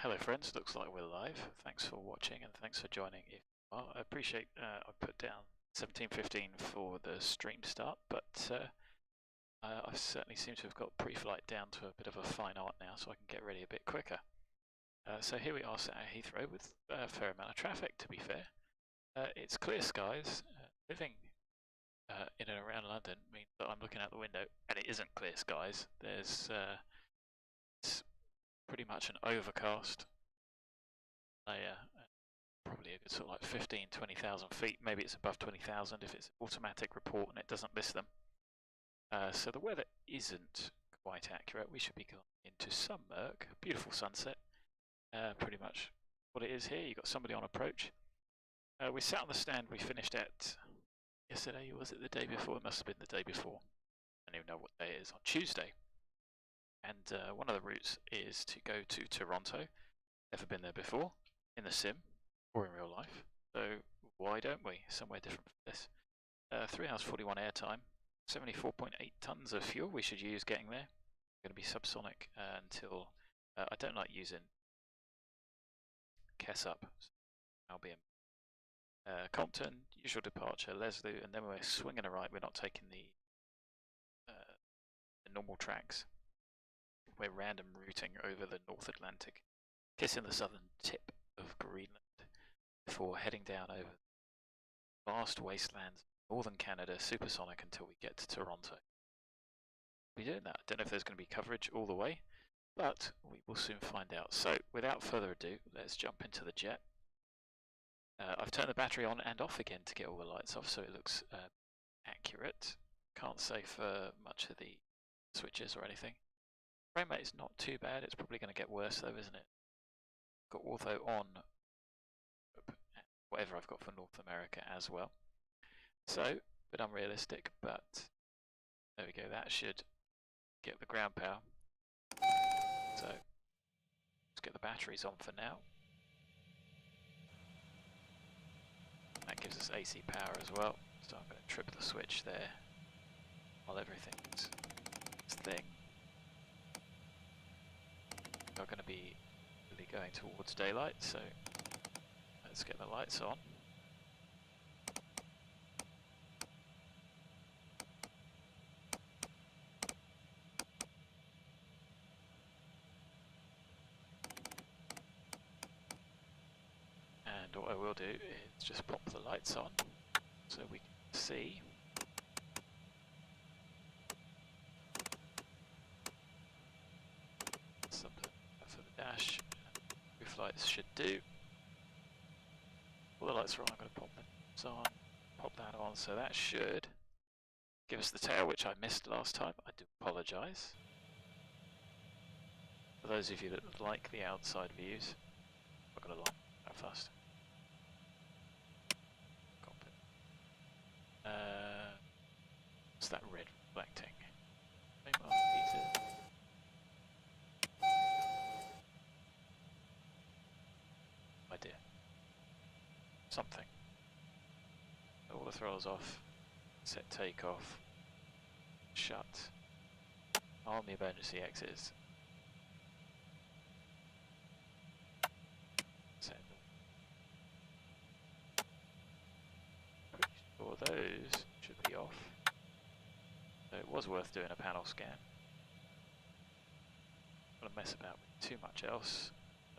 Hello friends, looks like we're live. Thanks for watching and thanks for joining. If you are, I appreciate I put down 17:15 for the stream start, but I certainly seem to have got pre-flight down to a bit of a fine art now, so I can get ready a bit quicker. So here we are sat at Heathrow with a fair amount of traffic, to be fair. It's clear skies. Living in and around London means that I'm looking out the window and it isn't clear skies. There's it's pretty much an overcast layer, probably a good sort of like 15, 20,000 feet. Maybe it's above 20,000 if it's automatic report and it doesn't list them. So the weather isn't quite accurate. We should be going into some murk. Beautiful sunset. Pretty much what it is here. You've got somebody on approach. We sat on the stand. We finished at yesterday. Was it the day before? It must have been the day before. I don't even know what day it is. On Tuesday. And one of the routes is to go to Toronto. Never been there before in the sim or in real life. So why don't we? Somewhere different from this. 3 hours 41 airtime. 74.8 tons of fuel we should use getting there. Going to be subsonic until I don't like using Kessup. I'll be in Compton, usual departure, LESLU, and then we're swinging a right. We're not taking the normal tracks. We're random routing over the North Atlantic, kissing the southern tip of Greenland before heading down over vast wastelands, northern Canada, supersonic until we get to Toronto. We're doing that. I don't know if there's going to be coverage all the way, but we will soon find out. So without further ado, let's jump into the jet. I've turned the battery on and off again to get all the lights off so it looks accurate. Can't say for much of the switches or anything. Frame rate is not too bad. It's probably going to get worse though, isn't it? Got Ortho on whatever I've got for North America as well. So, a bit unrealistic, but there we go. That should get the ground power. So, let's get the batteries on for now. That gives us AC power as well. So I'm going to trip the switch there while everything's this thing. We're going to be really going towards daylight, so let's get the lights on. And what I will do is just pop the lights on so we can see. Something for the dash. Roof lights should do. All the lights are on. I'm going to pop them on, pop that on, so that should give us the tail, which I missed last time. I do apologise. For those of you that like the outside views, I'm not going to lie that fast. What's that red reflecting? Idea. Something. All the throttles off. Set takeoff. Shut. On the emergency exits. Set. Pretty sure those should be off. So it was worth doing a panel scan. Not to mess about with too much else.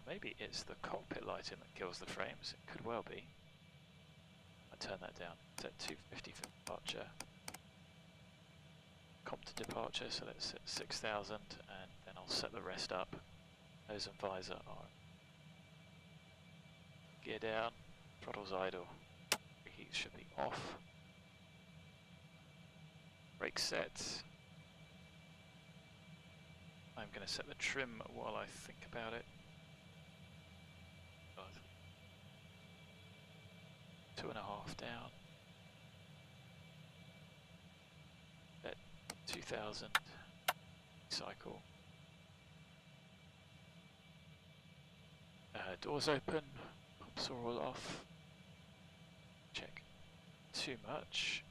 Maybe it's the cockpit lighting that kills the frames. It could well be. I turn that down. Set 250 for departure. Comp to departure, so let's set 6,000 and then I'll set the rest up. Nose and visor are gear down, throttle's idle. Preheat should be off. Brake set. I'm going to set the trim while I think about it. 2.5 down. At 2000 cycle. Doors open. Pumps are all off. Check. Too much.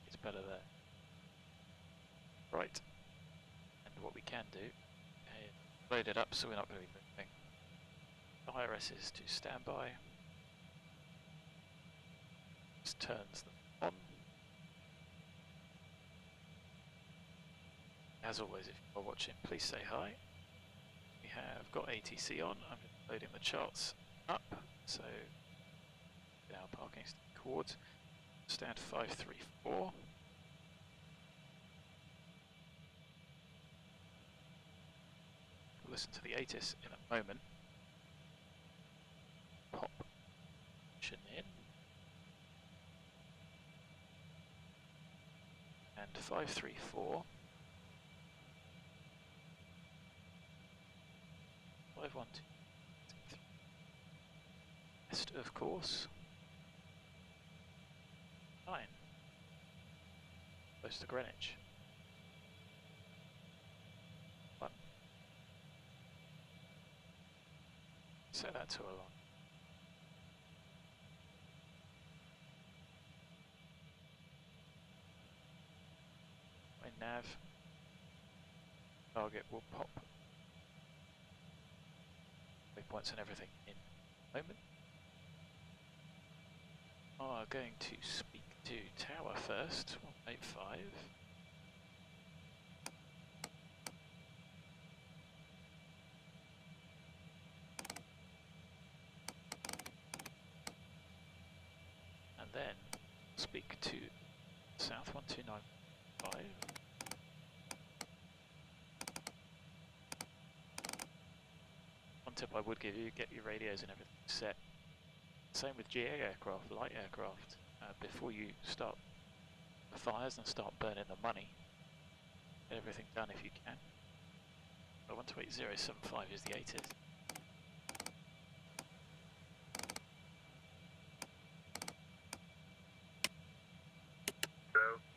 It's better there. Right. And what we can do is load it up so we're not going to be moving. IRS is to standby. Just turns them on. As always, if you are watching, please say hi. We have got ATC on. I'm just loading the charts up. So now parking coords. Stand 534. We'll listen to the ATIS in a moment. Pop in. And 534. 512. West, of course. 9. Close to Greenwich. 1. Set that to a line. My nav target will pop. Waypoints and everything in a moment. Are going to speak to tower first, 185. And then speak to south 1295. One tip I would give you, get your radios and everything set. Same with GA aircraft, light aircraft. Before you start the fires and start burning the money, get everything done if you can. 128075 is the ATIS.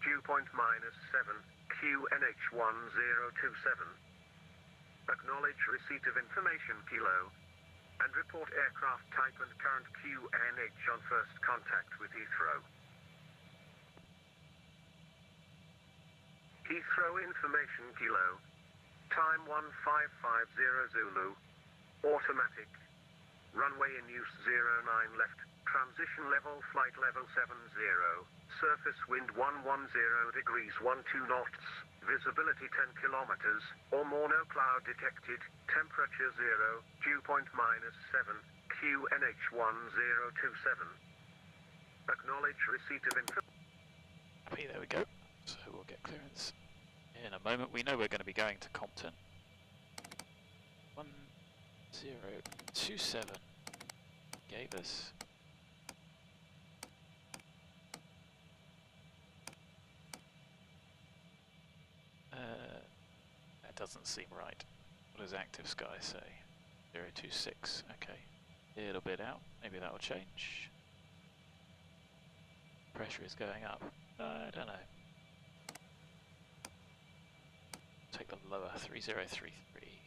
Dew point -7, QNH1027. Acknowledge receipt of information, Kilo. And report aircraft type and current QNH on first contact with Heathrow. Heathrow information, Kilo. Time 1550 Zulu. Automatic. Runway in use 09 left. Transition level flight level 70. Surface wind 110 degrees 12 knots. Visibility 10 kilometers or more, no cloud detected. Temperature 0, dew point -7, QNH1027. Acknowledge receipt of info. Happy, there we go. So we'll get clearance in a moment. We know we're going to be going to Compton. 1027 gave us. That doesn't seem right. What does Active Sky say? 026, okay. A little bit out, maybe that'll change. Pressure is going up. I don't know. Take the lower 3033.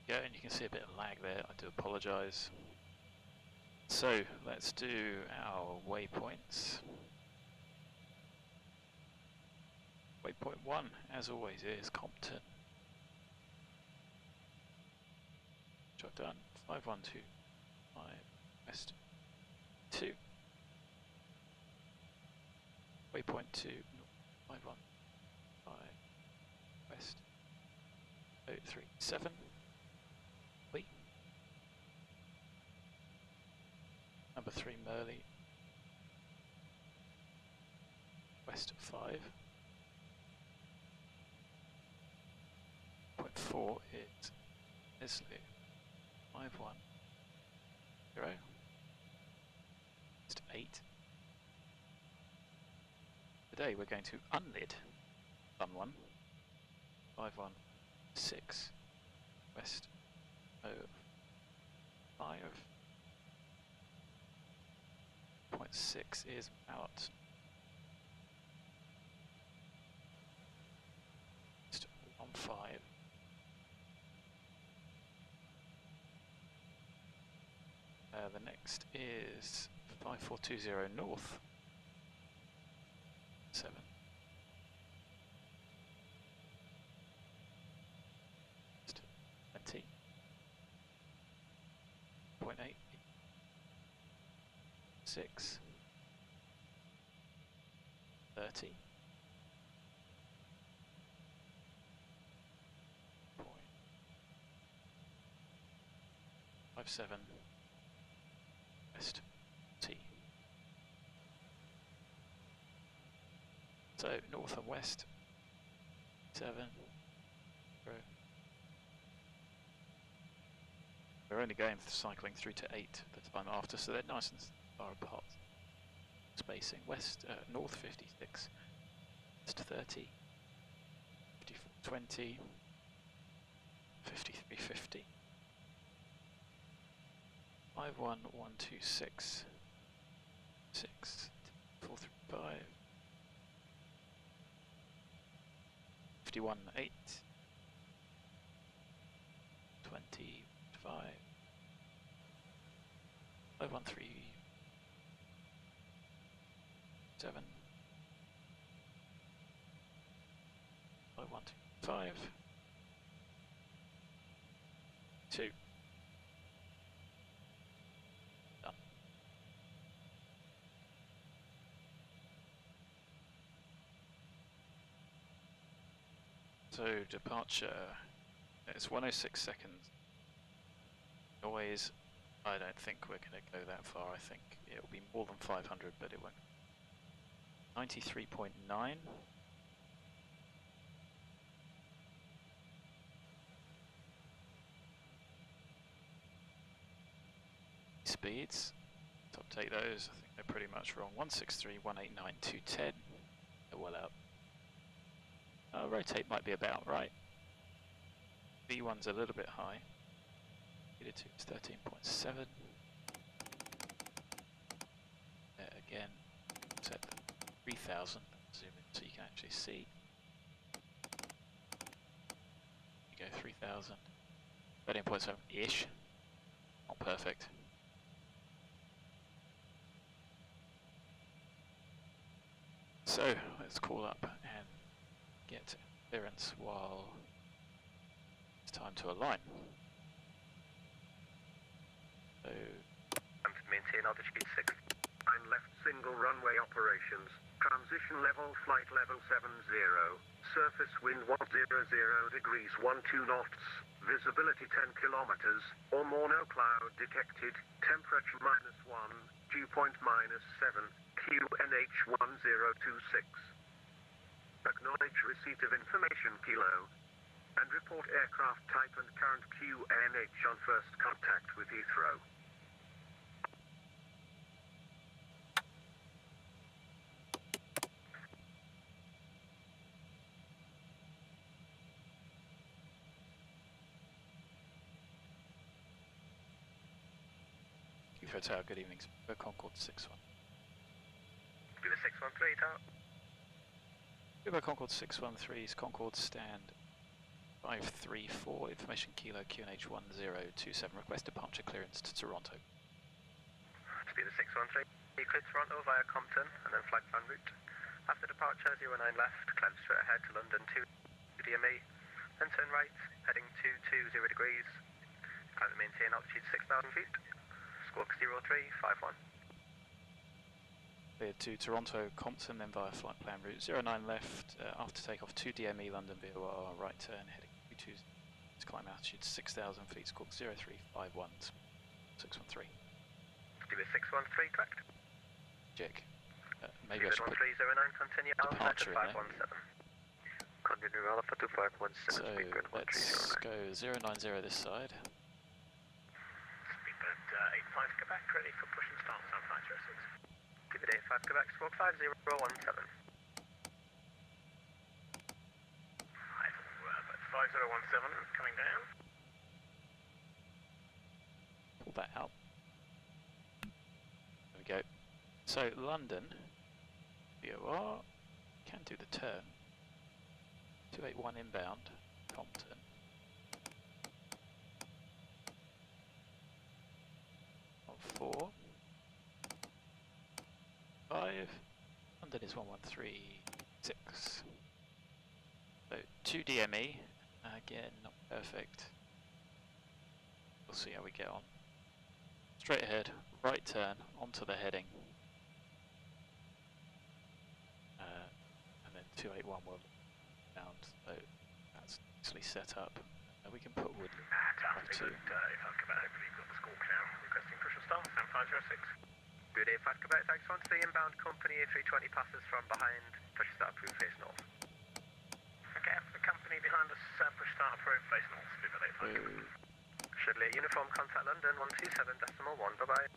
Yeah, and you can see a bit of lag there, I do apologise. So, let's do our waypoints. Waypoint 1, as always, is Compton. Jot done. 5125 West 2. Waypoint 2, 515 West 037. Number 3 Merley, West 5. Point 4 is LESLU, 510. West 8. Today we're going to UNLID, Sun 1, 516, West 05. Point 6 is MALOT. Just 15. The next is 5420 North 7. 13.8. 6. 30. 57. West. T. So north and west. 7. We're only going cycling through to 8 the time after, so they're nice and far apart. Spacing west, north 56, west 30, 54.20, 53.50, 51126, 6, 435, 51.8, 25, 5137, 5125, 2. Done. So departure, it's 106 seconds. Noise, I don't think we're going to go that far. I think it'll be more than 500, but it won't. 93.9. Speeds, to update those, I think they're pretty much wrong. 163, 189, 210. They're well out. Rotate might be about right. V1's a little bit high. Beta 2 is 13.7. Again, set 3000. Zoom in so you can actually see. You go 3000. 13.7-ish. Not perfect. So let's call up and get clearance while it's time to align. So and maintain altitude 6. I'm left single runway operations. Transition level flight level 70. Surface wind 100 degrees 12 knots. Visibility 10 kilometers or more. No cloud detected. Temperature -1. Dew point -7. QNH 1026. Acknowledge receipt of information Kilo. And report aircraft type and current QNH on first contact with Heathrow. Heathrow Tower, good evening. Concorde 61. Give a 613 Tower. Viva Concorde 613's Concorde stand 534, information Kilo QNH 1027, request departure clearance to Toronto. Speed of 613, clear Toronto via Compton and then flight plan route. After departure 09 left, climb straight ahead to London 2 DME, then turn right, heading 220 degrees. Climb to maintain altitude 6,000 feet. Squawk 0351. Clear to Toronto, Compton, then via flight plan route 09 left, after takeoff 2 DME, London VOR, right turn, heading 22, climb altitude 6,000 feet, squawk 0351, 613. Give it 613, correct? Jig. Maybe I should put 1309, continue Alpha to departure in there. 517. Continue Alpha to 517, So speedbird let's 1309. go 090 this side. Speedbird 85 Quebec, ready for push and start, San Flight 06. Give it 85 Quebec, squawk 5017. 5017 coming down. Pull that out. There we go. So London, VOR, can do the turn. 281 inbound, Compton. On 4. 5. London is 1136. So 2 DME, again not perfect. We'll see how we get on. straight ahead, right turn onto the heading, and then 281 will down. So that's nicely set up. We can put wood. If I've hopefully you've got the squawk now. Requesting push and start, 7506. Good day, Flight Quebec, thanks on to the inbound company A320 passes from behind, push start approved face north. Okay, the company behind us, push start approved face north. Should lead uniform contact London 127.1, bye bye.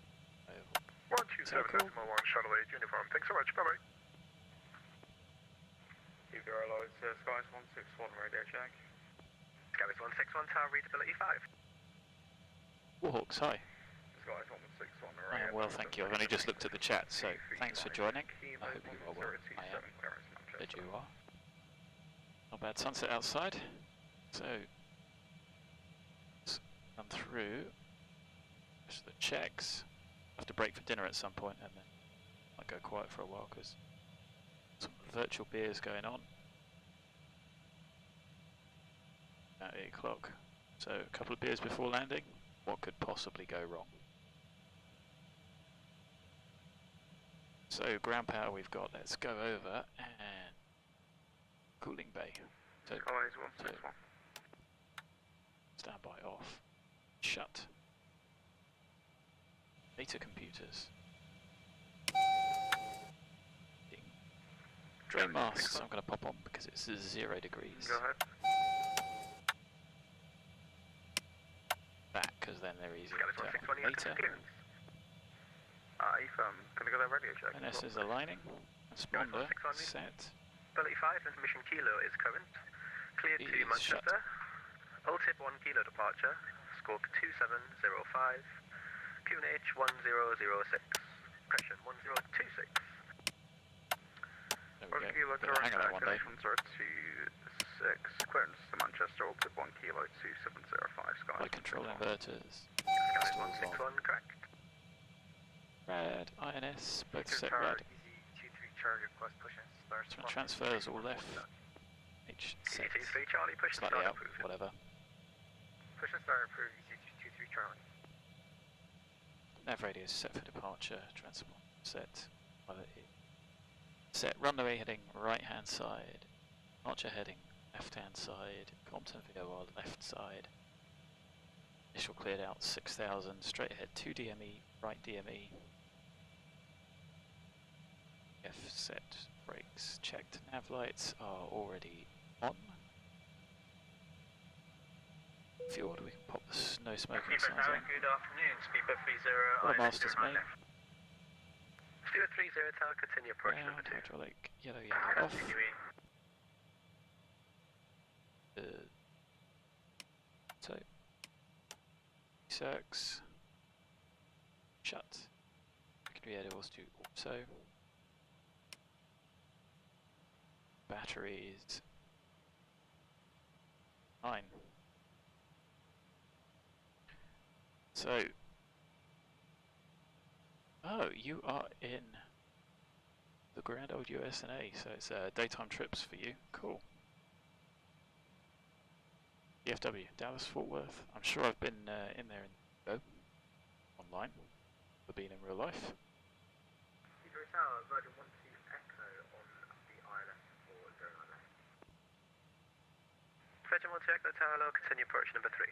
127.1, shuttle aid uniform, thanks so much, bye bye. EVGA LOs, Skies 161, radio check. Skies 161, tower readability 5. Warhawks, hi. Skies 161, I am well, thank you. I've only just looked at the chat, so thanks for joining. I hope you are well. I am. Glad you are. Not bad sunset outside. So, let's run through just the checks. I have to break for dinner at some point and then I'll go quiet for a while because some virtual beers going on. At 8 o'clock. So, a couple of beers before landing. What could possibly go wrong? So ground power we've got, let's go over and cooling bay. So, standby off. Shut. Data computers. Ding. Drain masks I'm going to pop on because it's 0 degrees. Go ahead. Back because then they're easier to turn on later. Can I go that radio check? NS is aligning. Transponder set. Ability 5, information kilo is current. Cleared to Manchester. OTIP 1 kilo departure. Squawk 2705. QNH 1006. Pressure 1026. There we go. Kilo to Hang on that one day. 26. Clearance to Manchester. OTIP 1 kilo 2705. Sky. By control inverters. Sky 161, correct. Rad, INS, both set rad. Transfers all left. H set. Charlie, push Slightly out, whatever. Push and start approved, EC23 Charlie. Nav radius set for departure, transport set. Set runway heading right hand side. Departure heading left hand side. Compton VOR left side. Initial cleared out 6000, straight ahead 2 DME, right DME. F set, brakes checked, nav lights are already on. Fueled, we can pop the no smoking signs on. Good afternoon, Speedbird 30. What a master's mate. Speedbird 30, tower, continue approach number 2. Hydraulic, yellow off. So, circs, shut. Secondary air doors to auto. Batteries 9. So, oh, you are in the grand old USA, so it's daytime trips for you. Cool. DFW, Dallas, Fort Worth. I'm sure I've been in there in online, but been in real life. Virgin 1 to Echo Tower, low, continue approach number 3.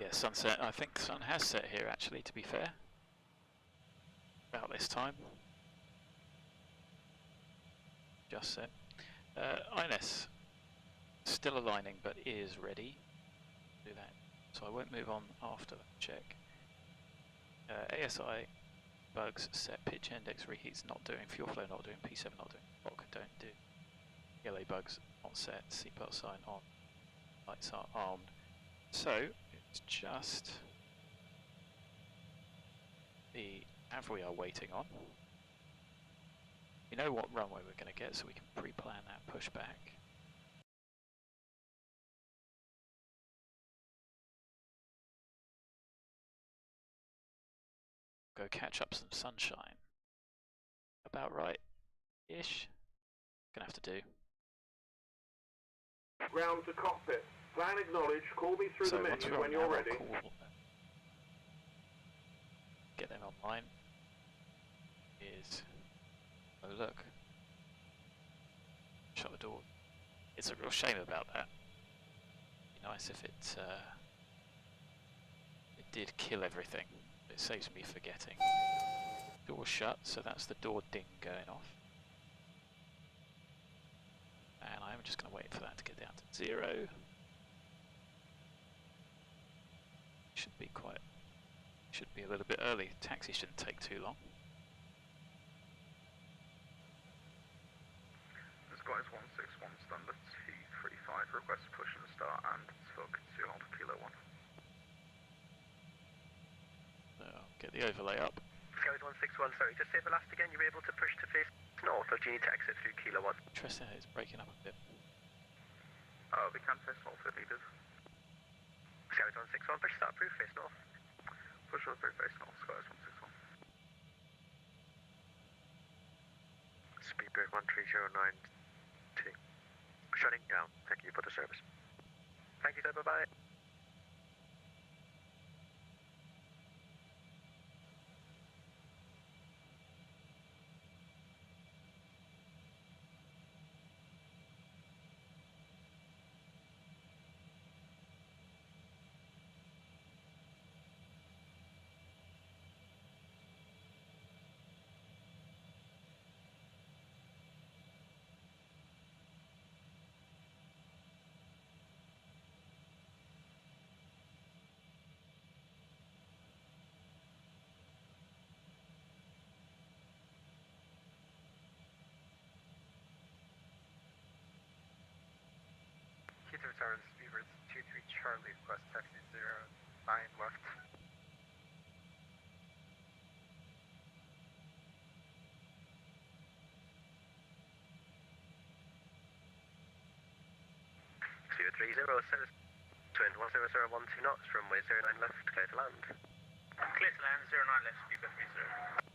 Yeah, sunset. I think sun has set here actually, to be fair. About this time. Just set. INS, still aligning but is ready. Do that. So I won't move on after that check. ASI, bugs, set, pitch index, reheats not doing, fuel flow not doing, P7 not doing, block don't do. ELA bugs not set, seatbelt sign on, lights are armed. So it's just the nav we are waiting on. We know what runway we're going to get, so we can pre-plan that pushback. Go catch up some sunshine. About right-ish. Gonna have to do. Ground to cockpit. Plan acknowledged. Call me through the menu when you're ready. Mine is, oh look, shut the door. It's a real shame about that. It'd be nice if it did kill everything. It saves me forgetting. Door shut, so that's the door ding going off. And I'm just going to wait for that to get down to 0. Should be a little bit early. Taxi shouldn't take too long. This guy's 161 standard T35, request push and start and Vulkan Kilo 1. So I'll get the overlay up. Goes 161, sorry, just say the last again. You're able to push to face north, or do you need to exit through Kilo 1? Interesting, it's breaking up a bit. Oh, we can face north if needed. Goes 161, push start through face north. Push on through face north, Skies 161. Speedbird 13092. Shutting down. Thank you for the service. Thank you, sir. Bye-bye. Keto Towers, Beavers 23 Charlie, request taxi 09 left. Clear 30, Twin 10012 knots, runway 09 left, clear to land. Clear to land, 09 left, speedbird 30.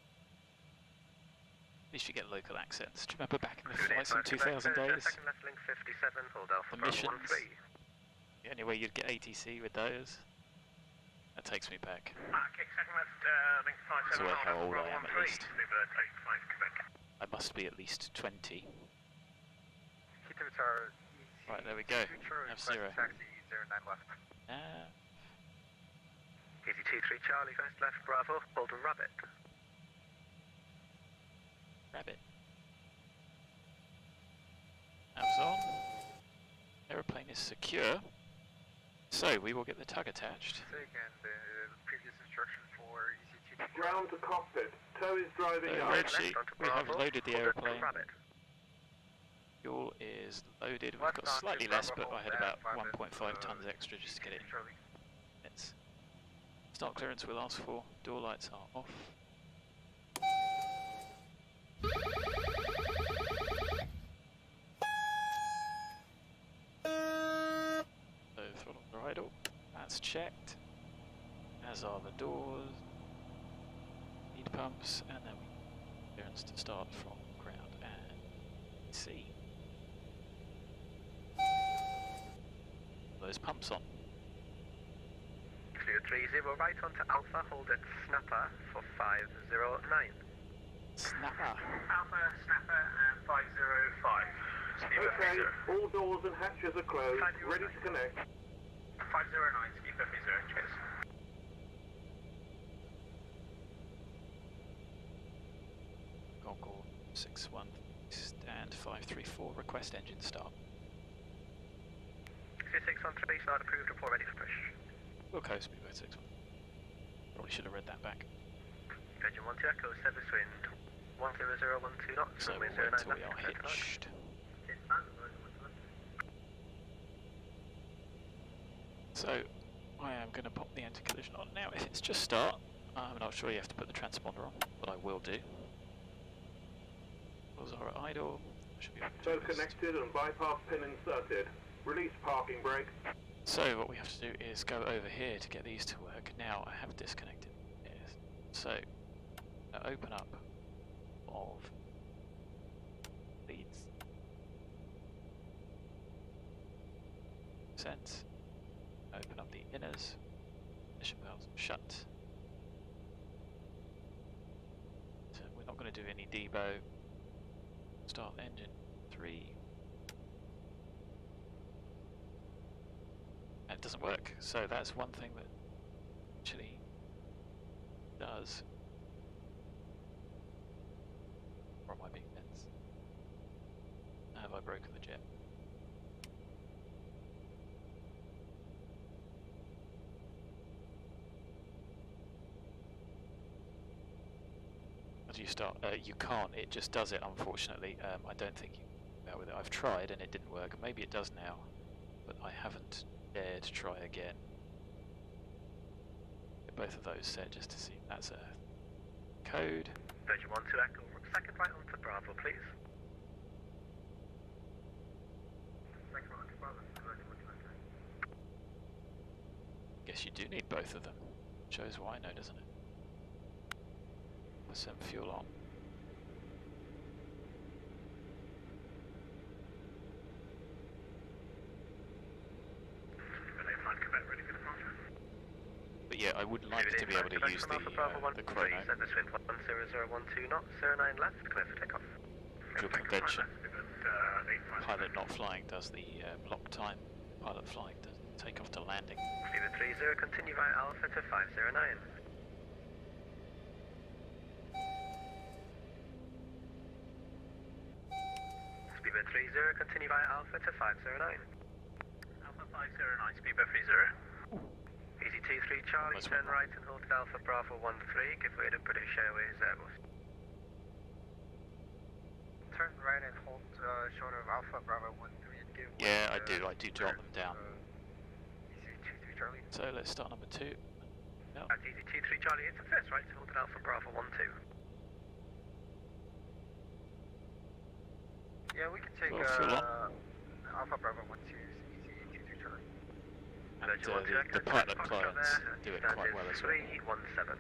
At least you get local accents. Do you remember back in the Good flights in 2000 days? Second left link 57, hold Alpha Bravo missions. 13. The only way you'd get ATC with those. That takes me back. Kick second left, link 57, That's hold how Alpha old I Bravo am at 13, least. speedbird 85 Quebec. I must be at least 20. Keto Tower, Right, there we go. F0. Taxi 09 left. Easy 23 Charlie, first left Bravo, hold and Rabbit. Rabbit. Abs on. Aeroplane is secure. So we will get the tug attached. And previous instruction for EC2. Ground to cockpit. Tow is driving So up. Reggie, we have loaded the aeroplane. Rabbit. Fuel is loaded. We've got slightly less, but I had about 1.5 tons extra just to get it in. It's start clearance we'll ask for. Door lights are off. So throttle for idle. That's checked. As are the doors. Heat pumps, and then we clearance to start from ground and sea. Those pumps on. Clear 30 right onto Alpha, hold at Snapper for 509. Snapper. Alpha, Snapper, and 505. Speedbird Okay, 30. all doors and hatches are closed. Ready to connect. 509, speedbird 30, cheers. Concorde 61 stand 534. Request engine start. 613, start approved, report ready for push. Wilco speedboat 61. Probably should have read that back. Engine 1 to Echo, service wind 10012 knots, So runway we'll 09 wait till we left, are clear to land. hitched. So I am going to pop the anti-collision on now. If it's just start, I'm not sure you have to put the transponder on, but I will do. Those are at idle. Should be Tow connected and bypass pin inserted. Release parking brake. So what we have to do is go over here to get these to work. Now I have disconnected this. So open up of leads. Sense. Open up the inners. Mission valves shut. any debo. Start engine 3. And it doesn't work. So that's one thing that actually does. Or am I being dense? Have I broken the jet? As you start, you can't. It just does it. Unfortunately, I don't think you can do that with it. I've tried and it didn't work. Maybe it does now, but I haven't dared to try again. Get both of those set just to see if that's a code. Virgin 1 to Echo, second right onto Bravo, please. Second right onto Bravo, Virgin 1 to Echo. Guess you do need both of them. Shows why, no, doesn't it? Some fuel on. But yeah, I would like to be able to use the chrono. Dual convention. Pilot not flying does the lock time. Pilot flying does takeoff to landing. Fever 30, continue via Alpha to 509. Speedbird 30, continue via Alpha to 509. Alpha 509, Speedbird 30. Easy T3 Charlie, turn right and hold at Alpha Bravo 13, give way to British Airways Airbus. Turn right and hold short of Alpha Bravo 13 and give way Yeah, I do jot them down. Easy T3 Charlie. So let's start number 2. No. That's Easy T3 Charlie, it's a first right to hold at Alpha Bravo 12. Yeah, we can take Alpha Bravo 12 is easy T3 Charlie. And the pilot clients do it quite well as well. 317.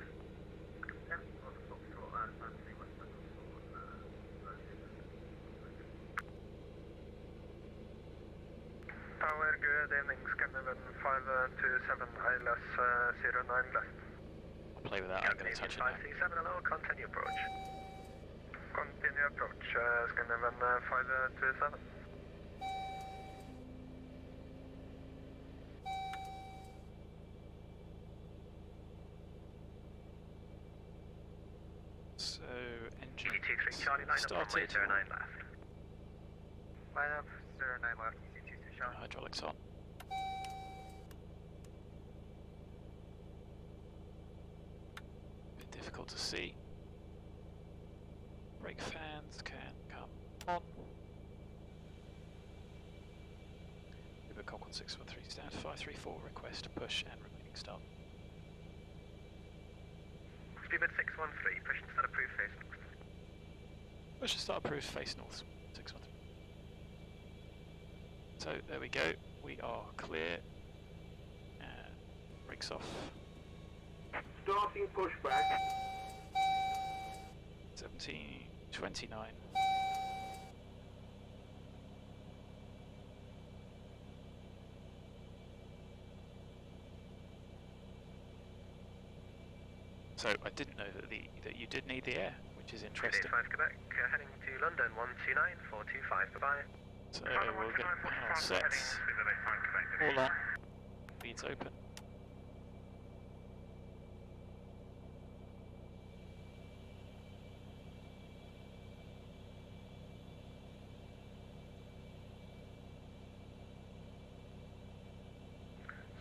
Power, good evening, Scandinavian 527 ILS 09 left. I'll play with that, I'm going to touch it now. 537, hello, continue approach. Continue approach, Scandinavian 527. So, engine ET3 Charlie, line up runway started. 09 left. Line up 09 left, ET3 Charlie. Hydraulics on. Bit difficult to see. Brake fans can come on. Uber Concorde 613 stand 534 request push and remaining start. Speedbird 613, push and start approved face north. Push and start approved face north 613. So there we go, we are clear. Brakes off. Starting pushback. 1729. So I didn't know that you did need the air, which is interesting. 5 Quebec, heading to London 129 425, bye-bye. So we'll get our sets all on, leads open.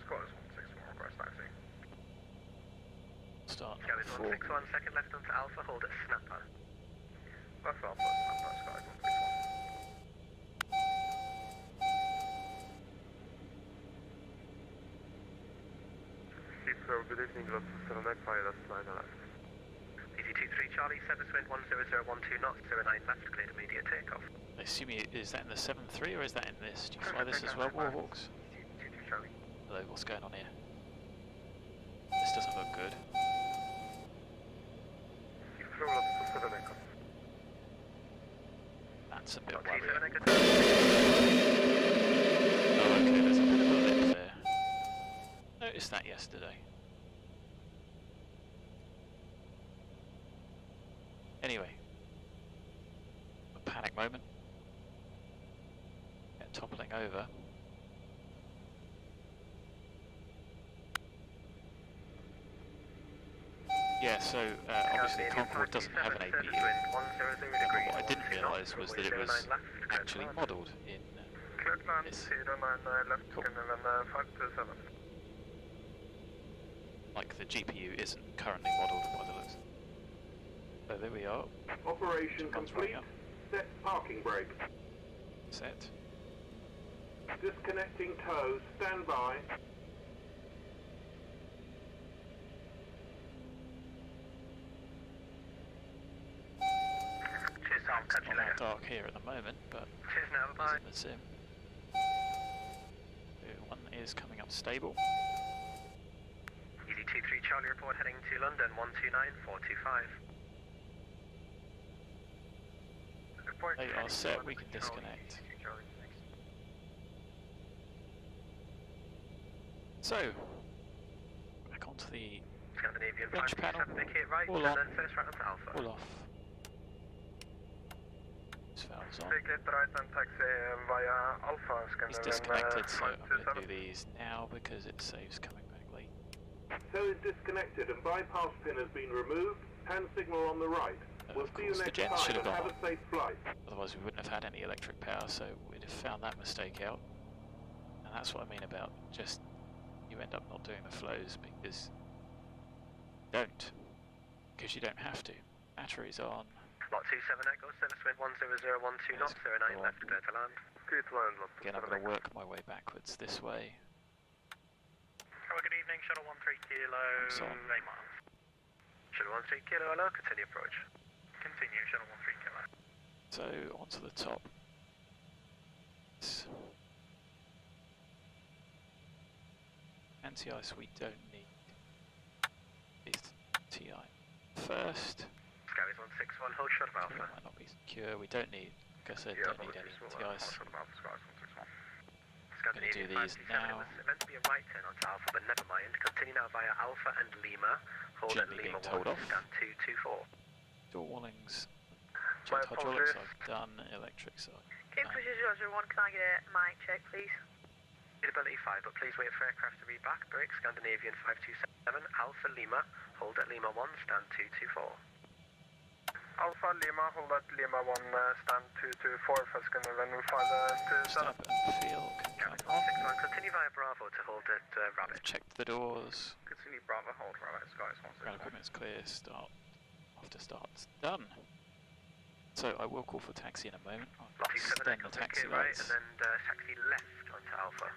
Squad is 161, request taxi. Start Galley number 4. 161, second left onto Alpha, hold at Snapper. Left Alpha, Snapper, Sky 161. Heathrow, good evening, Lot 7 fire, that's 9 left. Easy 23 Charlie, service wind 10012 knots, 09 left, cleared immediate takeoff. I assume is that in the 7.3 or is that in this? Do you fly this as well, Warhawks? Easy 23 Charlie. Hello, what's going on here? This doesn't look good. Heathrow, Lot 7 echo. That's a bit Lot worrying. 7 echo. Oh, okay, there's a bit of a lip there. Noticed that yesterday. Anyway, terrifying moment. Toppling over. Yeah, so obviously Concorde doesn't have an APU. What I didn't realise was that it was actually modelled in this. Cool. Like the GPU isn't currently modelled by the looks. So there we are. Operation complete. Set parking brake. Set. Disconnecting toes. Stand by. It's not that dark here at the moment, but it's in the sim. One is coming up stable. Easy 23 Charlie report heading to London 129425. They are set, we can disconnect. So, back onto the bench panel, all on, all off. Valves on. He's disconnected, so I'm going to do these now because it saves coming back late. Cell is disconnected and bypass pin has been removed. Hand signal on the right. We'll see you next time and have a safe flight. Otherwise we wouldn't have had any electric power, so we'd have found that mistake out. And that's what I mean about just, you end up not doing the flows because you don't have to. Batteries on. Lot 27 Echo, service wind 10012 knots, 09 left, clear to land. Again, I'm going to work my way backwards this way. Good evening, shuttle 13 kilo, 8 miles. Shuttle 13 kilo, hello, continue approach. Continue, shuttle 13 kilo. So, onto the top. Anti-ice we don't need. Is TI first. Scaries 161, hold shuttle alpha. Might not be secure, we don't need, like I said, don't need any anti-ice. I'm going to do these now. It was meant to be a right turn onto alpha, but never mind. Continue now via alpha and Lima. Hold at Lima 1, scan 224. Door warnings. Checked hydraulics I've done, electrics I've Cape Cruises Roger 1, can I get a mic check please? Ability 5, but please wait for aircraft to read back. Break, Scandinavian 527, Alpha Lima, hold at Lima 1, stand 224. Alpha Lima, hold at Lima 1, stand 224, for Scandinavian 527. step and feel can come on. Continue via Bravo to hold at Rabbit. Checked the doors. Continue Bravo, hold Rabbit, Skies Ground 161. equipment's clear, start. After start's done. So I will call for taxi in a moment. I'll extend the taxi right, lights. and then taxi left onto Alpha.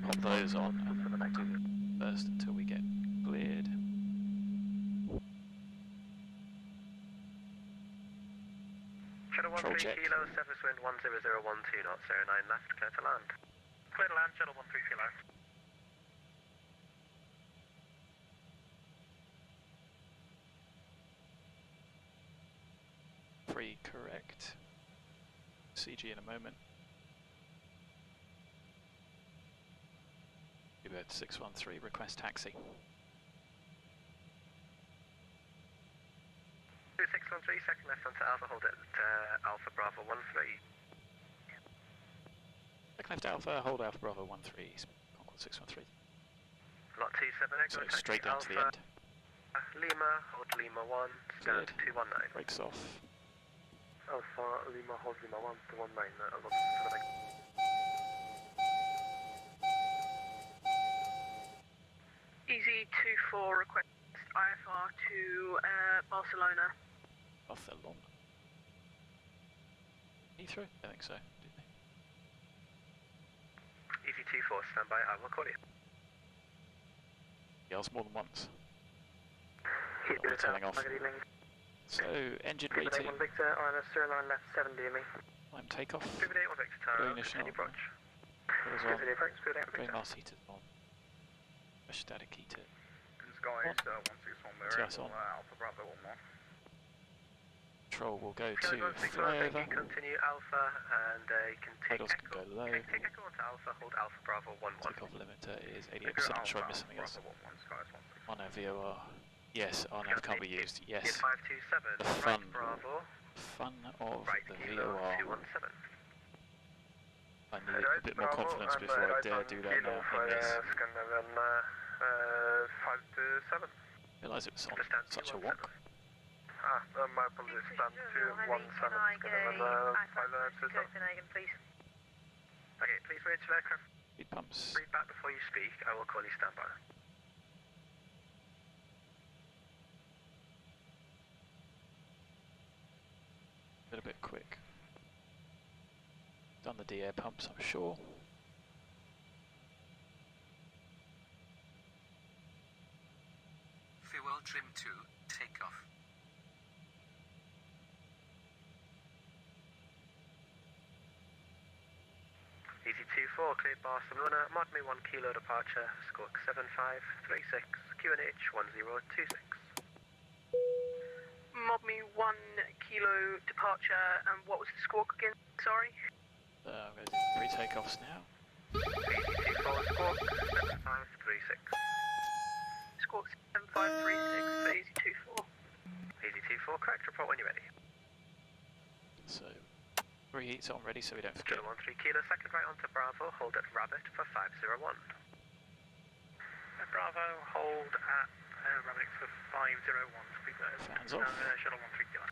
Pop those on and then I'll do it first until we get cleared. Shuttle 13 check. kilo, surface wind 10012 knots, 09 left, clear to land. Clear to land, shuttle 13 kilo. Free, correct. CG in a moment. Gigabyte 613, request taxi. 2613, second left onto Alpha, hold at Alpha Bravo 13. Second left Alpha, hold Alpha Bravo 13, Concorde 613. Lot 27 Echo, So straight down to the end. Lima, hold Lima 1, stand Cleared. 219. Brakes off. Alpha Lima, hold Lima 1, 219, lot 27 Echo. Easy 24, request IFR to Barcelona. Barcelona. Heathrow? I think so, didn't they? Easy 24, stand by, I will call you. Yells more than once. We're turning off. So, engine rating. Victor, INS 09 left 7 DME. Time takeoff. Speed 8 Victor, Go ignition on. approach. Doors on. Speed 8 Drain Victor. last heaters on. Pressure static heater. Skies 161 there, TS on. Alpha Bravo 11. Control will go to Continue flyover. Continue Alpha and you can take Titles can go low. Take Echo onto Alpha, hold Alpha Bravo 11. Takeoff limiter is 88%. I'm sure I missed something else. Bravo 11, Skies 161. On our VOR. Yes, RNAV can't be used. Yes. 527, The right fun. Bravo, Fun of right the Kilo VOR. 217. I need a bit more confidence before I dare do that now in this. Scandinavian 527. Realise it was on such a walk. My apologies, stand 217, Scandinavian 527. Copenhagen, please. Okay, please wait till aircraft. Speed pumps. Read back before you speak, I will call you standby. A little bit quick. Done the D-air pumps, I'm sure. Fuel trim 2, takeoff. Easy 24, cleared Barcelona, mod me 1 kilo departure, squawk 7536, QNH 1026. Mob me 1 kilo departure, and what was the squawk again? Sorry. I'm going to do pre-takeoffs now. Easy 24, squawk 7536. Squawk 7536 for Easy 24. Easy 24, correct, report when you're ready. So, reheats on ready so we don't forget. 013 kilo, second right onto Bravo, hold at Rabbit for 501. Bravo, hold at Rabbit for 501, Fans off. Shuttle 13 kilo.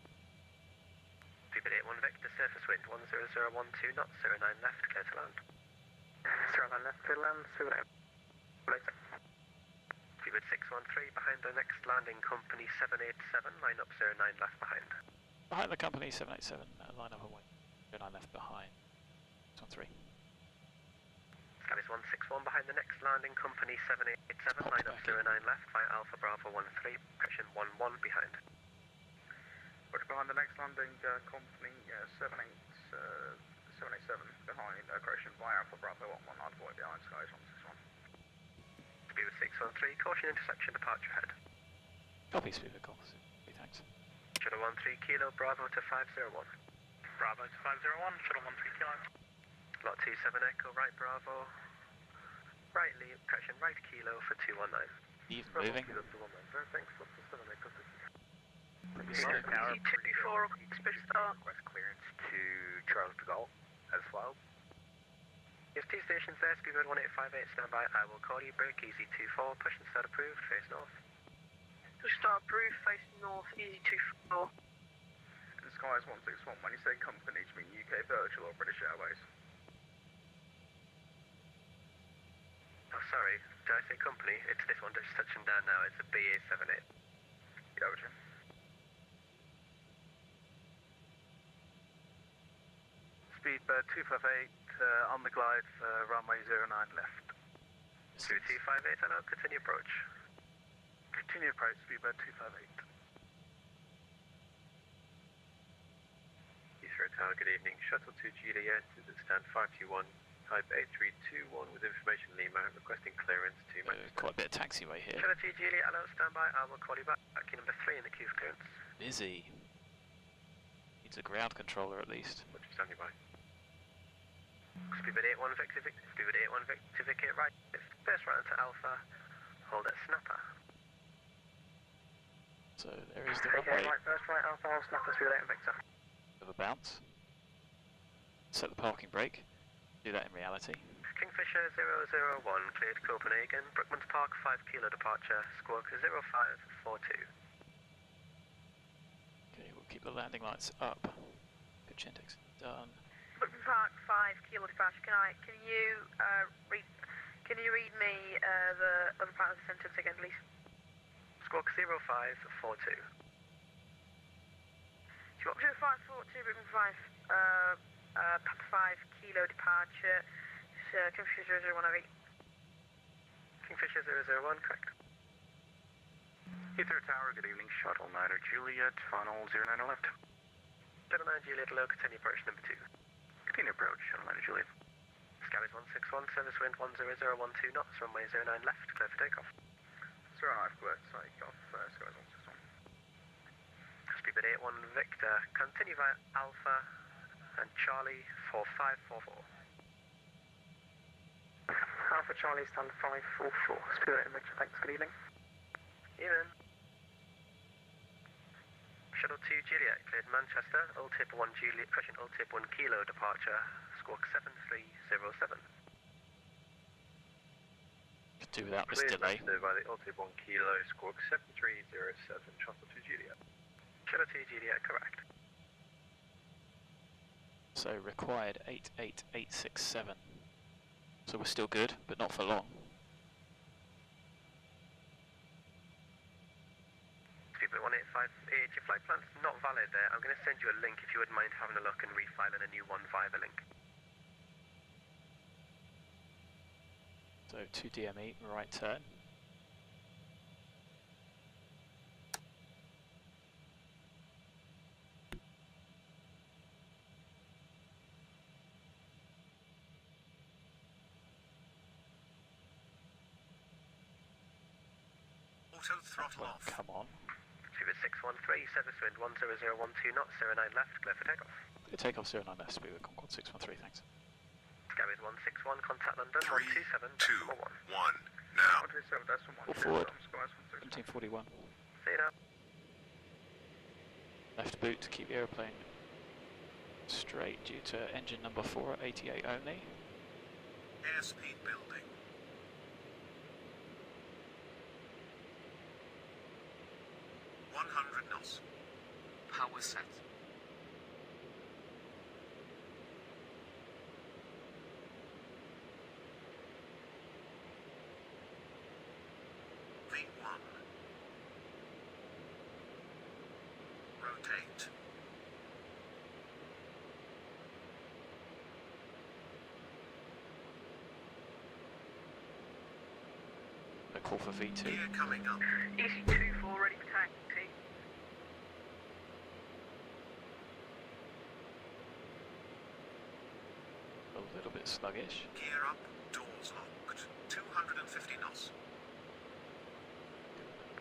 Speedbird 81 Victor, surface wind 10012 knots, 09 left, clear to land. 09 left, clear to land, Speedbird 613, behind the next landing company 787, line up 09 left behind. Behind the company 787, line up and wait. 09 left behind. 13. Scabies 161, behind the next landing company 787, line up 09 left, via Alpha Bravo 13, correction 11 behind. Roger, behind the next landing company 787 behind, correction via Alpha Bravo 11, I'd avoid behind skies 161. Speedbird 613, caution intersection, departure ahead. Copy, Speedbird call. Thanks. Shuttle 13 kilo, Bravo to 501. Bravo to 501, shuttle 13 kilo. Lot 27 Echo, right Bravo. Right Lee, correction, right kilo for 219. Even moving. Thanks, lot 27 Echo. Pretty slow. Easy 24, special start. Request clearance to Charles de Gaulle as well. Yes, T stations there, Speedbird 1858, standby. I will call you, break easy 24, push and start approved, face north. Push start approved, face north, Easy 24. And skies 161, when you say company, do you mean UK Virtual or British Airways? Oh, sorry, did I say company? It's this one just touching down now, it's a BA78. Yeah, Roger. Speedbird 258 on the glide for runway 09 left. 2258, hello, continue approach. Continue approach, Speedbird 258. Heathrow Tower, good evening. Shuttle to GDS is at stand 521, type A321 with information Lima, requesting clearance to Quite a bit of taxiway here. Shuttle to Juliet, hello, standby, I will call you back. Key number 3 in the queue for clearance. Busy. Needs a ground controller at least. Roger, standing by. Speedbird 81 Victor, Speedbird 81 Victor, Vicky at right. First right onto Alpha, hold at Snapper. So there is the runway. Right, first right Alpha, hold Snapper, Speedbird 81 Victor. Of a bounce. Set the parking brake. Do that in reality. Kingfisher 001, cleared Copenhagen, Brookmans Park 5 kilo departure, squawk 0542. Okay, we'll keep the landing lights up. Pitch index done. Brookmans Park 5 kilo departure. Can you read me the other part of the sentence again, please? Squawk 0542. 0542, Brookmans 5 kilo departure. Kingfisher 001. Kingfisher 001, correct. Heathrow Tower, good evening. Shuttle 9 Juliet, final 09 left. Shuttle 9 Juliet, low, continue approach number 2. Continue approach, Shuttle 9 Juliet. Scabies 161, service wind 10012 knots, runway 09 left, clear for takeoff. 09, clear to takeoff, skies 161. Speedbird 81 Victor, continue via Alpha and Charlie 4544. Alpha Charlie stand 544. Speedbird 81 Victor, thanks, good evening. Even. 2 Juliet, cleared Manchester, Ultip 1 Juliet, present Ultip 1 Kilo departure, squawk 7307. Could do without this delay. Cleared by the Ultip 1 Kilo, squawk 7307, shuttle 2 Juliet. Shuttle 2 Juliet, correct. So required 88867. So we're still good, but not for long. People 185, your flight plan's not valid there. I'm going to send you a link if you wouldn't mind having a look and refiling a new one via the link. So 2 DME, right turn. Auto throttle Well, off. come on. Super 613, service wind 10012 knots, 09 left, clear for takeoff. Clear takeoff 09 left, speed with Concorde 613, thanks. Skyways 161, contact London 3, 2, 127, 1, now. 4 127, forward. 1741. 1741. See you now. Left boot to keep the aeroplane straight due to engine number 4 at 88 only. Airspeed building. 100 knots. Power set. V1. Rotate. A call for V2. Gear coming up. EC24 ready for taxi. A little bit sluggish. Gear up. Doors locked. 250 knots.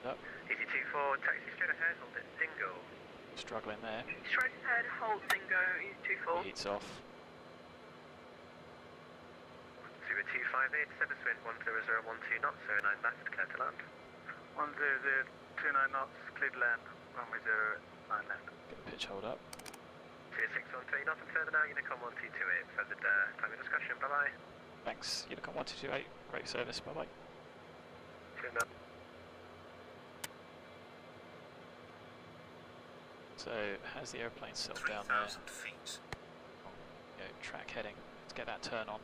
Up. EC24, taxi straight ahead, hold it, Dingo. Struggling there. Straight ahead, hold Dingo, EC24. Leads off. Super 258, service wind 10012 knots, 09 left, clear to land. 10029 knots, clear to land, runway 09 left. Get the pitch hold up. Tier 613, nothing further now, Unicom 1228, further climate discussion, bye bye. Thanks, Unicom 1228. Great service, bye bye. Cheers now. So, has the airplane settled down there? 3,000 feet. Go track heading. Let's get that turn on.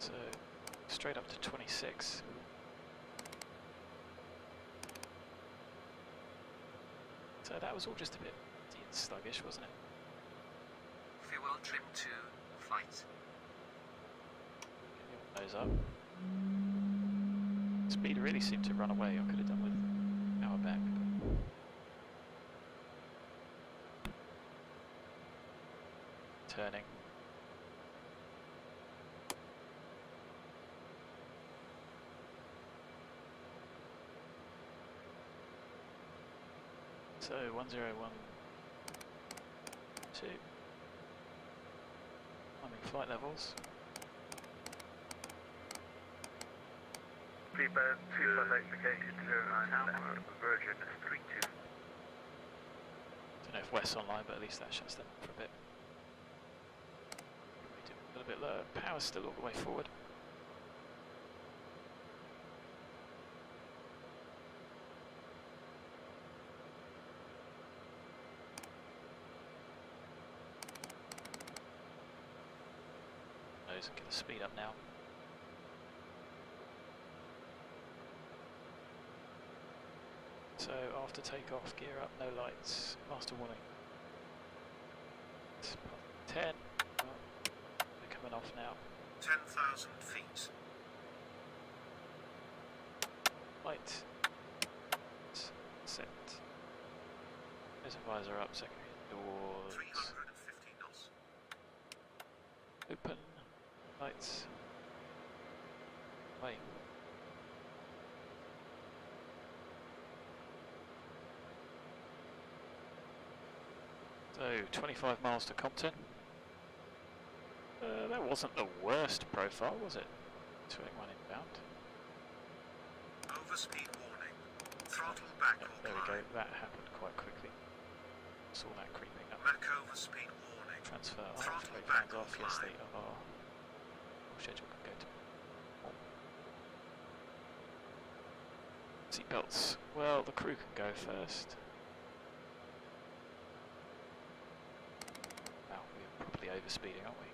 So, straight up to 26. So that was all just a bit sluggish, wasn't it? Fuel trim to flight. Get your nose up. Speed really seemed to run away. I could have done with power back. Turning. So 1012. Climbing flight levels. Freebird 258 located 09 left, Virgin 32. Don't know if West's online, but at least that shuts them for a bit. We do a little bit lower. Power's still all the way forward. And get the speed up now. So after takeoff, gear up, no lights, master warning. It's 10. Oh, they're coming off now. 10,000 feet. Light. Set. Reservoirs are up, secondary doors. 350 knots. Oh, minutes. Wait. So 25 miles to Compton. That wasn't the worst profile, was it? 281 inbound. Overspeed warning. Throttle back or There we go, climb. that happened quite quickly. Saw that creeping up. Mach overspeed warning. Transfer off, Throttle brake back fans or off, yes climb. they are. Schedule can go to. Seatbelts, well the crew can go first. Wow, we're probably overspeeding, aren't we?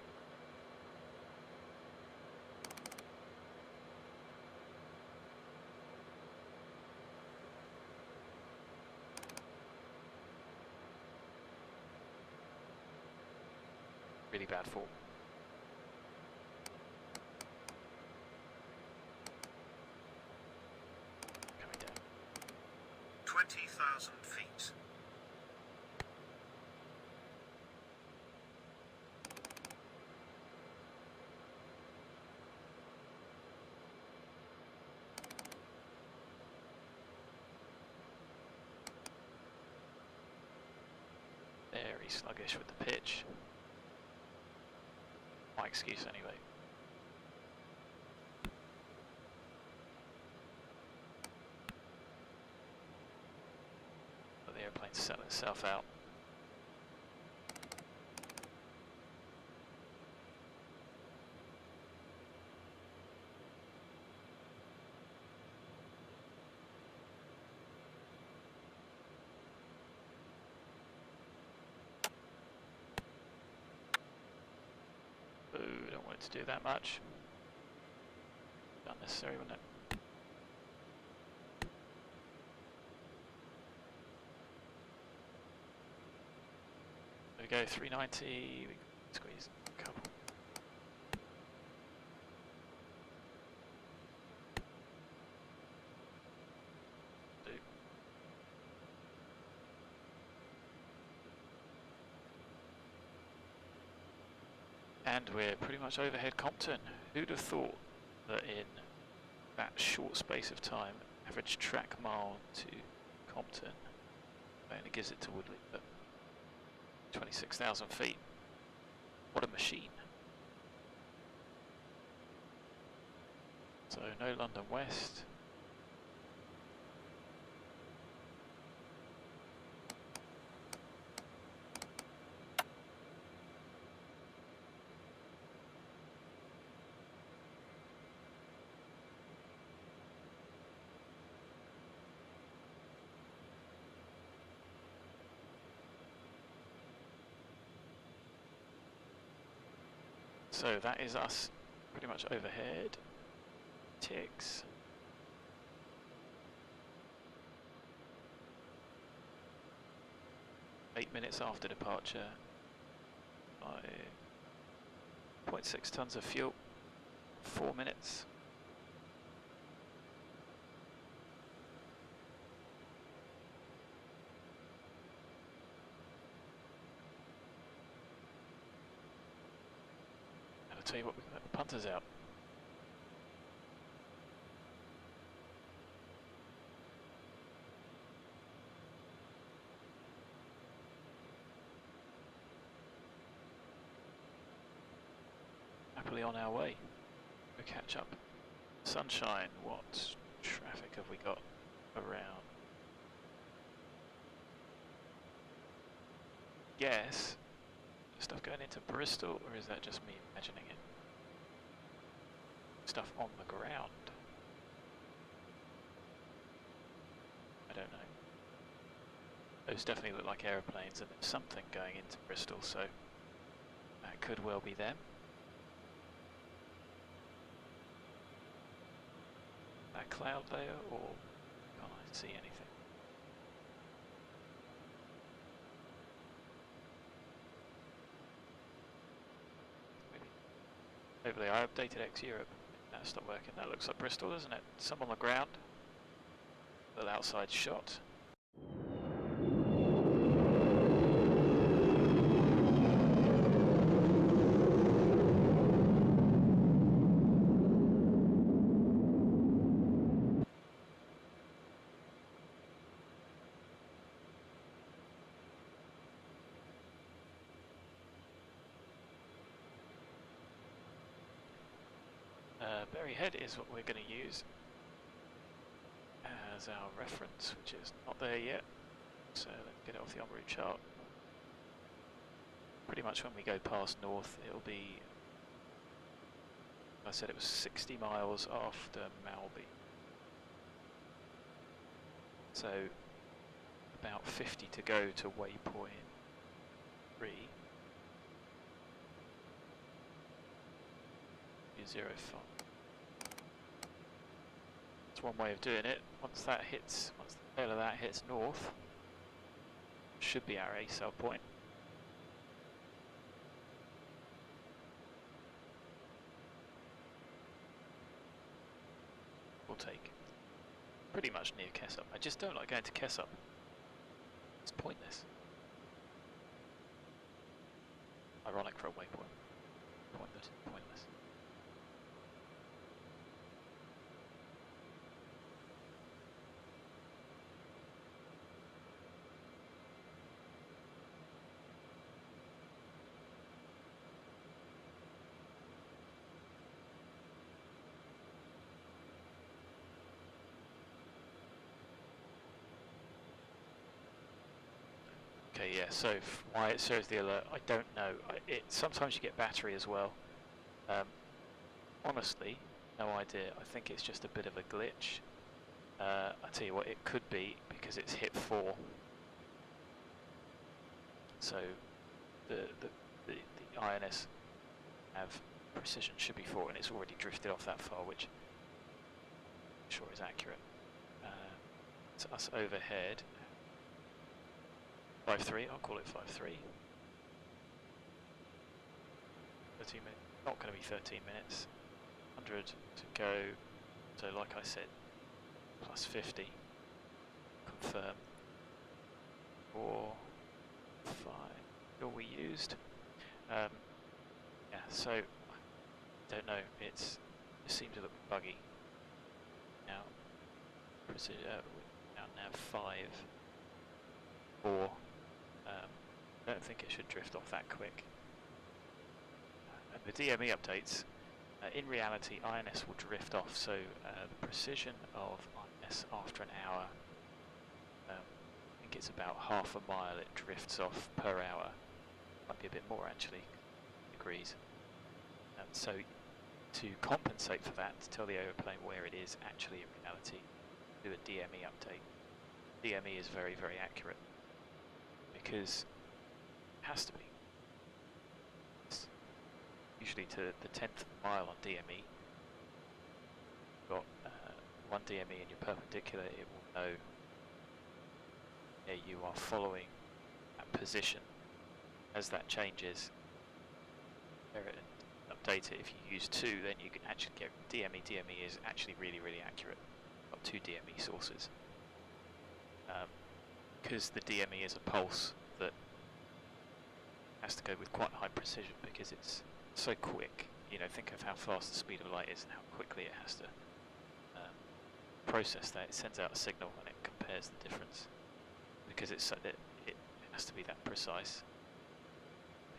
Really bad fall. Coming down. 20,000 feet. Very sluggish with the pitch. My excuse anyway. But the airplane's selling itself out. Ooh, don't want it to do that much. Unnecessary, wasn't it? There we go, 390, we can squeeze a couple. And we're pretty much overhead Compton. Who'd have thought that in that short space of time, average track mile to Compton only gives it to Woodley, but 26,000 feet. What a machine. So no London West. So that is us pretty much overhead. Ticks. Eight minutes after departure. 0.6 tons of fuel. 4 minutes. Tell you what, we can let the punters out. Happily on our way. We'll catch up. Sunshine, what traffic have we got around? Yes. Stuff going into Bristol, or is that just me imagining it? Stuff on the ground. I don't know. Those definitely look like aeroplanes, and there's something going into Bristol, so that could well be them. That cloud layer, or can't I see anything? Hopefully I updated X Europe. That stopped working. That looks like Bristol, doesn't it? Some on the ground. Little outside shot. Berryhead is what we're going to use as our reference, which is not there yet. So let's get it off the en route chart. Pretty much when we go past north, it'll be, I said it was 60 miles after MALBY. So about 50 to go to waypoint 3. 05. That's one way of doing it. Once the tail of that hits north, should be our A cell point. We'll take pretty much near Kessup. I just don't like going to Kessup. It's pointless. Ironic for a waypoint. Pointless. Okay, yeah, so why it shows the alert, I don't know. Sometimes you get battery as well. Honestly, no idea. I think it's just a bit of a glitch. I tell you what, it could be because it's hit 4. So the INS have precision should be 4, and it's already drifted off that far, which I'm sure is accurate. It's us overhead. 5.3, I'll call it 5.3. 13 minutes, not going to be 13 minutes. 100 to go, so like I said, plus 50. Confirm. 4, 5, all we used. Yeah, so, I don't know, it seems a little bit buggy. Now, precision, now 5, 4. I don't think it should drift off that quick. And the DME updates, in reality INS will drift off, so the precision of INS after an hour, I think it's about half a mile it drifts off per hour. Might be a bit more actually, degrees. So to compensate for that, to tell the aeroplane where it is actually in reality, do a DME update. DME is very, very accurate, because it has to be. It's usually to the 10th of a mile on DME. You've got one DME in your perpendicular, it will know you are following that position. As that changes, update it. If you use 2, then you can actually get DME. DME is actually really, really accurate. Got 2 DME sources. Because the DME is a pulse that has to go with quite high precision because it's so quick. You know, think of how fast the speed of light is and how quickly it has to process that. It sends out a signal and it compares the difference because it's so that it has to be that precise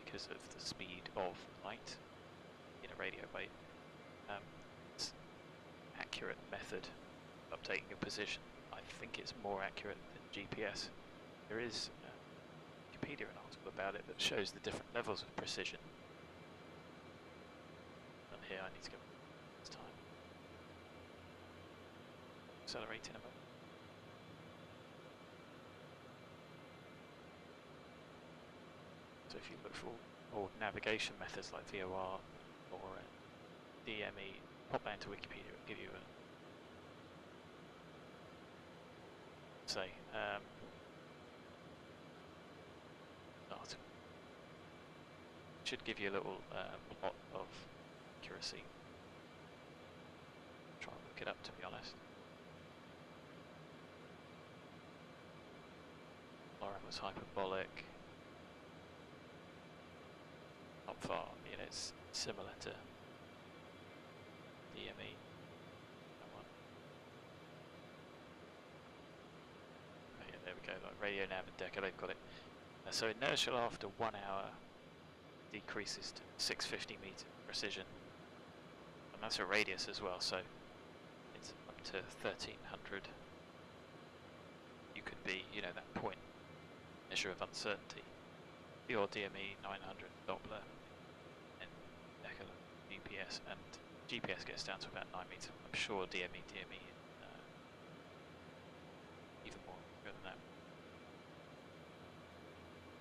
because of the speed of light in a radio wave. It's an accurate method of updating your position. I think it's more accurate than GPS. There is a Wikipedia article about it that shows the different levels of precision. And here I need to go this time. Accelerating a bit. So if you look for old navigation methods like VOR or DME, pop that into Wikipedia, it'll give you a article. Should give you a little plot of accuracy. Try and look it up, to be honest. Laura was hyperbolic. Not far, you know, it's similar to DME. There we go, like radio nav and Deca, they've got it. So inertial after 1 hour decreases to 650 meter precision. and that's a radius as well, so it's up to 1300. You could be, you know, that point measure of uncertainty. Your DME 900 Doppler and GPS, and GPS gets down to about 9 meters. I'm sure DME even more than that,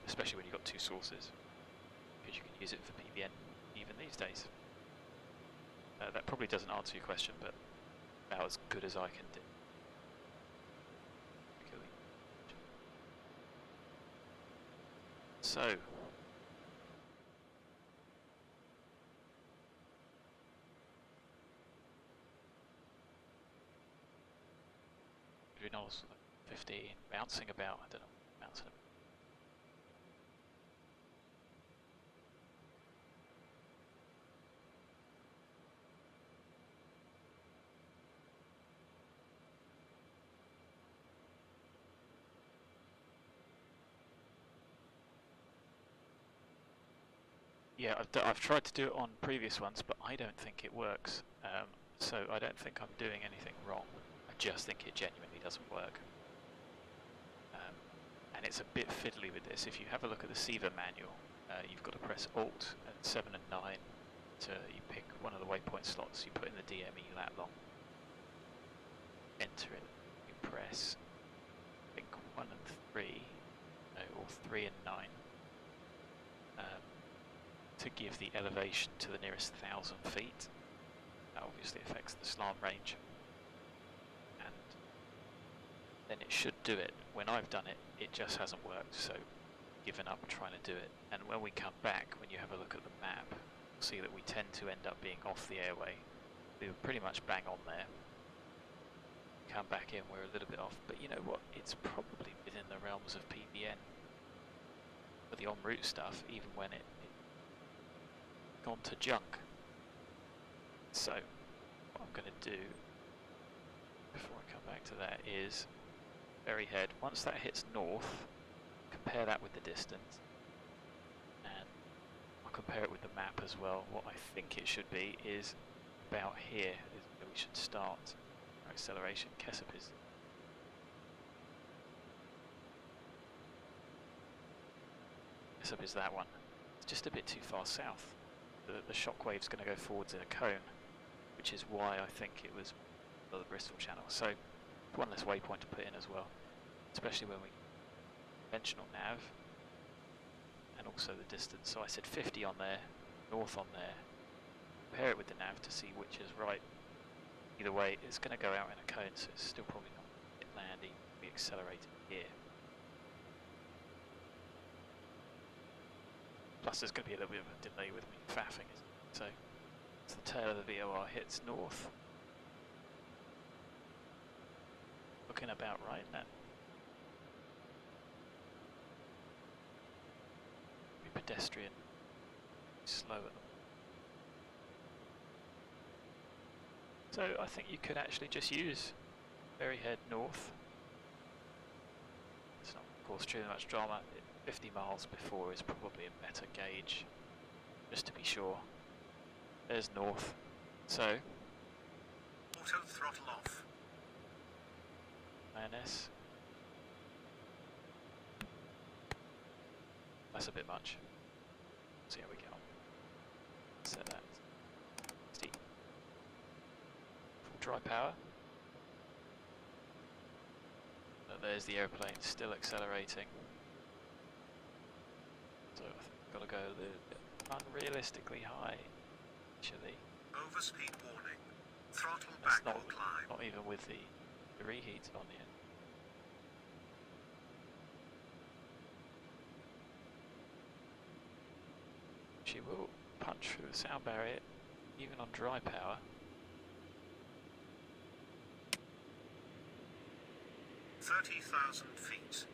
especially when you've got two sources, because you can use it for PBN even these days. That probably doesn't answer your question, but about as good as I can do. So, Reynolds 15, bouncing about, I don't know, bouncing about. Yeah, I've tried to do it on previous ones, but I don't think it works. So I don't think I'm doing anything wrong. I just think it genuinely doesn't work. And it's a bit fiddly with this. If you have a look at the SIVA manual, you've got to press Alt and 7 and 9 to you pick one of the waypoint slots. You put in the DME that long. Enter it. You press, I think 1 and 3, no, or 3 and 9. To give the elevation to the nearest 1,000 feet. That obviously affects the slant range. And then it should do it. When I've done it, it just hasn't worked, so given up trying to do it. And when we come back, when you have a look at the map, you'll see that we tend to end up being off the airway. We were pretty much bang on there. Come back in, we're a little bit off, but you know what? It's probably within the realms of PBN for the en route stuff, even when it gone to junk. So what I'm going to do before I come back to that is very head. Once that hits north, compare that with the distance, and I'll compare it with the map as well. What I think it should be is about here is where we should start our acceleration. Kessup is that one. It's just a bit too far south. The shockwave's going to go forwards in a cone, which is why I think it was the Bristol channel. So one less waypoint to put in as well, especially when we conventional nav, and also the distance. So I said 50 on there, north on there. Compare it with the nav to see which is right. Either way, it's going to go out in a cone, so it's still probably not going to hit land even if we accelerate it here. Plus there's going to be a little bit of a delay with me faffing, so it's the tail of the VOR hits north. Looking about right now. Be pedestrian, slow at them. So I think you could actually just use very head north. It's not, of course, too much drama. 50 miles before is probably a better gauge, just to be sure. There's north. So Auto throttle off. INS. That's a bit much. See how we get on. Set that. Steep. Full dry power. But there's the airplane still accelerating. So I think I've got to go a little bit unrealistically high, actually. Overspeed warning. Throttle back or climb. Not even with the reheat on the end. She will punch through the sound barrier, even on dry power. 30,000 feet.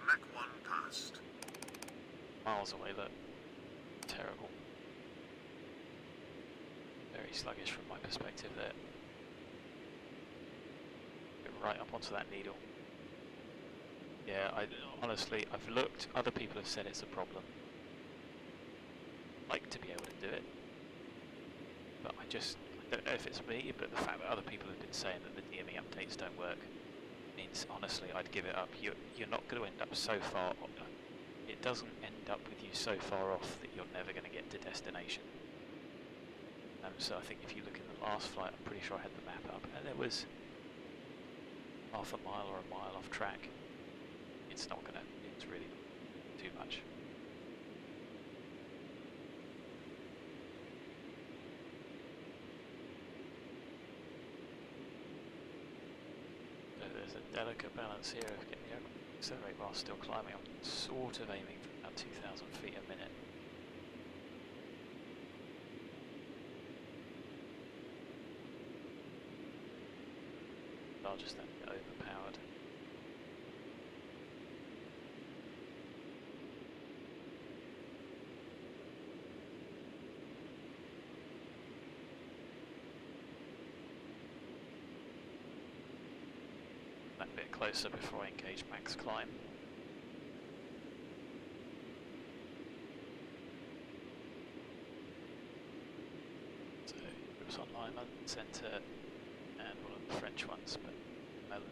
Mach 1 passed. Miles away, look. Terrible. Very sluggish from my perspective there. right up onto that needle. Yeah, honestly, I've looked, other people have said it's a problem. I'd like to be able to do it, but I don't know if it's me, but the fact that other people have been saying that the DME updates don't work means, honestly, I'd give it up. You're not going to end up so far, it doesn't end up with you so far off that you're never going to get to destination. So I think if you look in the last flight, I'm pretty sure I had the map up, and there was half a mile or a mile off track. It's really too much. So there's a delicate balance here of getting the accelerate while still climbing. I'm sort of aiming for about 2,000 feet a minute. I'll just then get overpowered. That bit closer before I engage max climb. So it was online, Centre, and one of the French ones, but MALOT.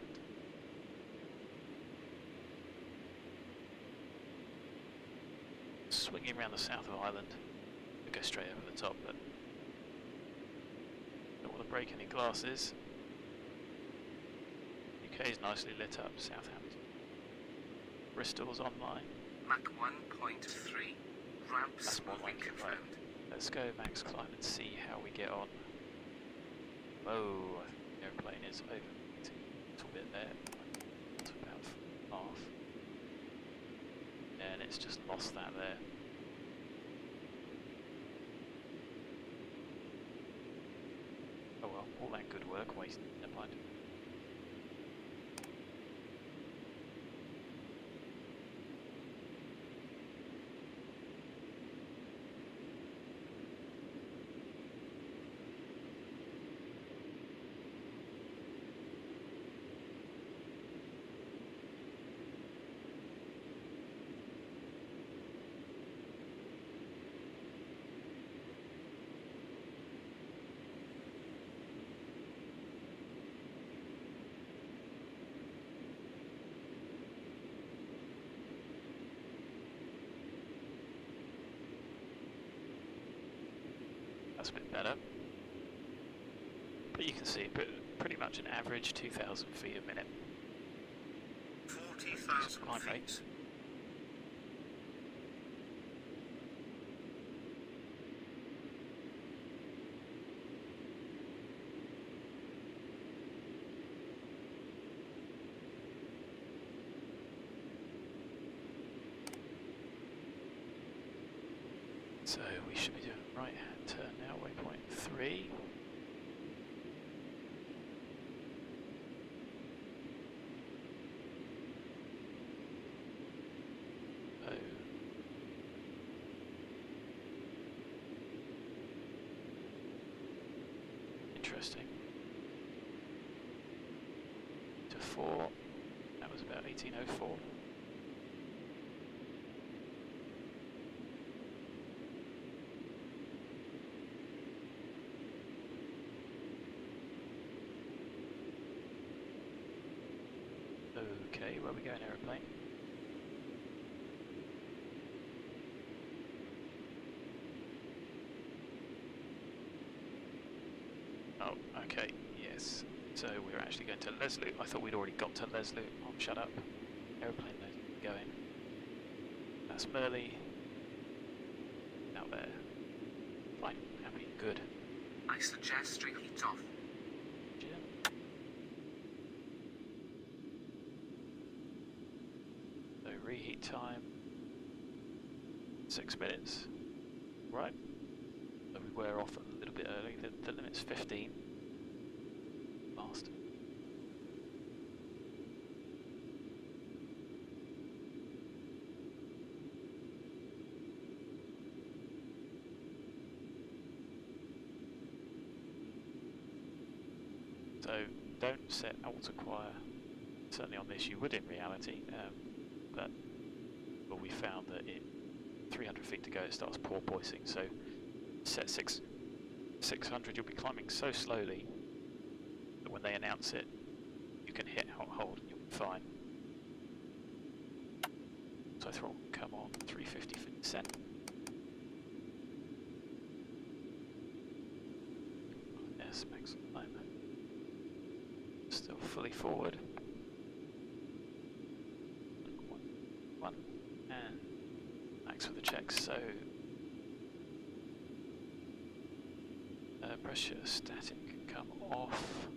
Swinging around the south of Ireland, we go straight over the top, but don't want to break any glasses. UK is nicely lit up, Southampton. Bristol's online. Mach 1.3. Ramps That's more moving like it, right. confirmed. Let's go max climb and see how we get on. Whoa, I think the airplane is over a little bit there. It's about half. And it's just lost that there. Oh well, all that good work wasted. Never mind. That's a bit better, but you can see pretty much an average 2,000 feet a minute. 40,000 Climb feet. rate. So we should be doing a right hand turn now, waypoint 3. Oh. Interesting. To 4, that was about 1804. Okay, where are we going, aeroplane? Oh, okay, yes. So we're actually going to LESLU. I thought we'd already got to LESLU. Oh, shut up. Aeroplane knows where we're going. That's MALBY. Out there. Fine, happy, good. I suggest reheat off. Yeah. So reheat time, 6 minutes. Right. So we were off a little bit early. The limit's 15. Last. So don't set alter choir. Certainly on this you would in reality, but we found that it 300 feet to go it starts porpoising, so set 600 you'll be climbing so slowly that when they announce it you can hit hold and you'll be fine. So throttle can come on 350 for descent. Yes, max climb. Still fully forward. One and max for the checks. So pressure static can come off.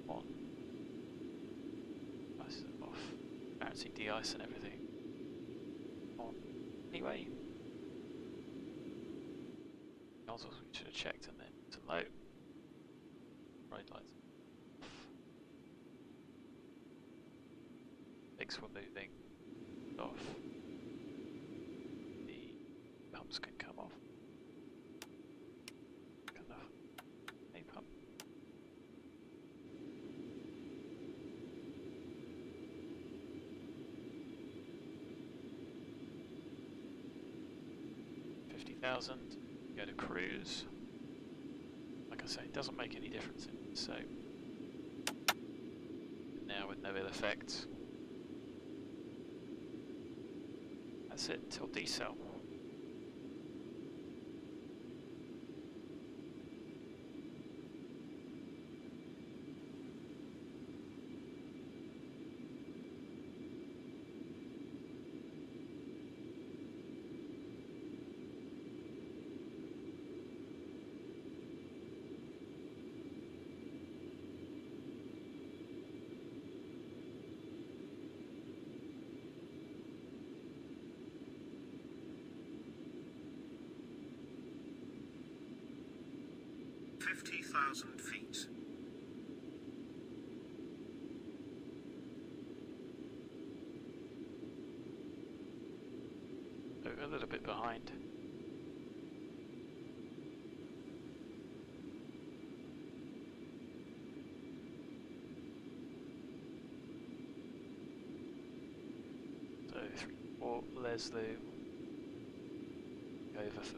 On. Ice off. Transparency de-ice and everything. On. Anyway. Nozzles we should have checked and then to low. Right lights off. Legs were moving off. The pumps can come off. Enough. A pump. $50,000. Go to cruise. Like I say, it doesn't make any difference in it, so now with no ill effects. That's it till decel. feet. A little bit behind. So 3-4 LESLU over for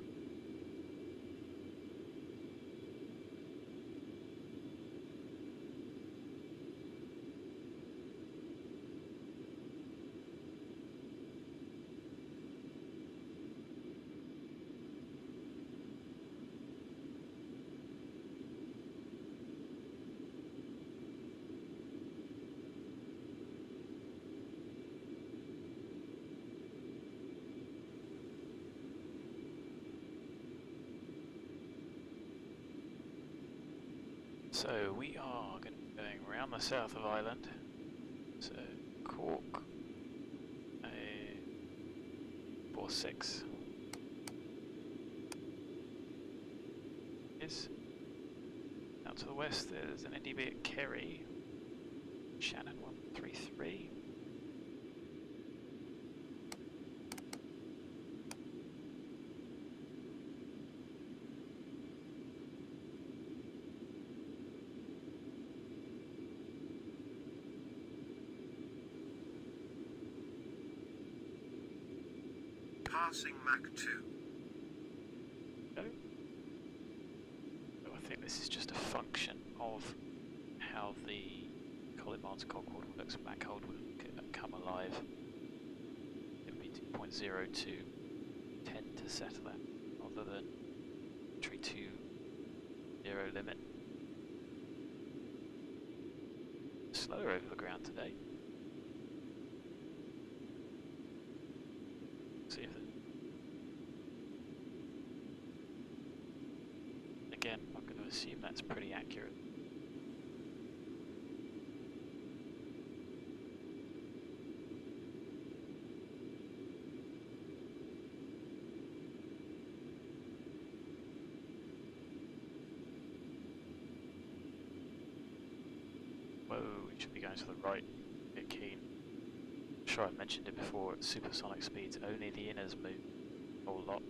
So we are going to be going around the south of Ireland. So Cork, 46 is out to the west. There's an NDB at Kerry, Shannon 133. Passing Mach 2. So I think this is just a function of how the Colimata Concorde works. Mach hold would come alive. It would be 2.0 to tend to settle at, rather than entry to 0 limit. Slower over the ground today. See if again, I'm going to assume that's pretty accurate. Whoa, we should be going to the right. Get keen. I'm sure I mentioned it before, at supersonic speeds only the inners move a whole lot.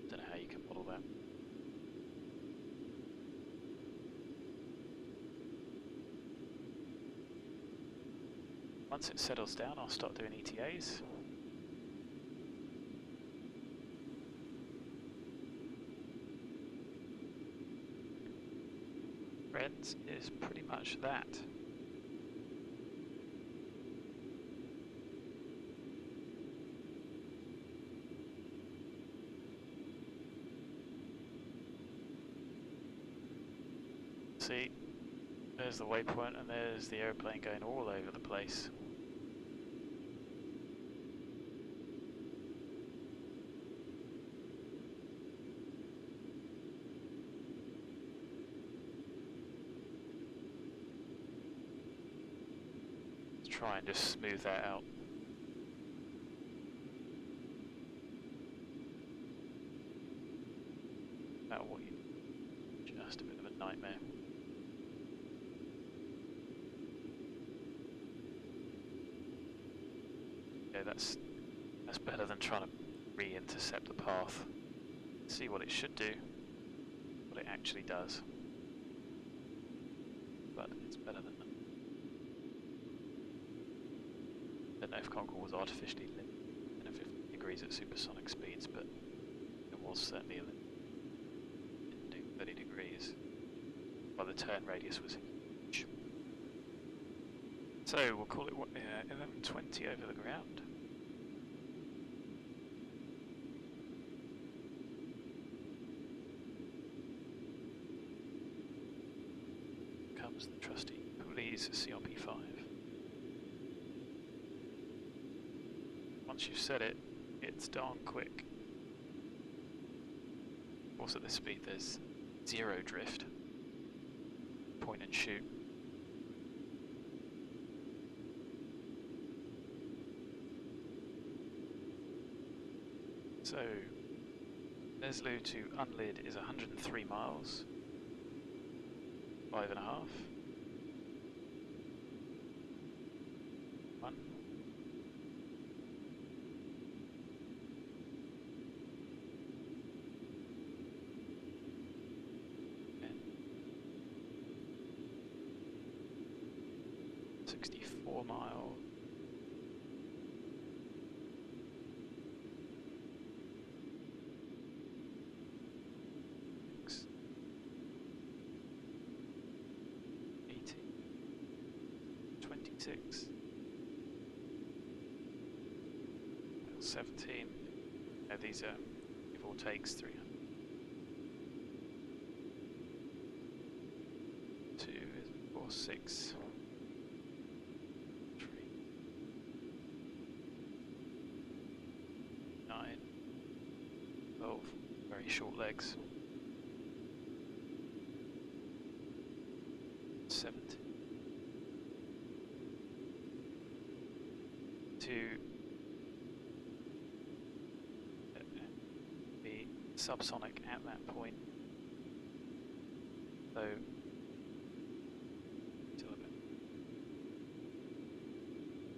So model that. Once it settles down, I'll start doing ETAs. Friends is pretty much that. See, there's the waypoint and there's the airplane going all over the place. Let's try and just smooth that out. About what you just a bit of a nightmare. Okay, that's better than trying to re-intercept the path. See what it should do, what it actually does. But it's better than that. I don't know if Concorde was artificially lit in 50 degrees at supersonic speeds, but it was certainly a lit. Didn't do 30 degrees. Well, the turn radius was huge. So we'll call it 1120 over the ground. Comes the trusty Police CRP5. Once you've set it, it's darn quick. Also at this speed there's zero drift. Point and shoot. So, LESLU to UNLID is 103 miles. 5.5. 1. And 64 miles. 26, 17. Now these are give or takes 300. 2 is 4, 6, 3, 9, 12. Very short legs. 17. To be subsonic at that point, so till about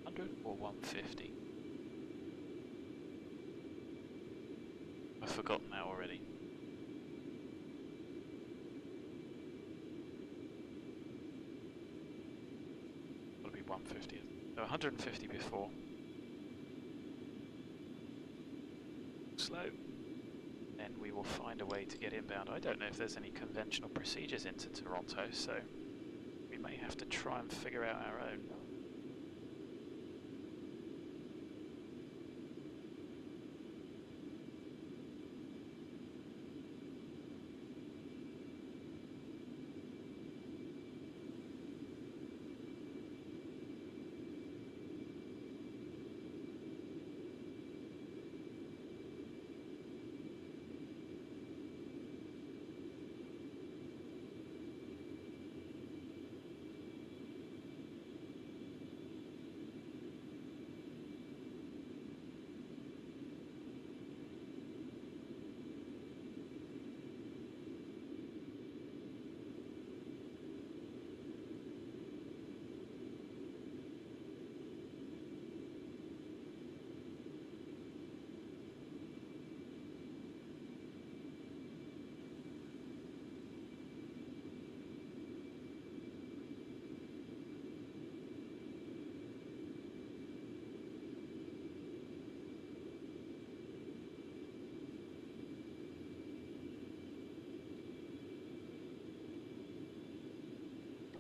100 or 150. I've forgotten that already. Gotta be 150. So 150 before. Slow, then we will find a way to get inbound. I don't know if there's any conventional procedures into Toronto, so we may have to try and figure out our own.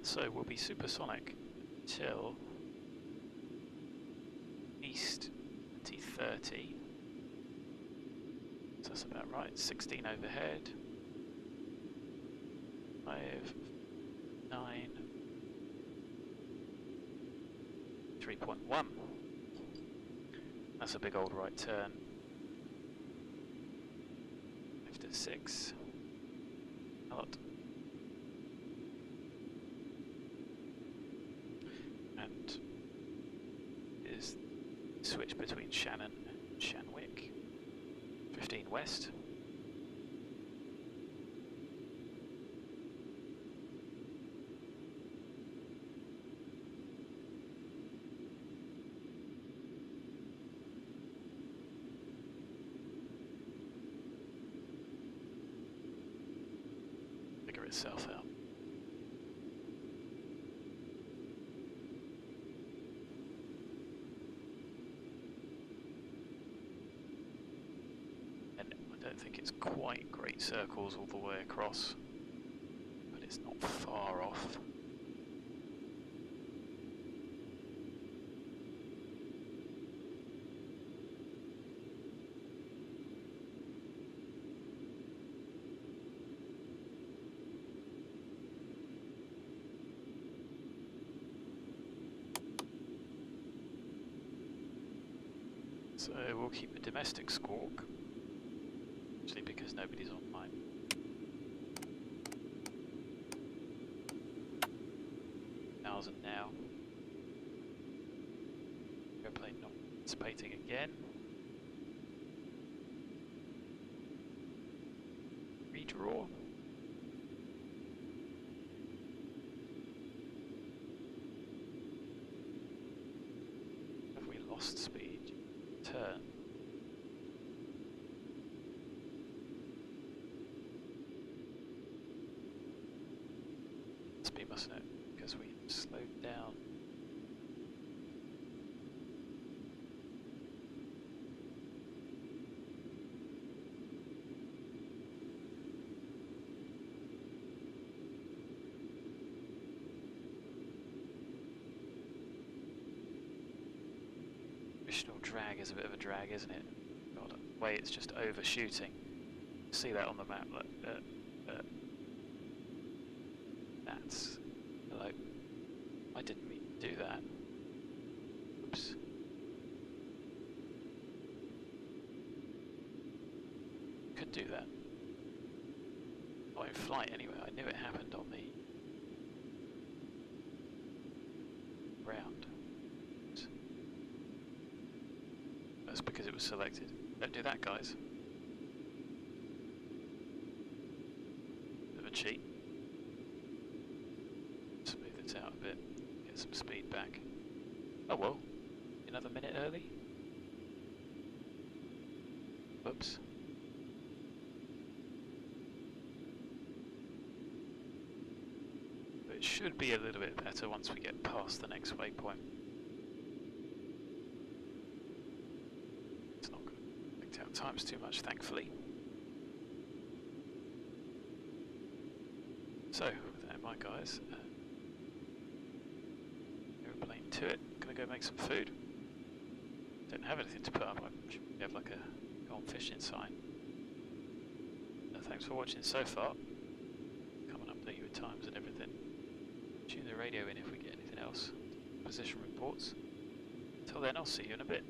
So we'll be supersonic till east 2030. So that's about right. 16 overhead. 5, 9, 3.1. That's a big old right turn. 5 to 6. MALOT. And is switch between Shannon and Shanwick. 15 west. Figure itself out. I don't think it's quite great circles all the way across, but it's not far off. So we'll keep a domestic squawk. Because nobody's online. Thousand now. Airplane not participating again. Redraw. Have we lost speed? Turn. Mustn't it? Because we slowed down. Additional drag is a bit of a drag, isn't it? God, the way it's just overshooting. See that on the map? Look, that's... Hello. I didn't mean to do that. Oops. Could do that. Not in flight anyway. I knew it happened on the ground. Oops. That's because it was selected. Don't do that, guys. Bit of a cheat. Out a bit, get some speed back. Oh well, another minute early. Whoops. But it should be a little bit better once we get past the next waypoint. It's not going to affect our times too much, thankfully. So, with that in mind, guys, to it. Gonna go make some food. Don't have anything to put up. I should have like a go on fishing sign. Thanks for watching so far. Come and update you with times and everything. Tune the radio in if we get anything else. Position reports. Until then, I'll see you in a bit.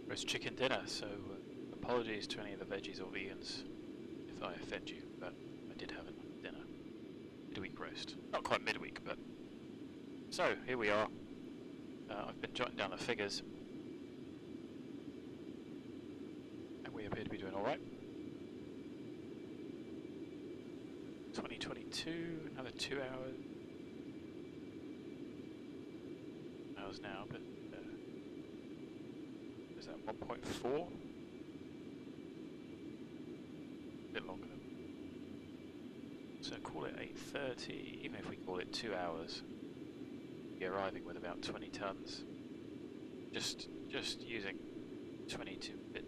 roast chicken dinner, so apologies to any of the veggies or vegans if I offend you, but I did have a nice dinner. Midweek roast. Not quite midweek, but... So, here we are. I've been jotting down the figures. And we appear to be doing alright. 2022, another 2 hours. Hours now, but... is that 1.4? A bit longer than... So call it 8:30, even if we call it 2 hours. Be arriving with about 20 tons. Just using 22 bit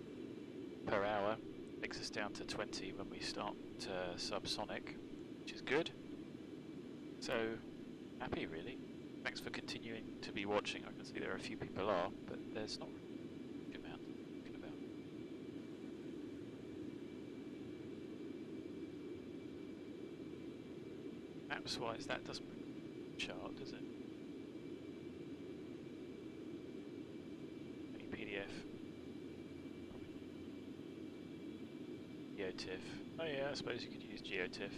per hour takes us down to 20 when we start subsonic, which is good. So happy really. Thanks for continuing to be watching. I can see there are a few people are, but there's not really a good amount talking about. Maps wise, that doesn't chart, does it? PDF. GeoTIFF. Oh yeah, I suppose you could use GeoTIFF.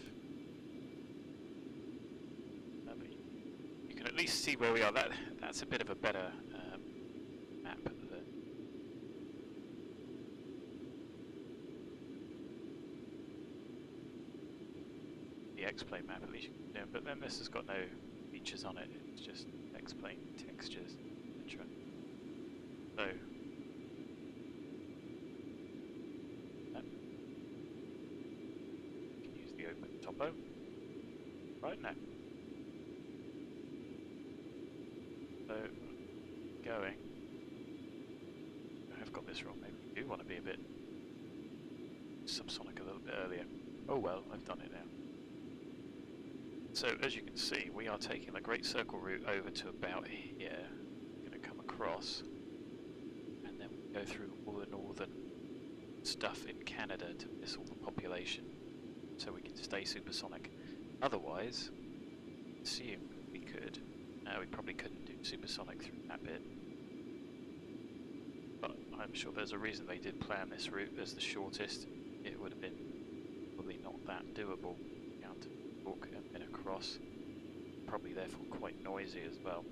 You can at least see where we are. That's a bit of a better map than the X-Plane map, at least you can do. But then this has got no features on it. It's just X-Plane textures, etc. So. Topo. Right now. So, going. I have got this wrong. Maybe we do want to be a bit subsonic a little bit earlier. Oh well, I've done it now. So, as you can see, we are taking the Great Circle route over to about here. We're going to come across, and then we go through all the northern stuff in Canada to miss all the population, so we can stay supersonic. Otherwise, assume we could. No, we probably couldn't do supersonic through that bit. But I'm sure there's a reason they did plan this route as the shortest. It would have been probably not that doable down to York and then across. Probably therefore quite noisy as well.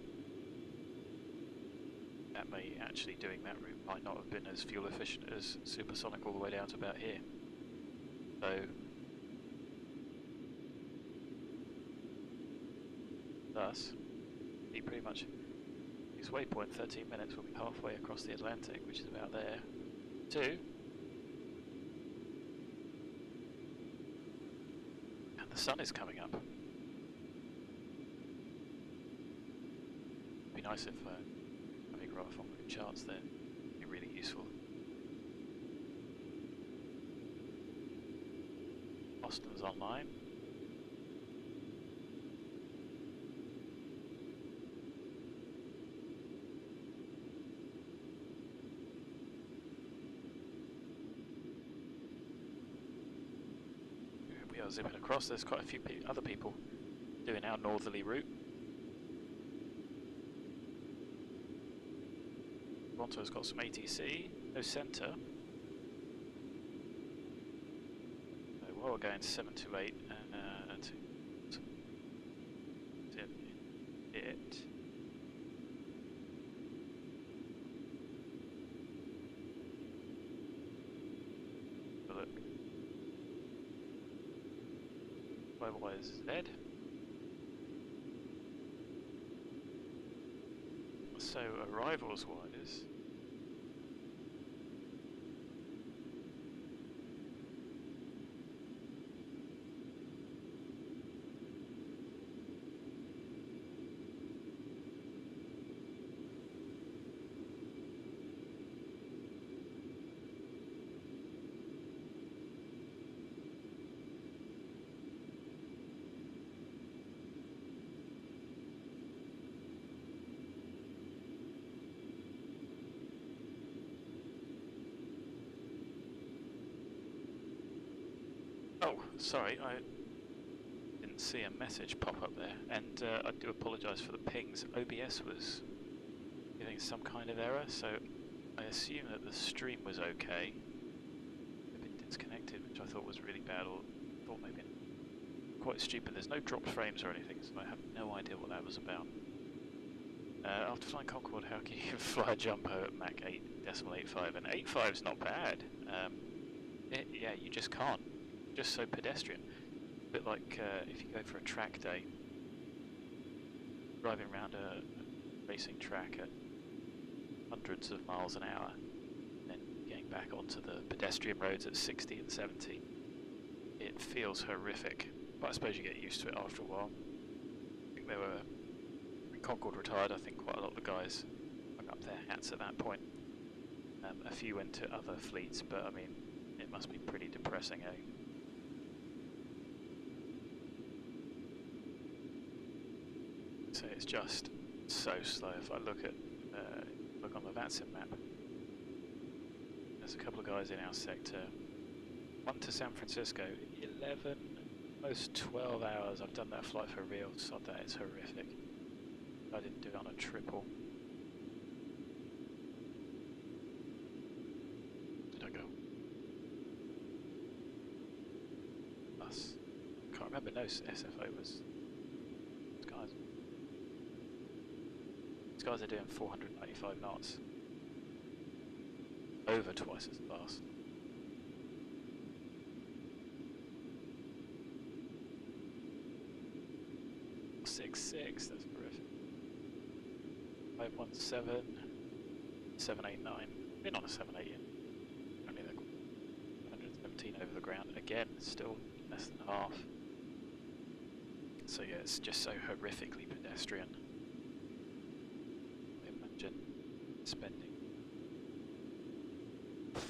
That may actually doing that route might not have been as fuel efficient as supersonic all the way down to about here. So thus, be pretty much his waypoint 13 minutes will be halfway across the Atlantic, which is about there, to, and the sun is coming up. It'd be nice if having graph on the charts there would be really useful. Boston's online. We are zipping across. There's quite a few other people doing our northerly route. Toronto's got some ATC, no centre. So while we're going 728 to it. Look. YYZ. So arrivals wise, oh, sorry, I didn't see a message pop up there, and I do apologise for the pings. OBS was giving some kind of error, so I assume that the stream was okay. A bit disconnected, which I thought was really bad, or thought maybe quite stupid. There's no dropped frames or anything, so I have no idea what that was about. After flying Concorde, how can you fly a jumbo at Mach 8.85? And 8.5's not bad. Yeah, you just can't. Just so pedestrian. A bit like if you go for a track day, driving around a racing track at hundreds of miles an hour, then getting back onto the pedestrian roads at 60 and 70. It feels horrific, but I suppose you get used to it after a while. I think when Concorde retired, I think quite a lot of the guys hung up their hats at that point. A few went to other fleets, but I mean, it must be pretty depressing, eh? So it's just so slow. If I look on the VATSIM map, there's a couple of guys in our sector. One to San Francisco, 11, almost 12 hours. I've done that flight for real. Sod that, it's horrific. I didn't do it on a triple. Did I go? Bus. Can't remember. No, SFO was. Guys. These guys are doing 495 knots. Over twice as fast. .66, that's horrific. 517, 789. Been on a 78 yet. Only they're 117 over the ground. Again, still less than half. So yeah, it's just so horrifically pedestrian. Imagine spending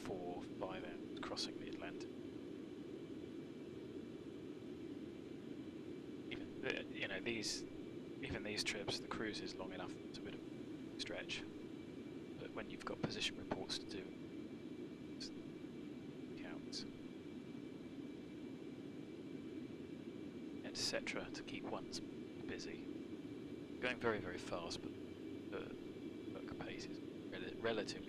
4-5 hours crossing the Atlantic. Even these trips, the cruise is long enough. It's a bit of a stretch, but when you've got position reports to do, it counts, etc. to keep one's busy. Going very, very fast, but the work pace is relatively.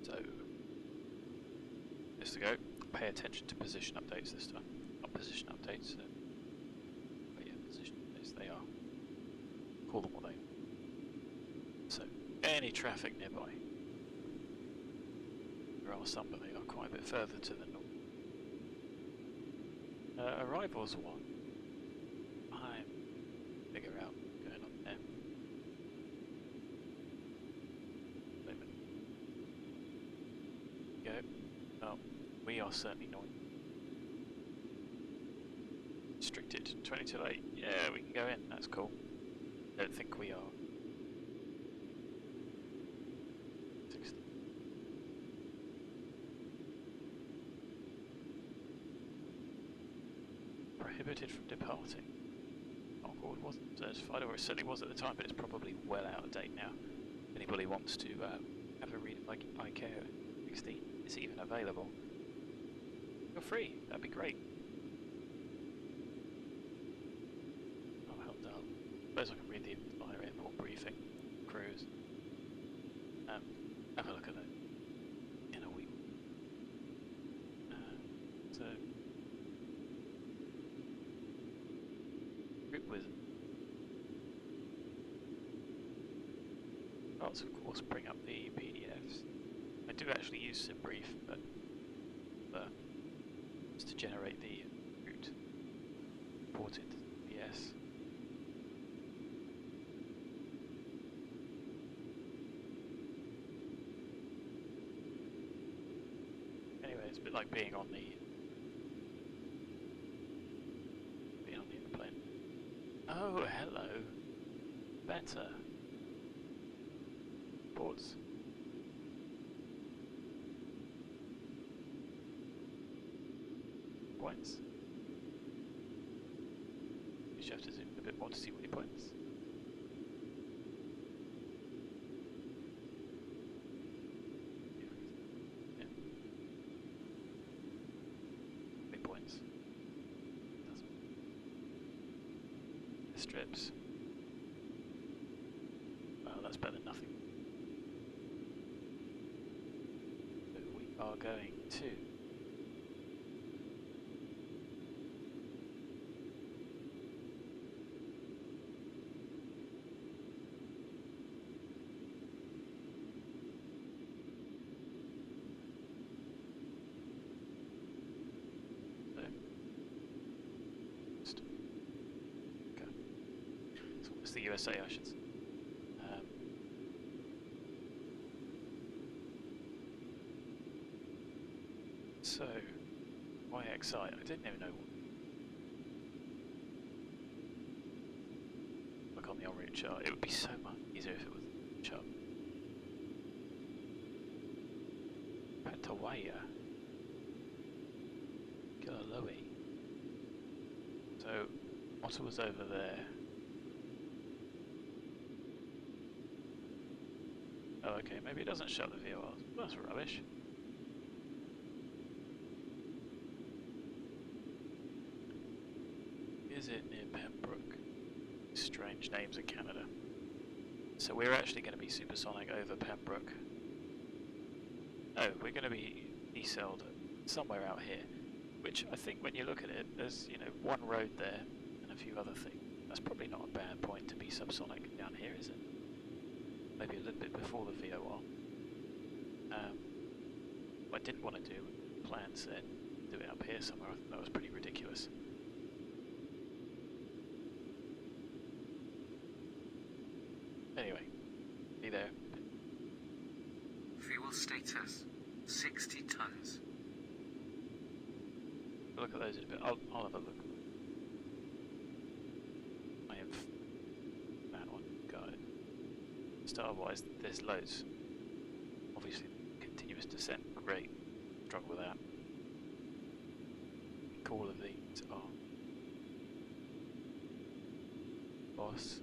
So, just to go, pay attention to position updates this time. Not position updates, but yeah, position updates, they are. Call them what they are. So, any traffic nearby. There are some, but they are quite a bit further to the north. Arrivals one. I'm figure out what's going on there. Go. Oh, we are certainly not restricted. 20 to 8. Yeah, we can go in. That's cool. Don't think we are. 60. Prohibited from departing. Concorde wasn't certified, or it certainly was at the time, but it's probably well out of date now. Anybody wants to have a read of ICAO 16 is even available. Feel free, that'd be great. Oh, well done. Suppose I can read the entire airport briefing. Cruise. Have a look at that in a week. So, group with parts, of course, bring up the PDFs. I do actually use SimBrief, but just to generate the route imported PS. Anyway, it's a bit like being on the airplane. Oh, hello. Better. Ports. Points. You just have to zoom a bit more to see what he points. Yeah. Big points. Strips. Well, that's better than nothing. So we are going to the USA, I should say. So, YXI, I didn't even know what. Look on the en route chart, it would be so much easier if it was chart. Pentawaya. Kilaloe. So, what was over there? Oh, okay, maybe it doesn't show the VORs. That's rubbish. Is it near Pembroke? Strange names in Canada. So we're actually going to be supersonic over Pembroke. Oh, we're going to be decelled somewhere out here. Which I think when you look at it, there's, you know, one road there and a few other things. That's probably not a bad point to be subsonic down here, is it? Maybe a little bit before the VOR. What I didn't want to do, plan said, do it up here somewhere. I thought that was pretty ridiculous. Anyway, be there. Fuel status, 60 tons. We'll look at those in a bit. I'll have a look. I have that one. Got it. Star-wise, there's loads. Obviously, continuous descent, great. Struggle with that. I think all of these are boss.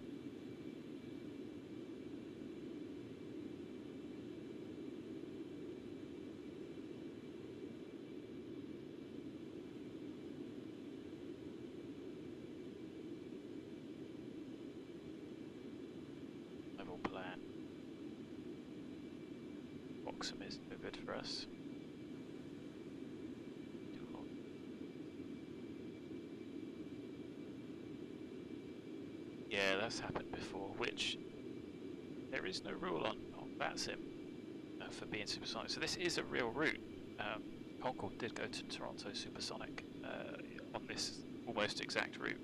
Level plan. Boxum is no good for us. Yeah, that's happened before, which there is no rule on VATSIM for being supersonic. So this is a real route. Concorde did go to Toronto supersonic on this almost exact route.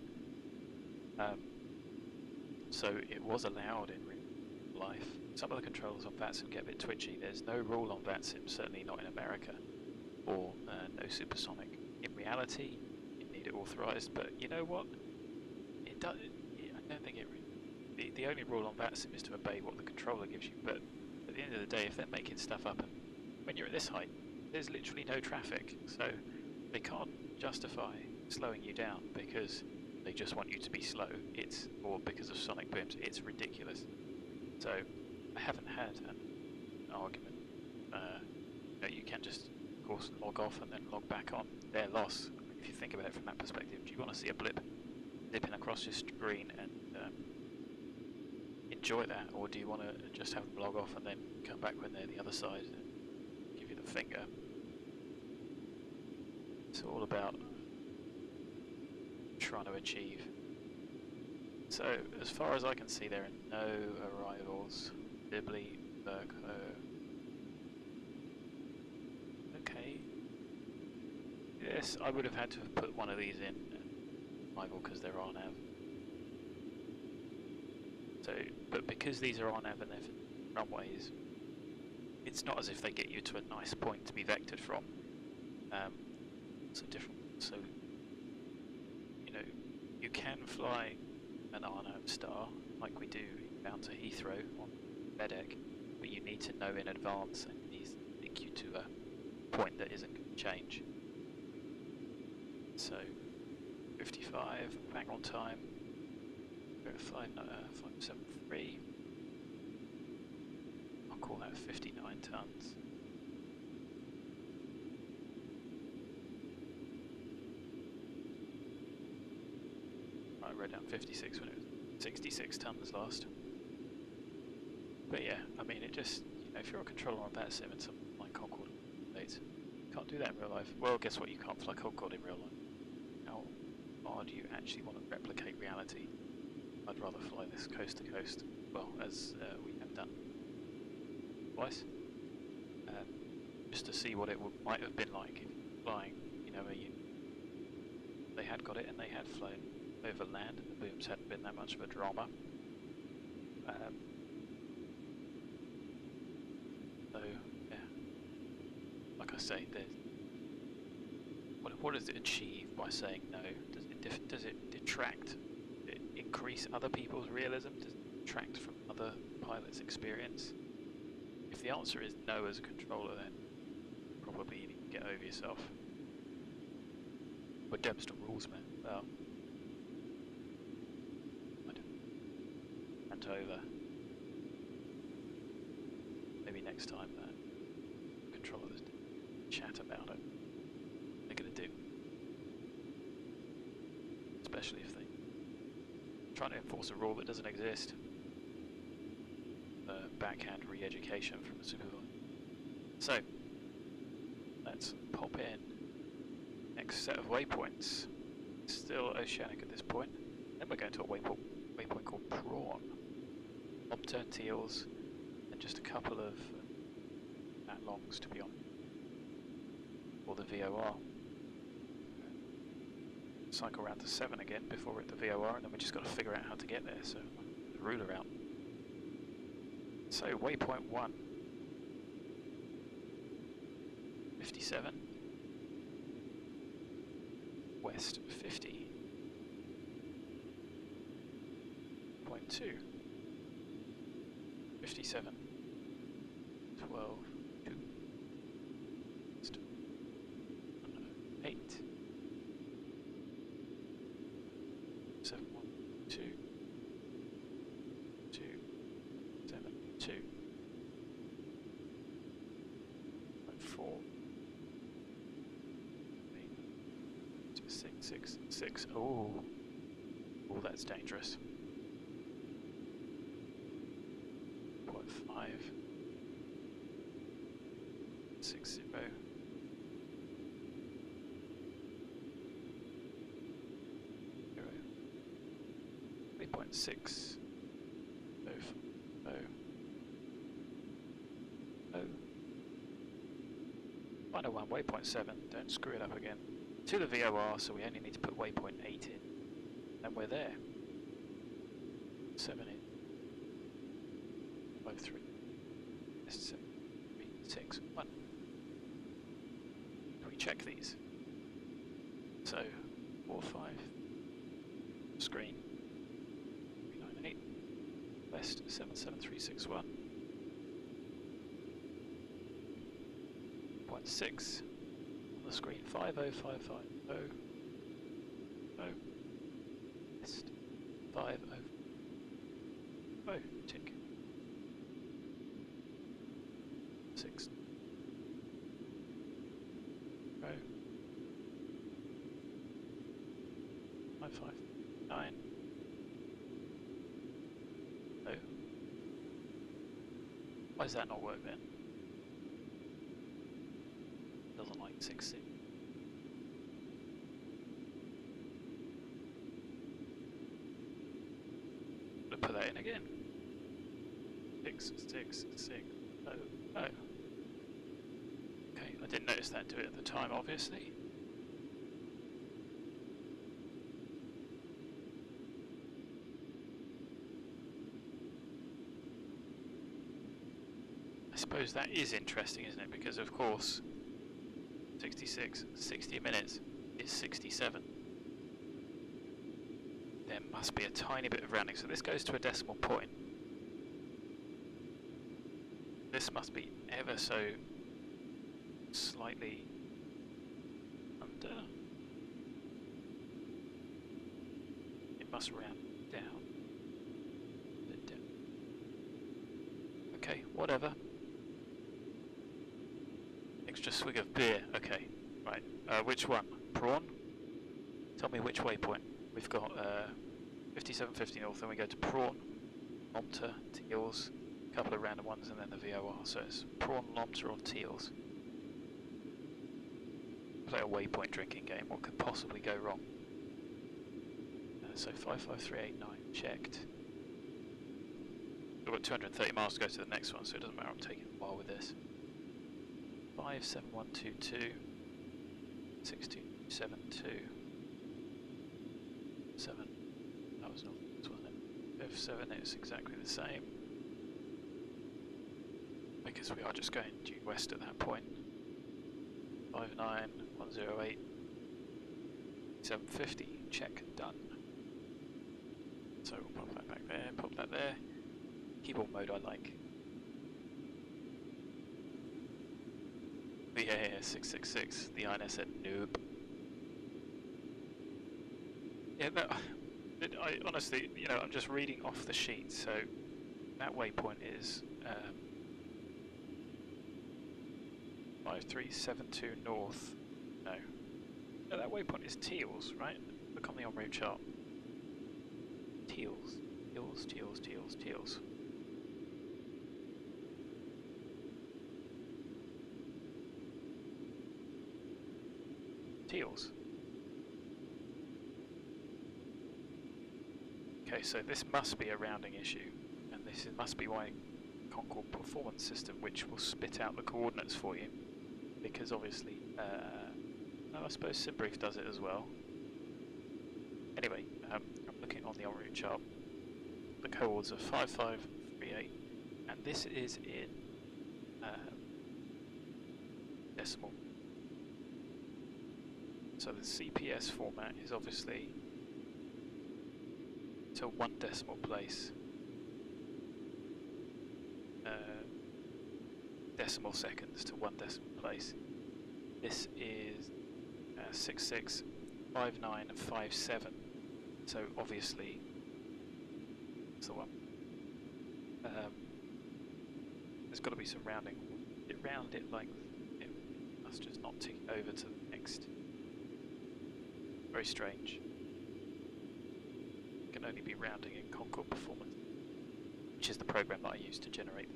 So it was allowed in real life. Some of the controls on VATSIM get a bit twitchy. There's no rule on VATSIM, certainly not in America, or no supersonic. In reality, you need it authorized, but you know what? It does. I don't think it. The only rule on VATSIM is to obey what the controller gives you. But at the end of the day, if they're making stuff up, and when you're at this height, there's literally no traffic, so they can't justify slowing you down because they just want you to be slow. Or because of sonic booms. It's ridiculous. So I haven't had. argument. You can just, of course, log off and then log back on. Their loss. If you think about it from that perspective, do you want to see a blip zipping across your screen and enjoy that, or do you want to just have them log off and then come back when they're the other side and give you the finger? It's all about trying to achieve. So, as far as I can see, there are no arrivals. Bibli, Vulkan. Okay. Yes, I would have had to have put one of these in arrival because they're on nav. So, but because these are on nav and they're runways, it's not as if they get you to a nice point to be vectored from. It's a different. So, you can fly an RNAV star like we do down to Heathrow on Vedek, but you need to know in advance and it needs to take you to a point that isn't going to change. So 55, bang on time, 573, I'll call that 59 tons. I wrote down 56 when it was 66 tons last. But yeah, I mean, it just, if you're a controller on VATSIM and something like Concorde, you can't do that in real life. Well, guess what? You can't fly Concorde in real life. How hard do you actually want to replicate reality? I'd rather fly this coast to coast, well, as we have done twice, just to see what it might have been like if flying, they had got it and they had flown over land and the booms hadn't been that much of a drama. So yeah, like I say, what does it achieve by saying no? Does it detract? Does it increase other people's realism? Does it detract from other pilots' experience? If the answer is no as a controller, then probably you need to get over yourself. But Deb's the rules, man. Well, and over. Maybe next time controllers chat about it. They're gonna do. Especially if they're trying to enforce a rule that doesn't exist. Backhand re-education from the supervisor. So, let's pop in. Next set of waypoints. Still oceanic at this point. Then we're going to a waypoint called PRAWN. LOMTA, TEALS, and just a couple of longs to be on. Or the VOR. Cycle round to 7 again before we're at the VOR, and then we just got to figure out how to get there, so the ruler out. So waypoint 1. 57. West 50. Point 2. 57. 12. 2. 8. 7. 1. 2. 2. 7. 2. 4. 6, 6. Oh, that's dangerous. 0.5. 6, 0. 0. 3.6. 0. 0. Final one, waypoint 7. Don't screw it up again. To the VOR, so we only need to put waypoint 8 in, and we're there. 7 in. 5, 3. 7, 3, 6, 1. Can we check these? So, 4, 5. Screen. 398. West 77361. 0.6. On the screen 50550. West 50. Tick. 6. Go. 559. Oh. Why does that not work then? Doesn't like 6.6. Put that in again. 6, 6, 6. Oh, oh. Okay, I didn't notice that do it at the time, obviously. I suppose that is interesting, isn't it? Because of course, 66, 60 minutes is 67. There must be a tiny bit of rounding, so this goes to a decimal point. This must be ever so slightly under. It must round down. Okay, whatever. Extra swig of beer. Okay, right. Which one? Prawn? Tell me which waypoint. We've got 5750 north, then we go to Prawn, LOMTA, TEALS, a couple of random ones, and then the VOR. So it's Prawn, LOMTA, or TEALS. Play a waypoint drinking game. What could possibly go wrong? So 55389 checked. We've got 230 miles to go to the next one, so it doesn't matter. I'm taking a while with this. 57122, 6272. 7. That was not this, wasn't it? F7 is exactly the same. Because we are just going due west at that point. 59108. 750. Check. Done. So we'll pop that back there, pop that there. Keyboard mode I like. Yeah, 666. The INS said nope. Yeah, no, I honestly, you know, I'm just reading off the sheet, so that waypoint is 5372 north. No, that waypoint is TEALS, right? Look on the en route chart. TEALS, TEALS, TEALS, TEALS, TEALS. TEALS. Okay, so this must be a rounding issue, and this must be why Concorde Performance System, which will spit out the coordinates for you, because obviously, I suppose SimBrief does it as well. Anyway, I'm looking on the en route chart. The coords are 5538, and this is in decimal. So the CPS format is obviously to 1 decimal place, decimal seconds to 1 decimal place. This is 665957. So obviously, that's the one. There's got to be some rounding. It round it like it must just not tick over to the next. Very strange. It can only be rounding in Concorde Performance, which is the program that I use to generate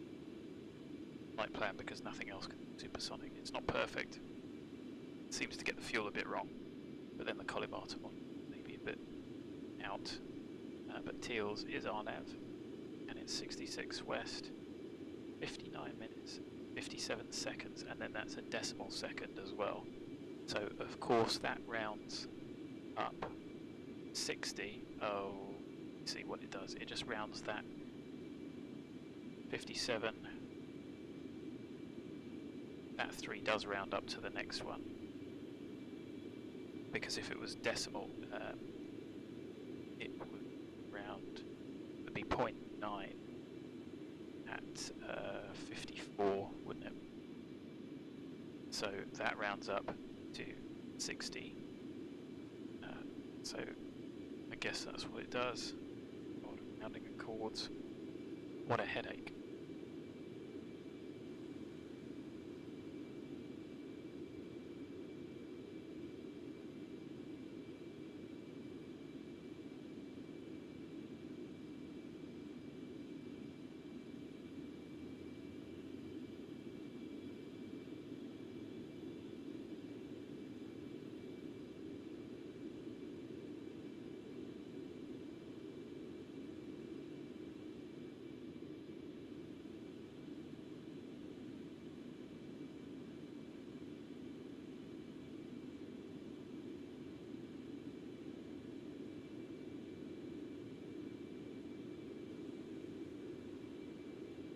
flight plan, because nothing else can do supersonic. It's not perfect. It seems to get the fuel a bit wrong, but then the Colimata one maybe a bit out. But TEALS is RNAV, and it's 66 west, 59 minutes, 57 seconds, and then that's a decimal second as well. So of course that rounds up 60. Oh, see what it does. It just rounds that 57. That 3 does round up to the next one, because if it was decimal, it would round, it would be 0.9 at 54, wouldn't it? So that rounds up to 60. So I guess that's what it does. God, rounding in chords. What a headache.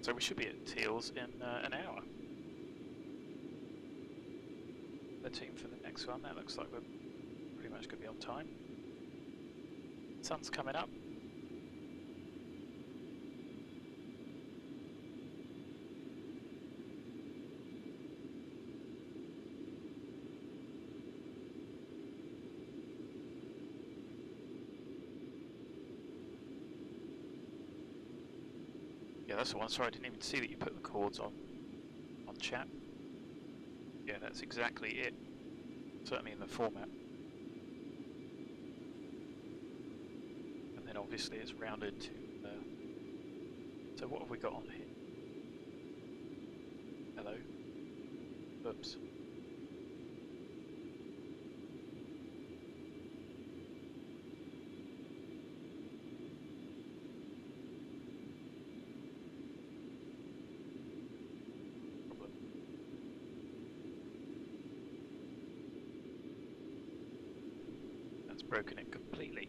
So we should be at TEALS in an hour. 13 for the next one. That looks like we're pretty much going to be on time. Sun's coming up. Yeah, that's the one. Sorry, I didn't even see that you put the chords on chat. Yeah, that's exactly it. Certainly in the format. And then obviously it's rounded to... so what have we got on here? Hello? Oops. Broken it completely.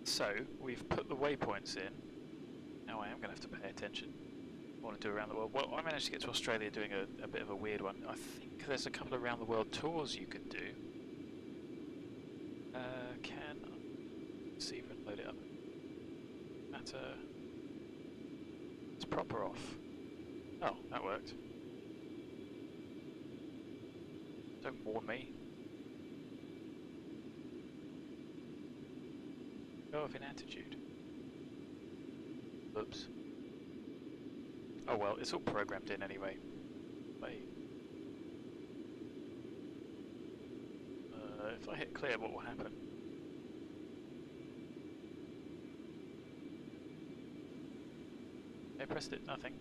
So we've put the waypoints in. Now I am going to have to pay attention. I want to do around the world. Well, I managed to get to Australia doing a bit of a weird one. I think there's a couple of around the world tours you can do. See if we can load it up. Matter. It's proper off. Oh, that worked. Don't warn me. Go off in attitude. Oops. Oh well, it's all programmed in anyway. Wait. If I hit clear, what will happen? I pressed it, nothing.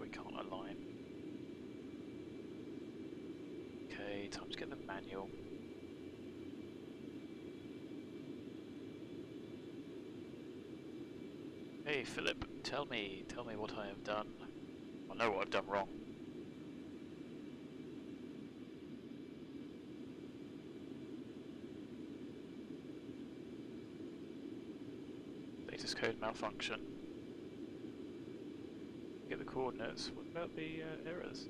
We can't align. Okay, time to get the manual. Hey Philip, tell me what I have done. I know what I've done wrong. Status code malfunction. Get the coordinates. What about the errors?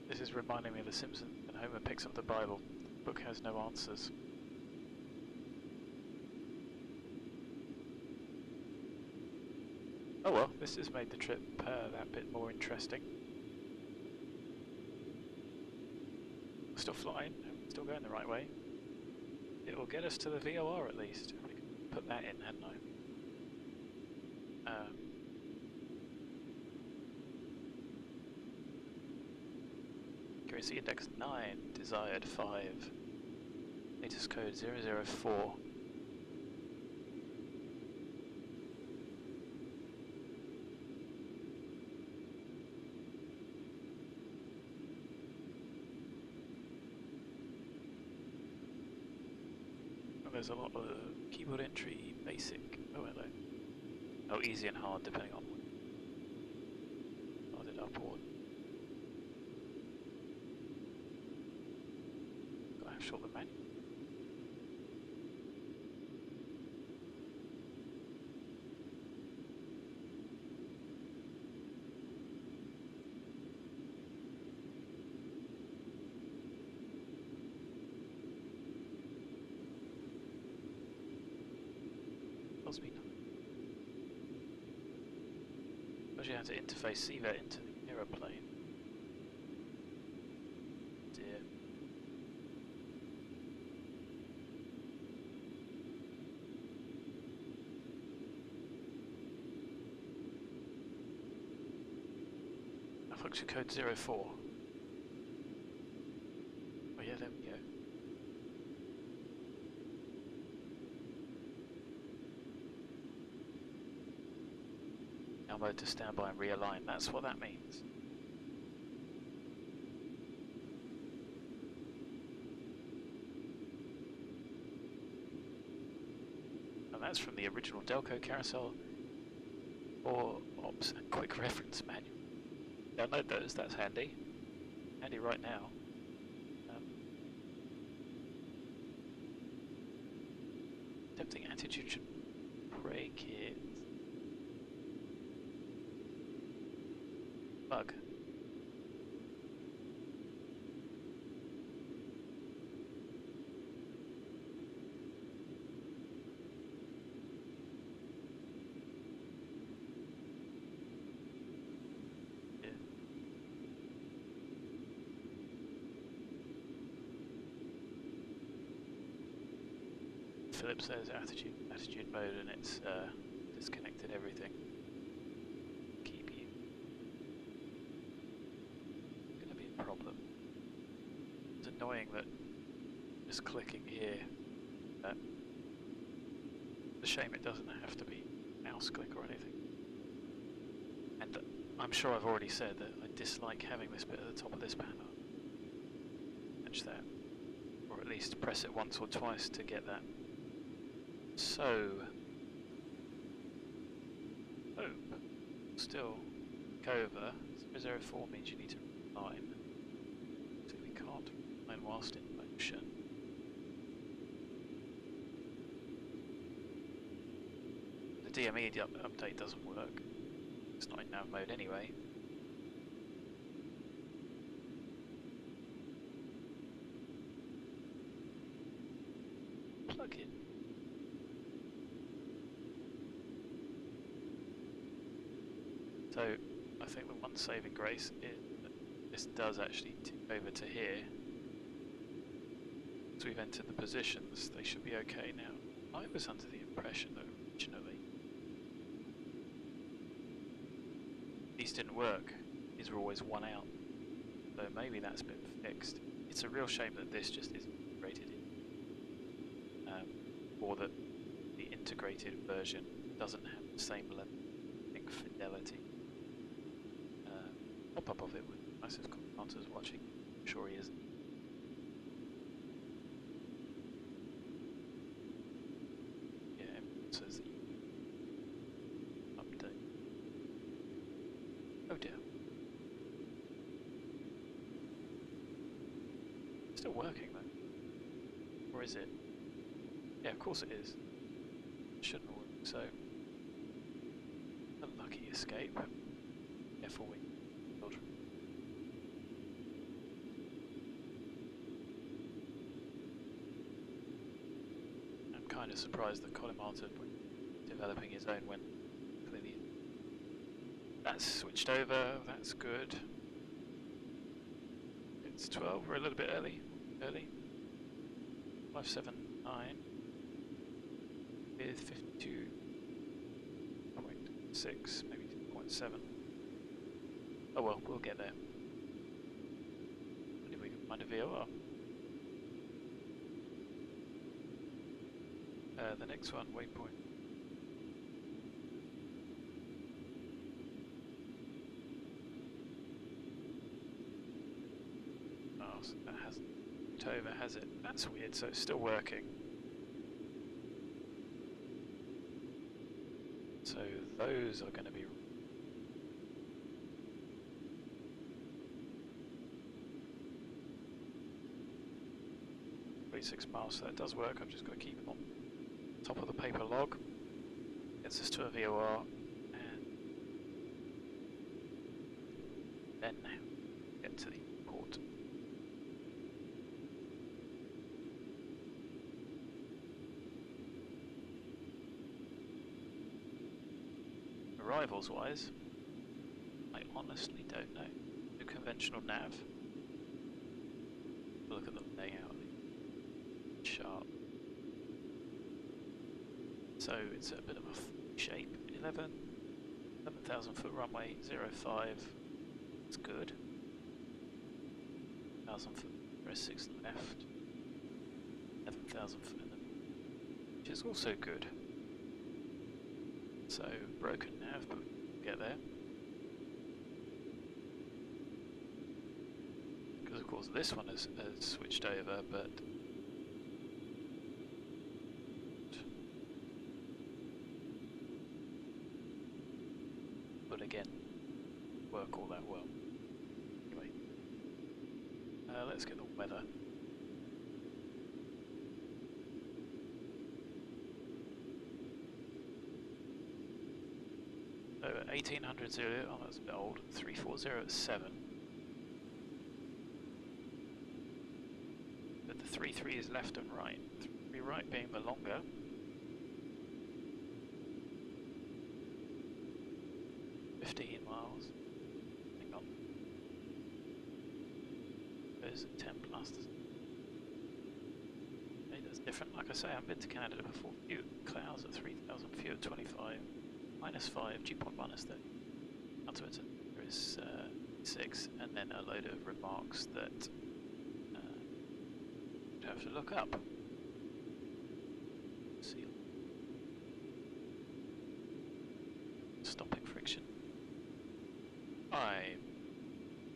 This is reminding me of The Simpsons when Homer picks up the Bible. The book has no answers. Oh well, this has made the trip that bit more interesting. We're still flying, still going the right way. It will get us to the VOR at least. I could put that in, hadn't I? Accuracy index 9, desired 5, latest code 004. Oh, there's a lot of keyboard entry, basic, oh hello. Oh, easy and hard depending on what it upward. Gotta have short the manual. Tells me nothing. Tells you how to interface CVET into the aeroplane. Dear. Function code 04. Oh yeah, there we go. Now mode to stand by and realign, that's what that means. And that's from the original Delco carousel or ops and quick reference manual. Download those, that's handy. handy right now. Don't think attitude should break it. Bug. Philip says attitude mode, and it's disconnected everything. Keep you. Gonna be a problem. It's annoying that just clicking here. It's a shame it doesn't have to be mouse click or anything. And I'm sure I've already said that I dislike having this bit at the top of this panel. Match that, or at least press it once or twice to get that. So, hope still go over. 004 means you need to reline. So we can't reline whilst in motion. The DME update doesn't work. It's not in nav mode anyway. Plug in. So I think the one saving grace is that this does actually tick over to here. So we've entered the positions, they should be okay now. I was under the impression that originally these didn't work, these were always one out. So maybe that's been fixed. It's a real shame that this just isn't integrated in. Or that the integrated version doesn't have the same level of fidelity. Pop-up of it with nice if Colimata's watching. I'm sure he isn't. Yeah, it says update. Oh dear. Still working though. Or is it? Yeah, of course it is. Shouldn't work, so a lucky escape. Careful with children. I'm kind of surprised that Colimata was developing his own when clearly that's switched over, that's good. It's 12, we're a little bit early. 579 with 52.6, maybe 2.7. Oh well, we'll get there. Maybe we can find a VOR. The next one, waypoint. Oh, so that hasn't moved over, has it? That's weird, so it's still working. So those are going to be 36 miles, so that does work. I've just got to keep it on top of the paper log. Gets us to a VOR, and then get to the port. Arrivals wise, I honestly don't know. The conventional nav. Look at the layout. Sharp. So it's a bit of a shape. 11,000 foot runway, 05. It's good. 1,000 foot, 06 left. 11,000 foot in the, which is also good. So broken nav, but we'll get there. Because of course this one has switched over, but again, work all that well. Anyway, Let's get the weather. So 1800 Zulu, oh that's a bit old, 340 at 7. But the 33 is left and right. 3 right being the longer. Miles. Hang on. There's 10 plus. Okay, that's different. Like I say, I've been to Canada before. Few clouds at 3,000, few at 25, -5, dew point -30. Ultimately, there is 6, and then a load of remarks that you'd have to look up. See. Stopping friction. I'm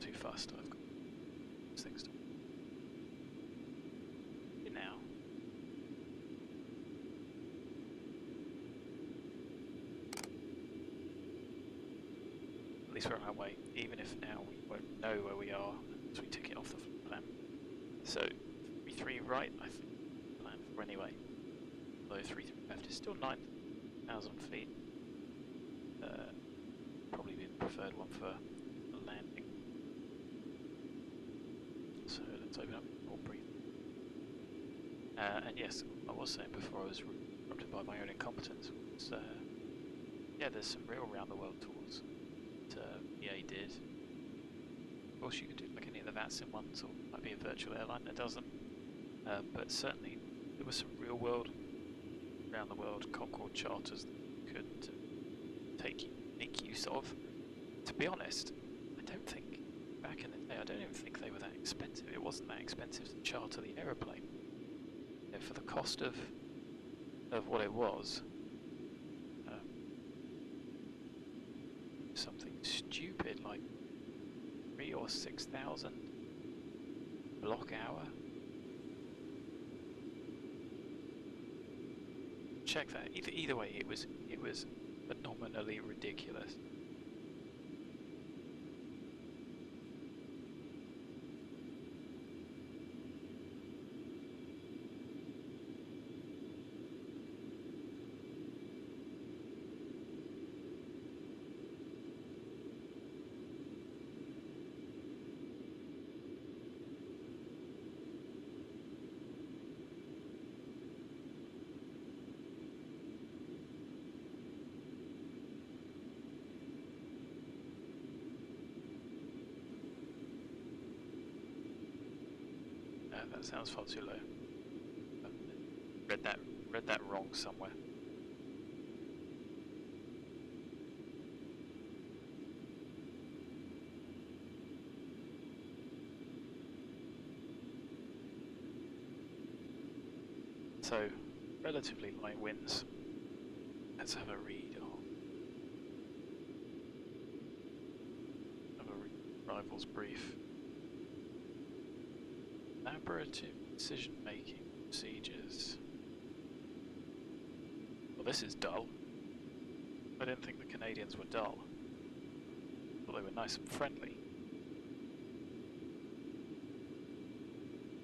too fast, I've got things to do now. At least we're on our way, even if now we won't know where we are as we tick it off the plan. So, 3 right, I think, plan for anyway. Although 3 left is still 9,000 feet. Probably be the preferred one for landing. So let's open up more breathe. And yes, I was saying before I was interrupted by my own incompetence. Was, yeah, there's some real round the world tours that EA did. Of course, you could do like any of the VATSIM ones, or it might be a virtual airline that doesn't. But certainly, there was some real world, round the world Concorde charters that you could make use of. To be honest, I don't think, back in the day, I don't even think they were that expensive. It wasn't that expensive to charter the aeroplane. You know, for the cost of what it was, something stupid like 3,000 or 6,000 block hour. Check that. Either way, it was phenomenally ridiculous. That sounds far too low. Read that wrong somewhere. So, relatively light winds. Let's have a read on. Arrivals brief. Collaborative decision-making procedures. Well, this is dull. I didn't think the Canadians were dull. Well, they were nice and friendly.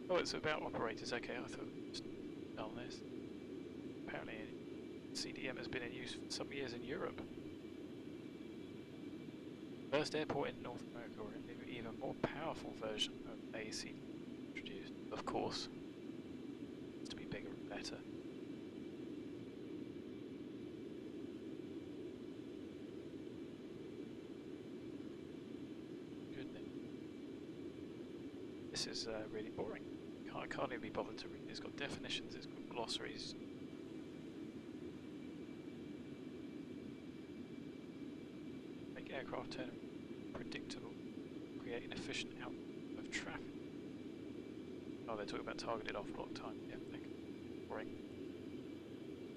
Oh, it's about operators. Okay, I thought it was dullness. Apparently, CDM has been in use for some years in Europe. First airport in North America, or an even more powerful version of ACD. Of course, it's to be bigger and better. Goodness. This is really boring. I can't even be bothered to read. It's got definitions, it's got glossaries. Make aircraft turn predictable, create an efficient output of traffic. Oh, they're talking about targeted off-block time. Yeah, boring.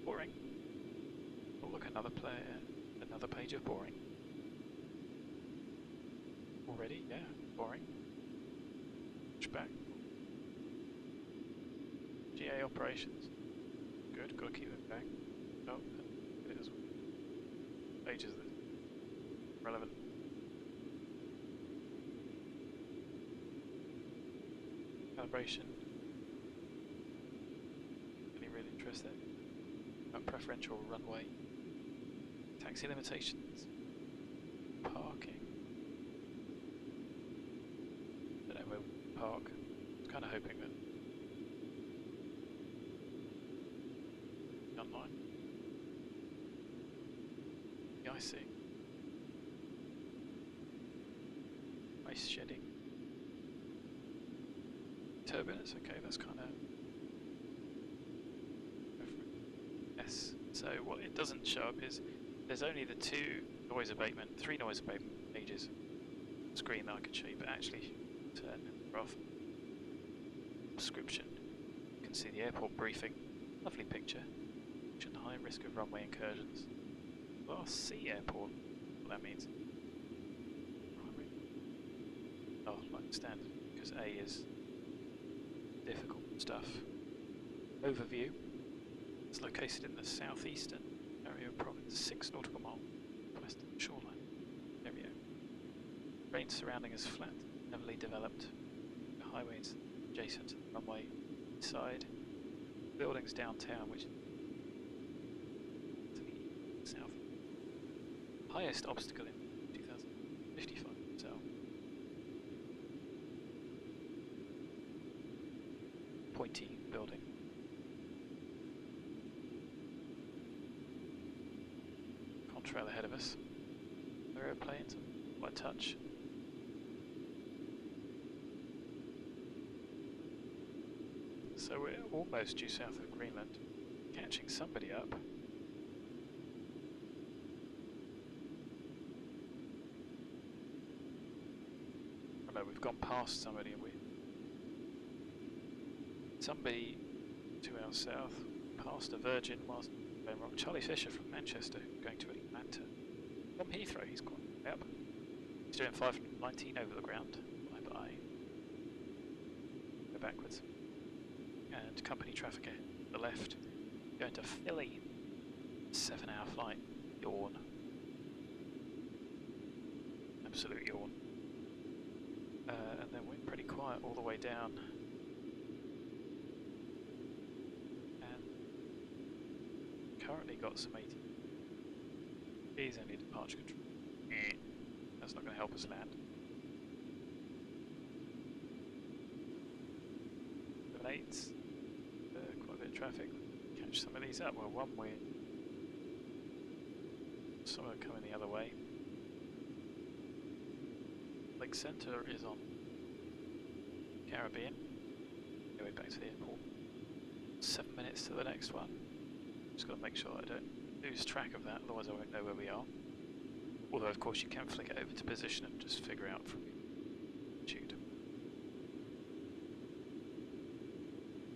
Boring. Oh, look, another page of boring. Already? Yeah, boring. Back. GA operations. Good, gotta keep it back. Oh, it is. Pages that are relevant. calibration. Really interested. Preferential runway. Taxi limitations. Parking. Don't know where we park. I was kind of hoping that online. The icing. Ice shedding. Turbulence, okay, that's kind of yes. So what it doesn't show up is there's only the three noise abatement pages on the screen that I can show you, but actually turn off description. You can see the airport briefing, lovely picture. High risk of runway incursions. Class C airport, what that means. Oh, like standard, because A is difficult stuff. Overview. It's located in the southeastern area of province, 6 nautical miles western shoreline area. Terrain surrounding is flat, heavily developed. The highways adjacent to the runway side. Buildings downtown, which is to the south. Highest obstacle in 2055 so. Pointy building. Contrail ahead of us. Aeroplanes by touch. So we're almost due south of Greenland, catching somebody up. Oh no, we've gone past somebody, and somebody to our south, past a Virgin whilst going wrong. Charlie Fisher from Manchester, going to Atlanta. From Heathrow, he's gone up. He's doing 519 over the ground. Bye bye. Go backwards. And company traffic ahead to the left. Going to Philly. 7-hour flight. Yawn. Absolute yawn. And then we're pretty quiet all the way down. Currently got some 80. He's only departure control. That's not going to help us land. 7-8s. Quite a bit of traffic. Catch some of these up. Well, one way. Some are coming the other way. Lake Centre is on Caribbean. Anyway, back to the airport. 7 minutes to the next one. Just got to make sure I don't lose track of that, otherwise I won't know where we are. Although of course you can flick it over to position and just figure out from altitude.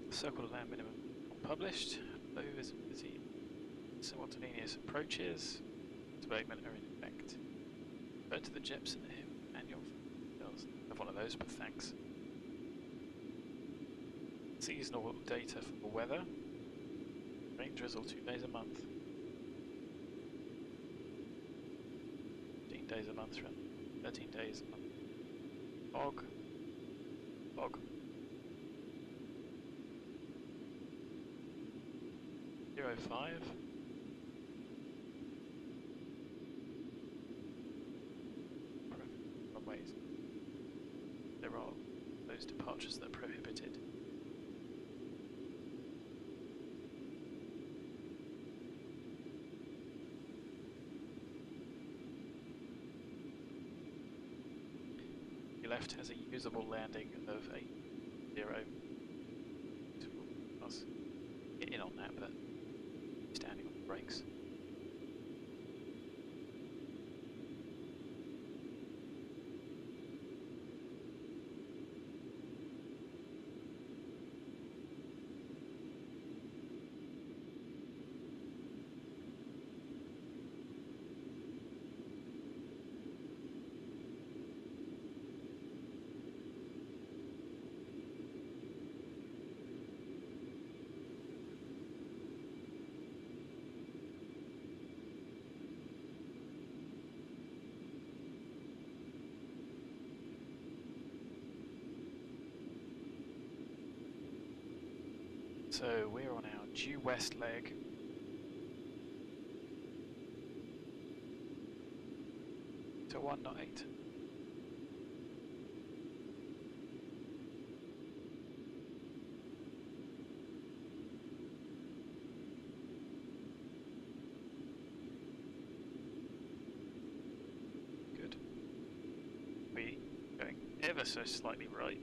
Circle to land minimum published. Low visibility. Simultaneous approaches. Abatement are in effect. Go to the Jepson here. Manual. I have one of those, but thanks. Seasonal data for the weather. Rain drizzle 2 days a month. 15 days a month, 13 days a month. Fog. Fog. 05. Runways. There are those departures that are prohibited. Left has a usable landing of 80. Us get in on that, but standing on the brakes. So we're on our due west leg. To 1.8. Good. We going ever so slightly right.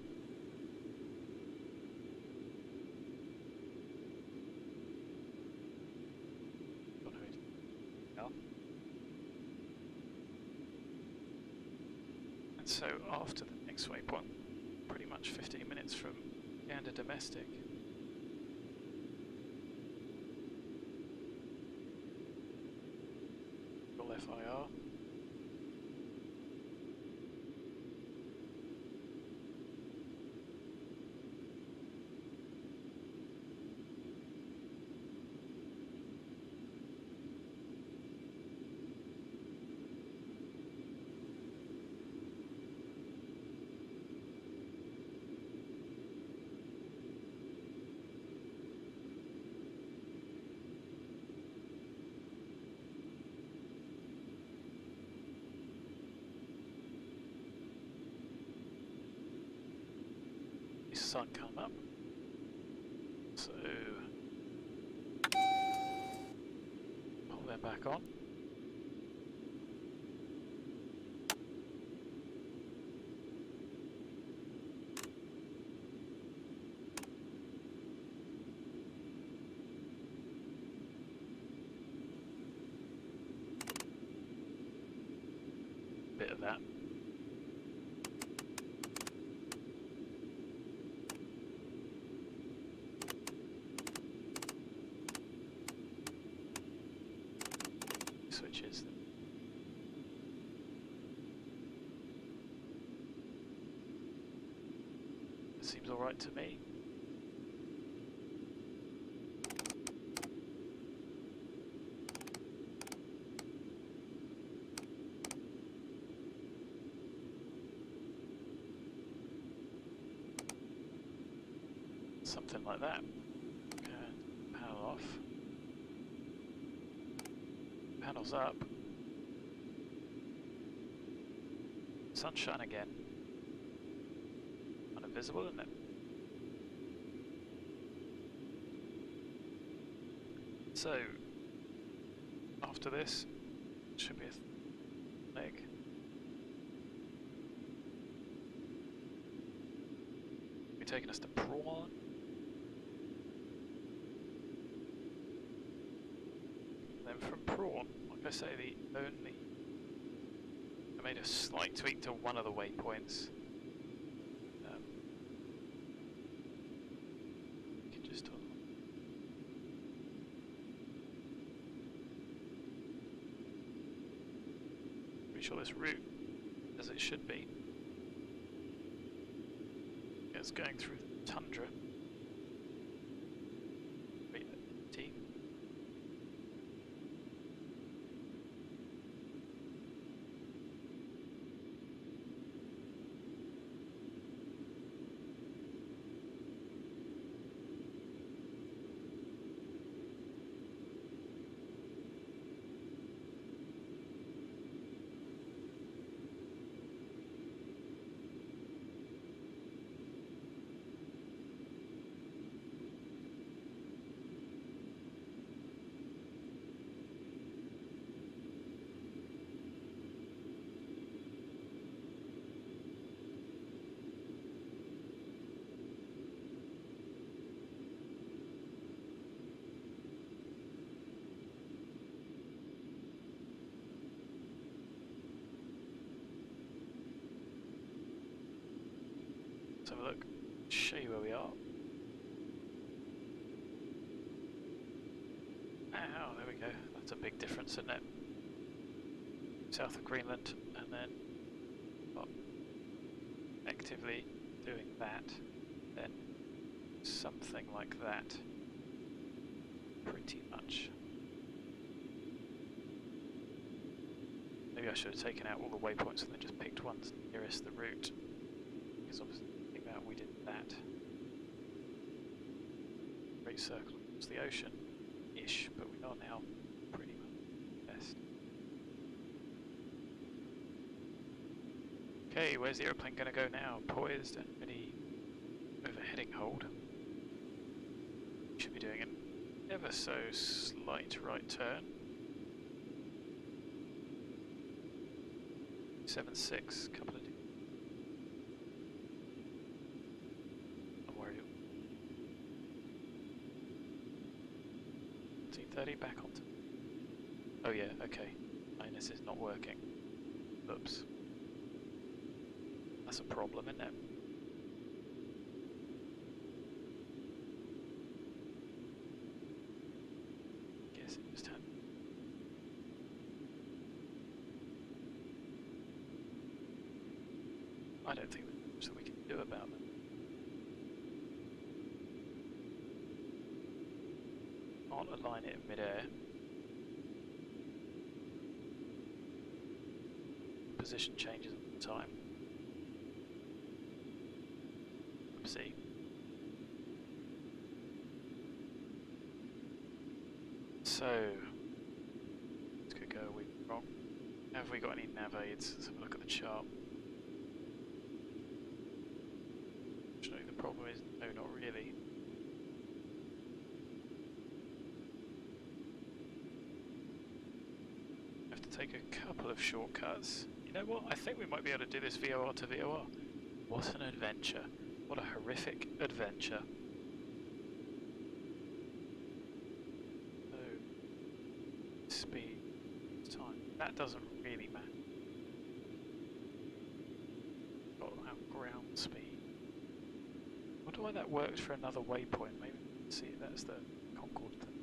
So after the next waypoint, pretty much 15 minutes from Gander Domestic. FIR. Sun come up, so pull them back on. Bit of that. Switches. It seems alright to me. Something like that. Okay, power off. Panels up. Sunshine again. Invisible, isn't it? So, after this, should be a leg. Be taking us to PRAWN. Then from PRAWN, like I say, I made a slight tweak to one of the waypoints. Sure this route, as it should be, is going through the tundra. T. Let's have a look, show you where we are. Oh, there we go. That's a big difference, isn't it? South of Greenland, and then actively doing that, then something like that. Pretty much. Maybe I should have taken out all the waypoints and then just picked ones nearest the route. Because obviously we did that. great circle across the ocean-ish, but we are now pretty much best. Okay, where's the aeroplane going to go now? Poised and ready over heading hold. Should be doing an ever so slight right turn. 7.6, couple of. I'm worried. 14:30 back onto. Oh yeah, okay. Minus is not working. Oops. That's a problem, isn't it? Guess it just had. I don't think there's much that we can do about that. Can't align it in mid-air. Position changes all the time. Oopsie. So, this could go a week wrong. Have we got any nav aids? Let's have a look at the chart. Actually, the problem is, no, not really. Have to take a couple of shortcuts. You know what? I think we might be able to do this VOR to VOR. What an adventure. What a horrific adventure. So, speed, time. That doesn't really matter. Got our ground speed. I wonder why that worked for another waypoint. Maybe see that's the Concorde thing.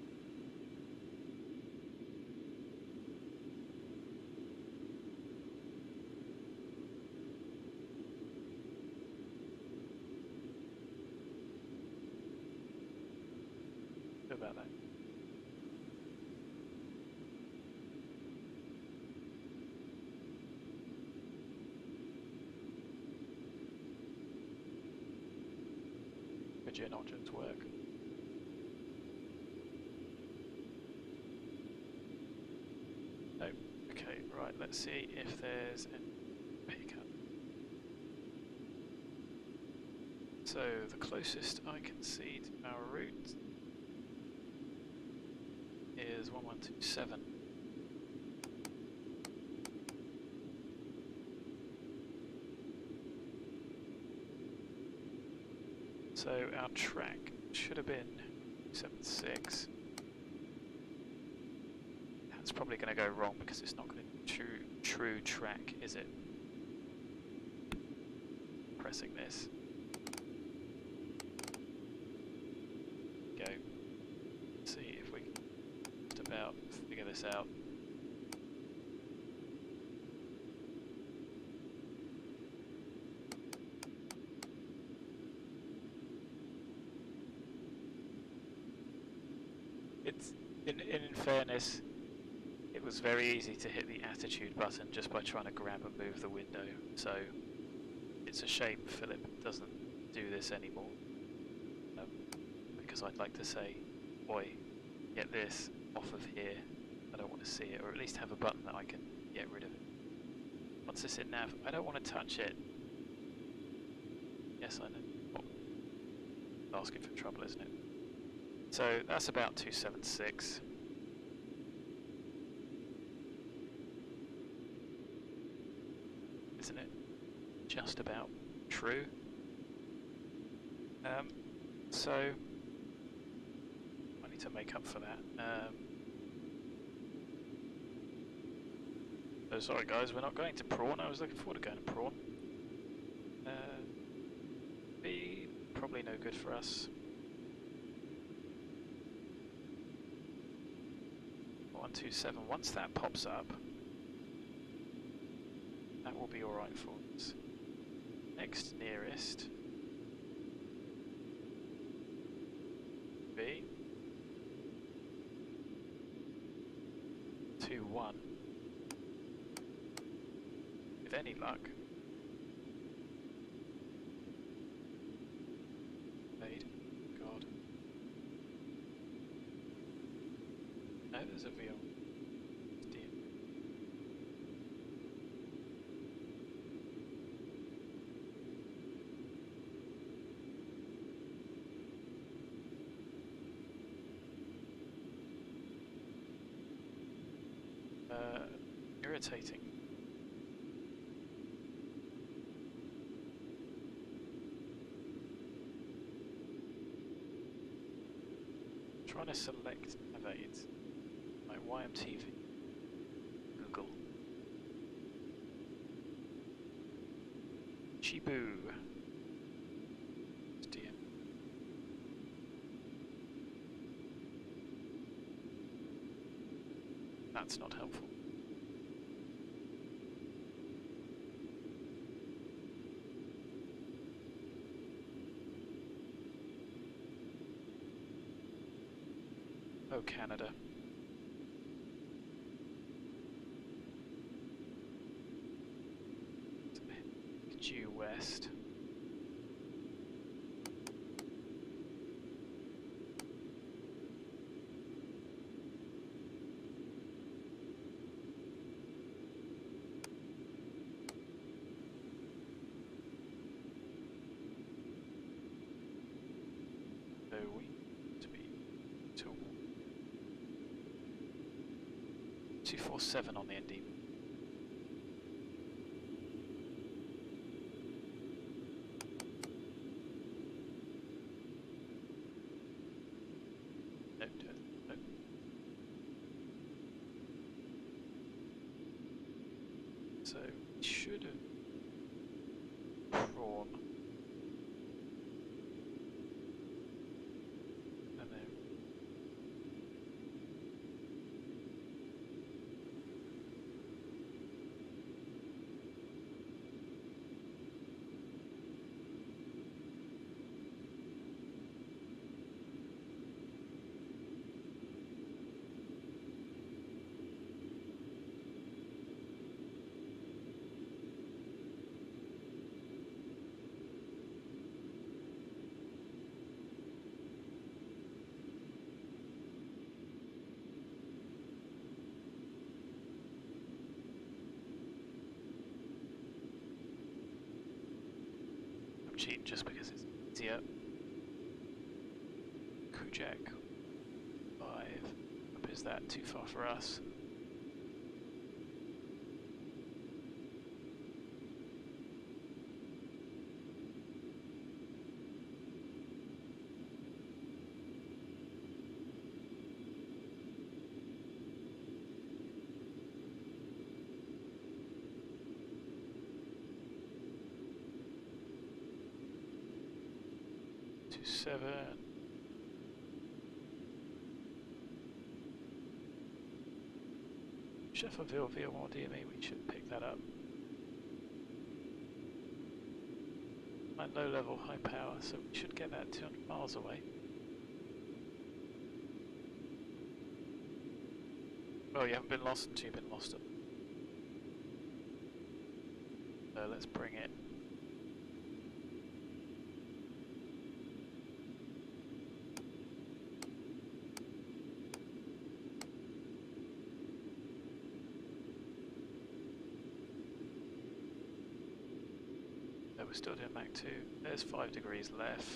About that. Could you not just work? No. Okay, right, let's see if there's a pickup. So the closest I can see to our route is 1127. So our track should have been 76. That's probably going to go wrong because it's not going to be true track, is it? Pressing this. Go. See if we can just about figure this out. It's in fairness, it was very easy to hit the attitude button just by trying to grab and move the window. So it's a shame Philip doesn't do this anymore. Because I'd like to say, boy, get this off of here. I don't want to see it, or at least have a button that I can get rid of it. What's this in nav? I don't want to touch it. Yes, I know. Oh, asking for trouble, isn't it? So that's about 276. Isn't it? Just about true. So I need to make up for that. Oh, sorry guys, we're not going to PRAWN. I was looking forward to going to PRAWN. B, probably no good for us. 127. Once that pops up, that will be alright for us. Next nearest B 2-1. With any luck. Fade. God. No, there's a VO. Irritating. Trying to select Navate, like YMTV, Google, Chibu, DM. That's not helpful. Oh, Canada. Due west. So we need to be to 247 on the ND. No. So we should have PRAWN. And then cheat just because it's easier. Kujak 5. Up is that too far for us? Seven. Sheffieldville VO1 DME, we should pick that up. And low level, high power, so we should get that 200 miles away. Well, you haven't been lost until you've been lost. So let's bring it. We're still doing Mach 2. There's 5 degrees left.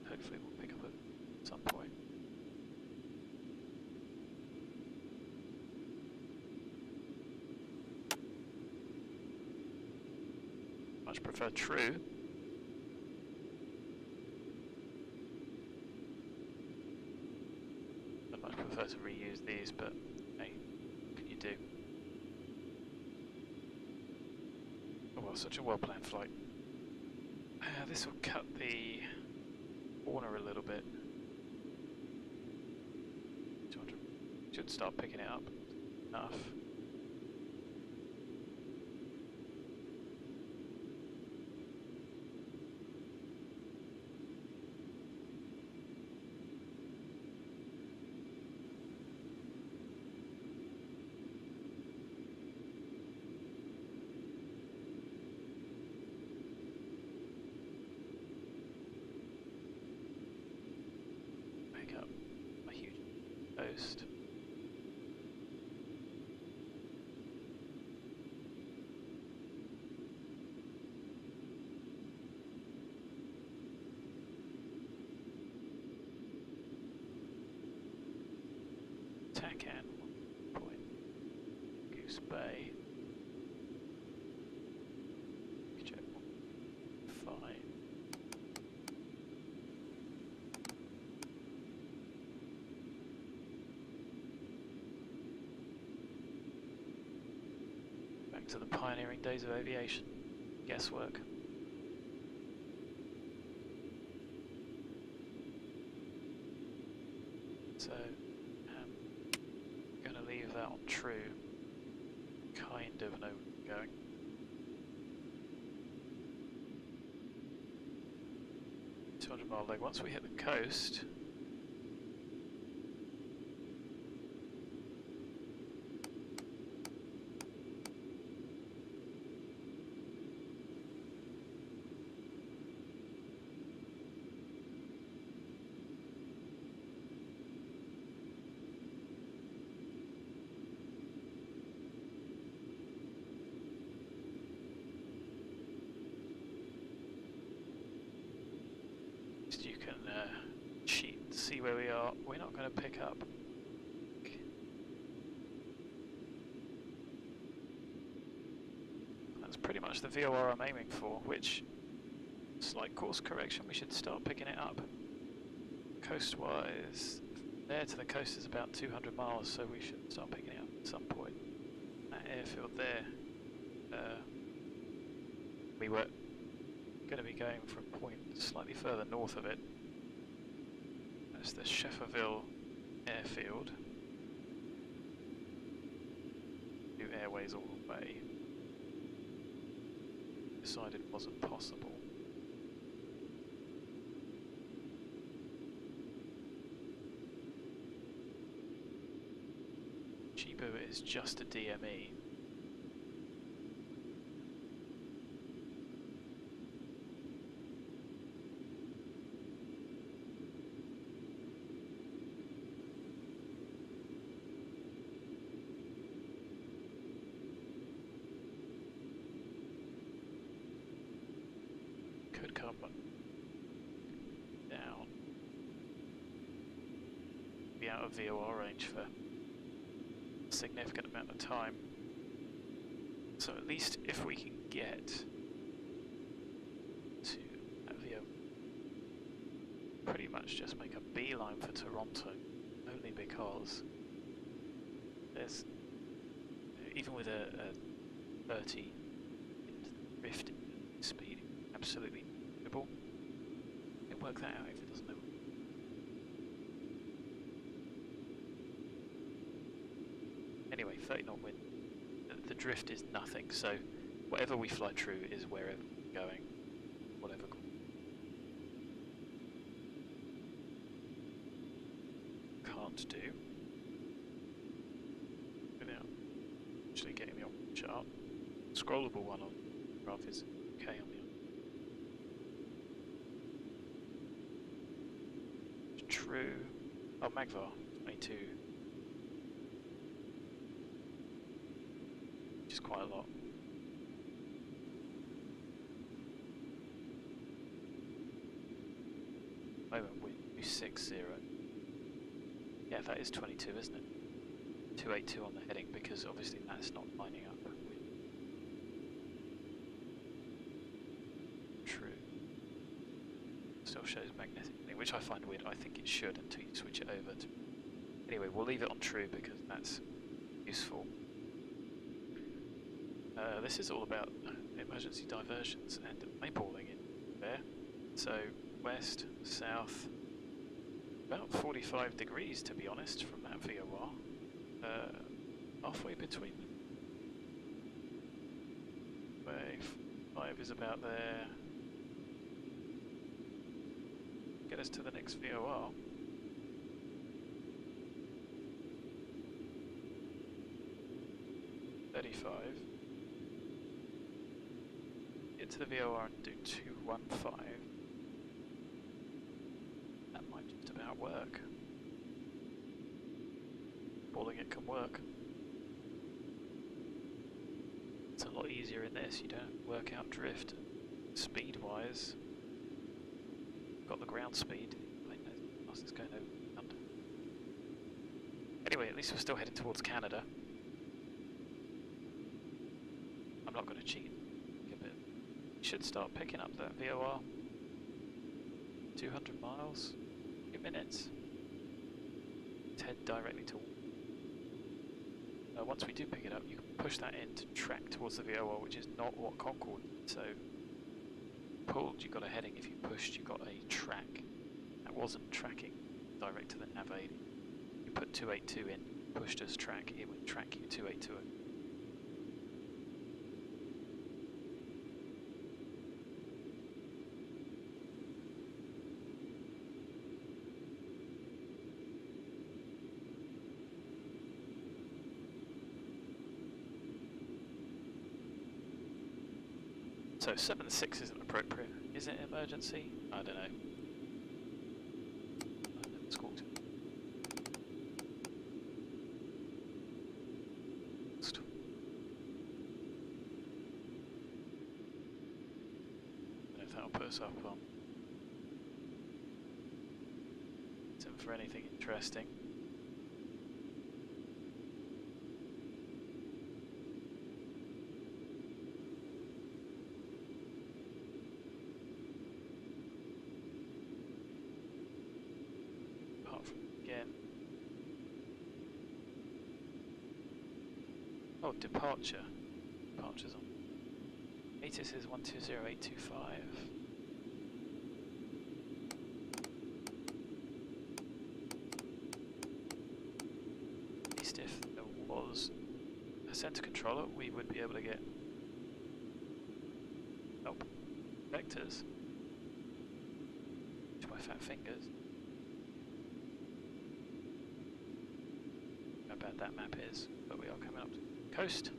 Hopefully we'll pick up at some point. Much prefer true. I'd much prefer to reuse these, but hey, what can you do? Such a well-planned flight. This will cut the corner a little bit. 200. Should start picking it up. Enough. coast. Tacan, point Goose Bay. Check 5. Back to the pioneering days of aviation. Guesswork. So, I'm going to leave that on true. Kind of know where we're going. $200 leg. Once we hit the coast, you can cheat and see where we are. We're not going to pick up. That's pretty much the VOR I'm aiming for, which, slight course correction, we should start picking it up. Coast-wise, there to the coast is about 200 miles, so we should start picking it up at some point. That airfield there, we were going to be going from a point slightly further north of it. That's the Shefferville airfield. New airways all the way. Decided wasn't possible. Chibu is just a DME. Could come down. Be out of VOR range for a significant amount of time. So at least if we can get to that VOR, pretty much just make a beeline for Toronto, only because there's, even with a 30 50 speed, absolutely doable. You can work that out if it doesn't know. Anyway, 30 knot wind. The drift is nothing, so whatever we fly true is wherever we're going, whatever. Can't do without actually getting the option chart. Scrollable one on the graph is okay on the other. True. Oh, Magvar 22. Which is quite a lot. Moment with 260. Yeah, that is 22, isn't it? 282 on the heading, because obviously that's not lining up with true. Still shows magnetic thing, which I find weird. I think it should until you switch it over to. Anyway, we'll leave it on true because that's useful. This is all about emergency diversions and eyeballing in there. So west, south, about 45 degrees to be honest from that VOR. Halfway between them. Wave 5 is about there. Get us to the next VOR. Get to the VOR and do 215. That might just about work. eyeballing it can work. It's a lot easier in this, you don't work out drift. Speed wise, got the ground speed. I know how fast it's going over the ground. Anyway, at least we're still heading towards Canada. I'm not going to cheat. You should start picking up that VOR. 200 miles, 2 minutes. Head directly to. Once we do pick it up, you can push that in to track towards the VOR, which is not what Concorde. So, pulled, you got a heading. If you pushed, you got a track. That wasn't tracking direct to the nav aid. You put 282 in, pushed as track, it would track you 282. So 7.6 isn't appropriate. Is it emergency? I don't know. It's called. I don't know if that'll put us up on. Isn't for anything interesting. Oh, departure. Departure's on. ATIS is 120825. At least if there was a center controller, we would be able to get vectors. To my fat fingers. How bad that map is, but we are coming up to the coast.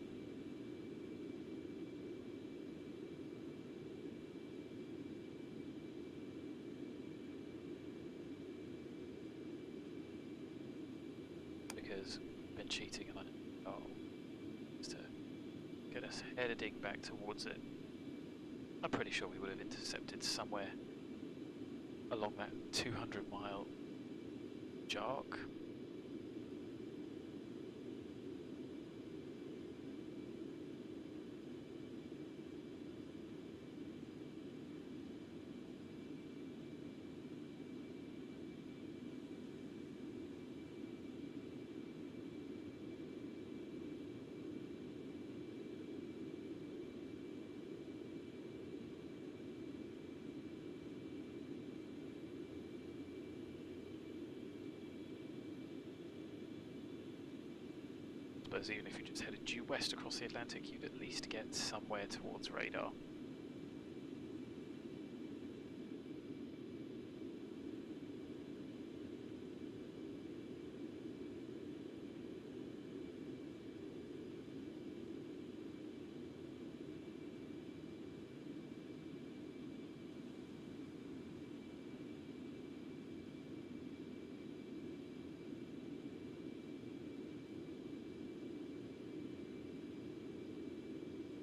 Because I've been cheating and I just to get us heading back towards it. I'm pretty sure we would have intercepted somewhere along that 200-mile jog. Even if you just headed due west across the Atlantic, you'd at least get somewhere towards radar.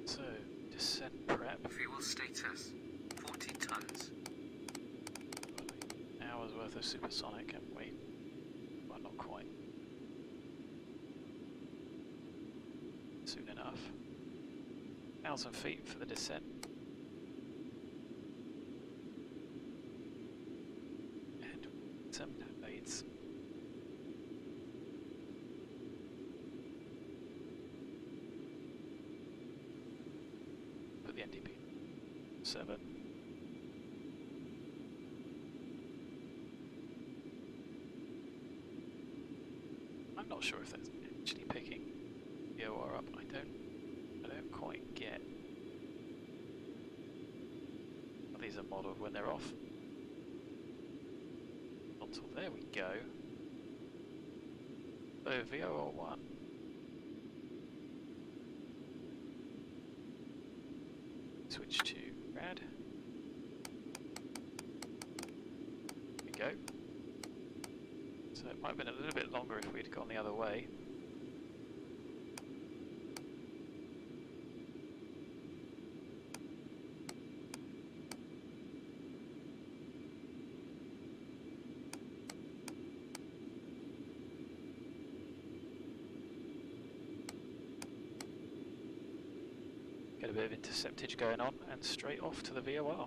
So, descent prep. Fuel status, 40 tons. Hours worth of supersonic, haven't we? Well, not quite. Soon enough. 1,000 feet for the descent. And some blades. The NDP 7. I'm not sure if that's actually picking the OR up. I don't quite get. Well, these are modelled when they're off. Until there we go. So VOR 1. Switch to rad. There we go. So it might have been a little bit longer if we'd gone the other way. Get a bit of interceptage going on and straight off to the VOR.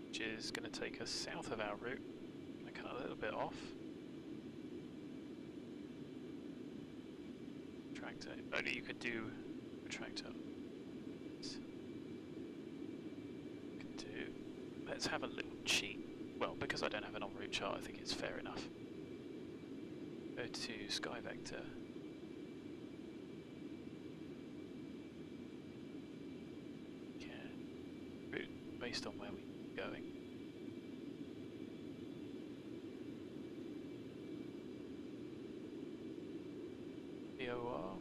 Which is going to take us south of our route. Going to cut a little bit off. Tractor. Only you could do a tractor. Let's have a little cheat. Well, because I don't have an en route chart, I think it's fair enough. Go to Sky Vector. Route based on where we're going. VOR.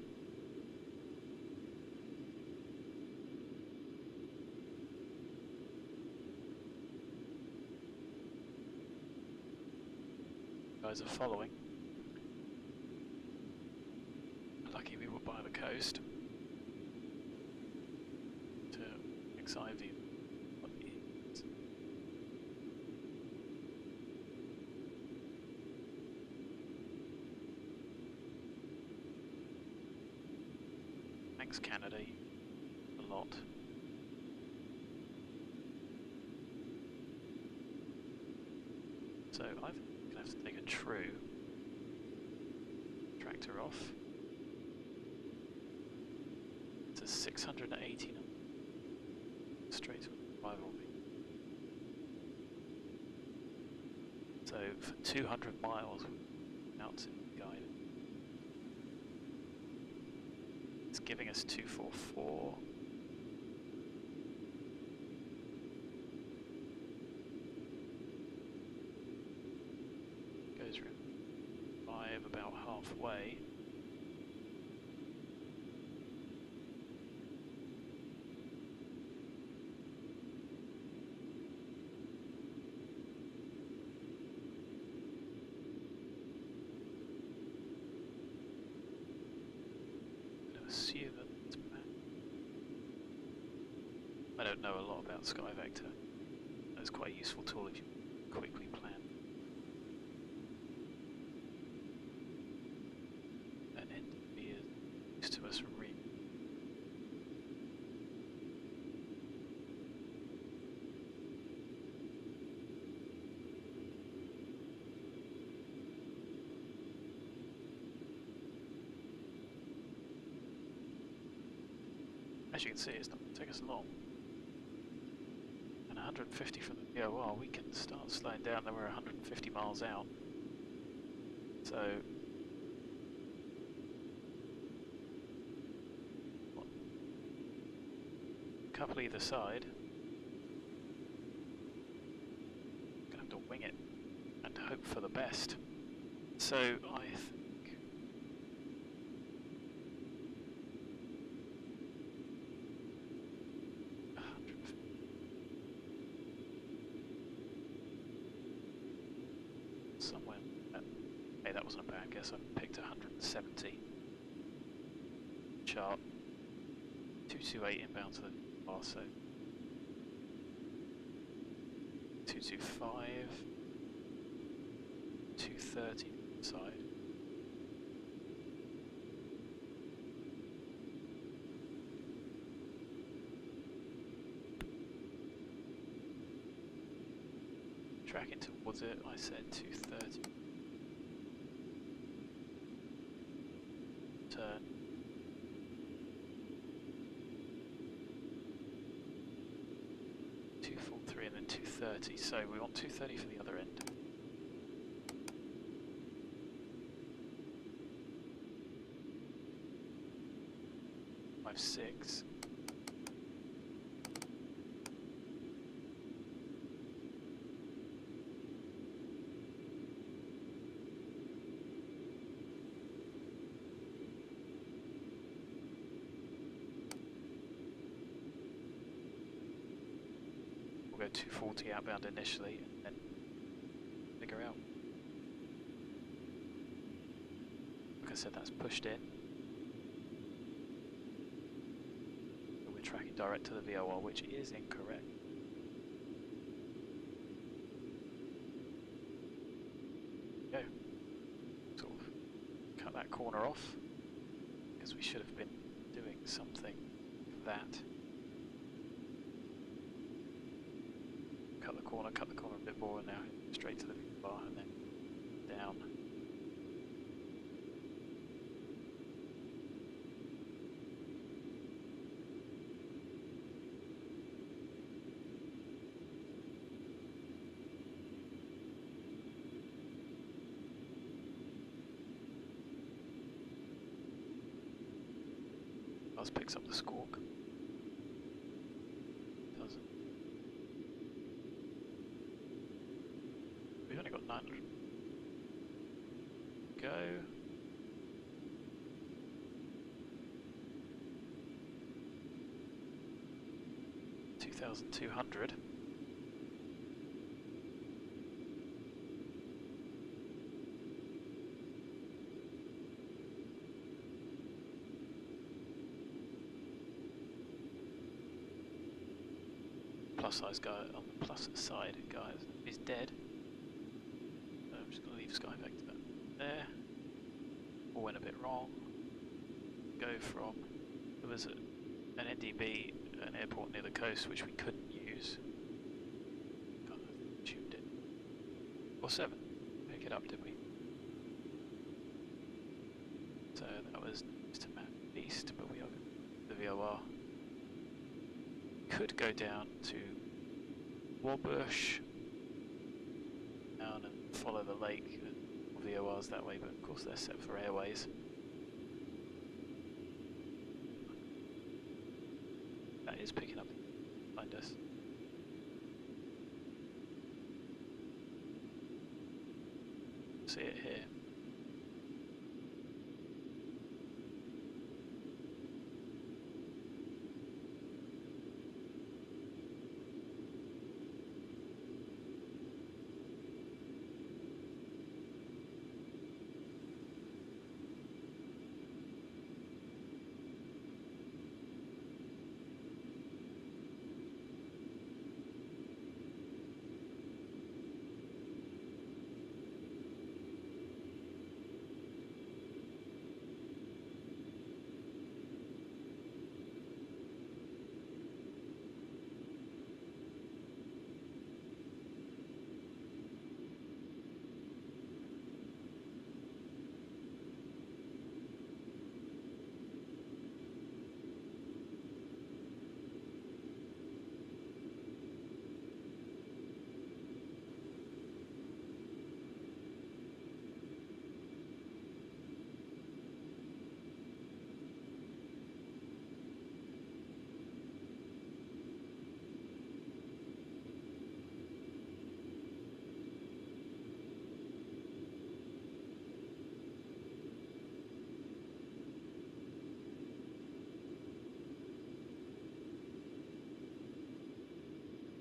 Guys are following. Lucky we were by the coast. To XIV. Thanks, Canada. A lot. So I'm gonna have to take a true tractor off. It's a 680 straight to arrival. So for 200 miles out to guide. It's giving us 244. Goes around 5 about halfway. Assume that it's back. I don't know a lot about Sky Vector. It's quite a useful tool if you quickly plan. And NDB is used to us reading. As you can see, it's not going to take us long. And 150 from the VOR, we can start slowing down. Then we're 150 miles out. So, a couple either side. Gonna have to wing it and hope for the best. So I think somewhere. Hey, that wasn't a bad guess. I picked 170. Chart 228 inbound to the bar, so 225, 230 side. Tracking towards it, I said 230. Turn. .243 and then 230, so we want 230 for the other end. Five, 6. 240 outbound initially, and then figure out. Like I said, that's pushed in. So we're tracking direct to the VOR, which is incorrect. Go. Sort of cut that corner off, because we should have been doing something like that. Cut the corner a bit more, and now straight to the bar and then down. Buzz picks up the squawk. Doesn't. We've only got 900. Go. $2,200. Plus size guy on the plus side, guys, is dead. I'm just going to leave Sky Vector there. All went a bit wrong. Go from, there was an NDB, an airport near the coast, which we couldn't use. God, I tuned it. Or 7. Pick it up, did we? So that was to map east, but we are the VOR. Could go down to Warbush, down and follow the lake. VORs that way, but of course they're set for airways. That is picking up behind us. See it here.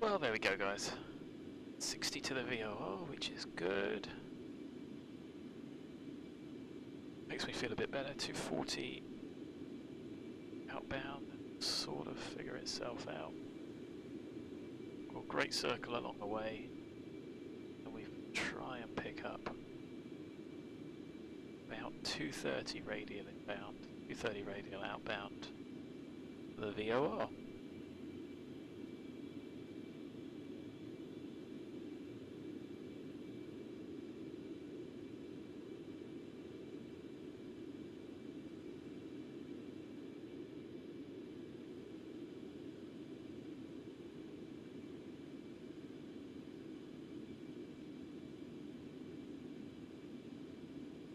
Well, there we go, guys. 60 to the VOR, which is good. Makes me feel a bit better. 240 outbound, sort of figure itself out. Well, great circle along the way, and we try and pick up about 230 radial inbound, 230 radial outbound. The VOR.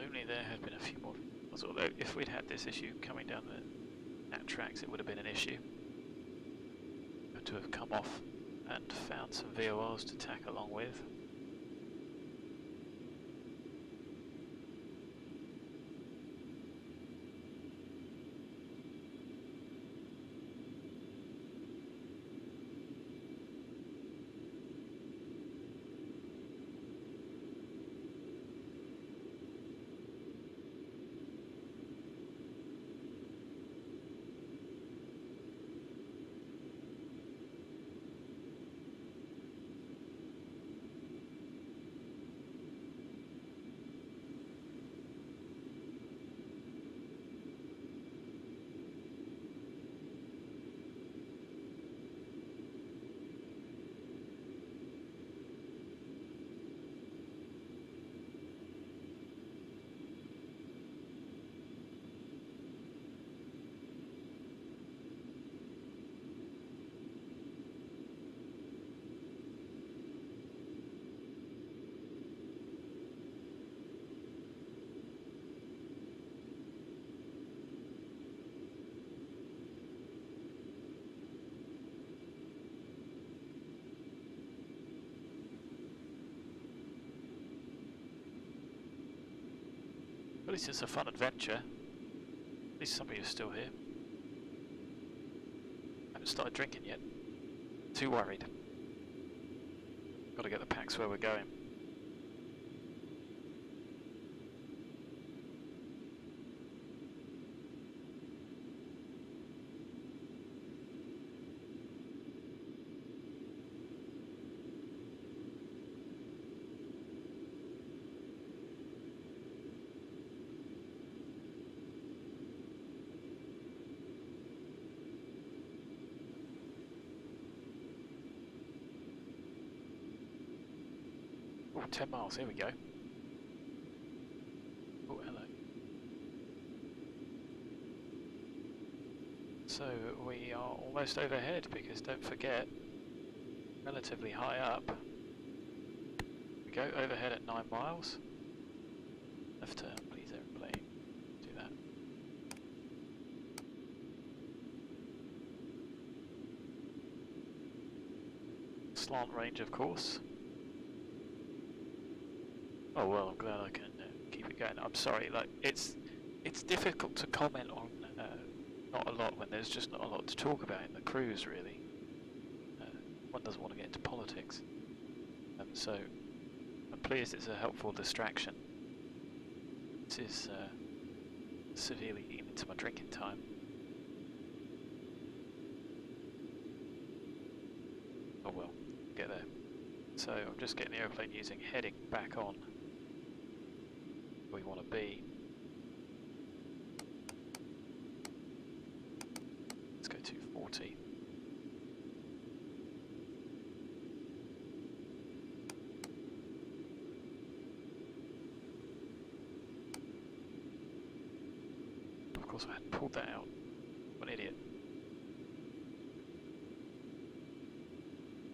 Only there have been a few more, although if we'd had this issue coming down the NAT tracks, it would have been an issue. To have come off and found some VORs to tack along with. At least it's a fun adventure. At least some of you are still here. Haven't started drinking yet. Too worried. Got to get the packs where we're going. Oh, 10 miles, here we go. Oh, hello. So we are almost overhead because don't forget, relatively high up. We go overhead at 9 miles. Left turn, please airplane. Do that. Slant range, of course. Oh well, I'm glad I can keep it going. I'm sorry, like it's difficult to comment on not a lot when there's just not a lot to talk about in the cruise, really. One doesn't want to get into politics, so I'm pleased it's a helpful distraction. This is severely eating into my drinking time. Oh well, get there. So I'm just getting the airplane using heading back on. We want to be. Let's go 240. Of course I hadn't pulled that out. What an idiot.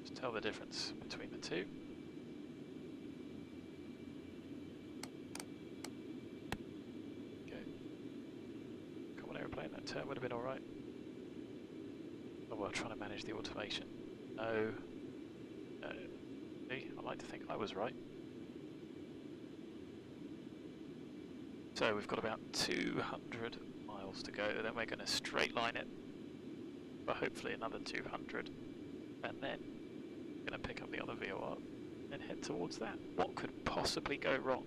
Just tell the difference between the two. That turn would have been alright. Oh well, trying to manage the automation. No. No. See, I like to think I was right. So we've got about 200 miles to go, then we're going to straight line it for hopefully another 200, and then we're going to pick up the other VOR and head towards that. What could possibly go wrong?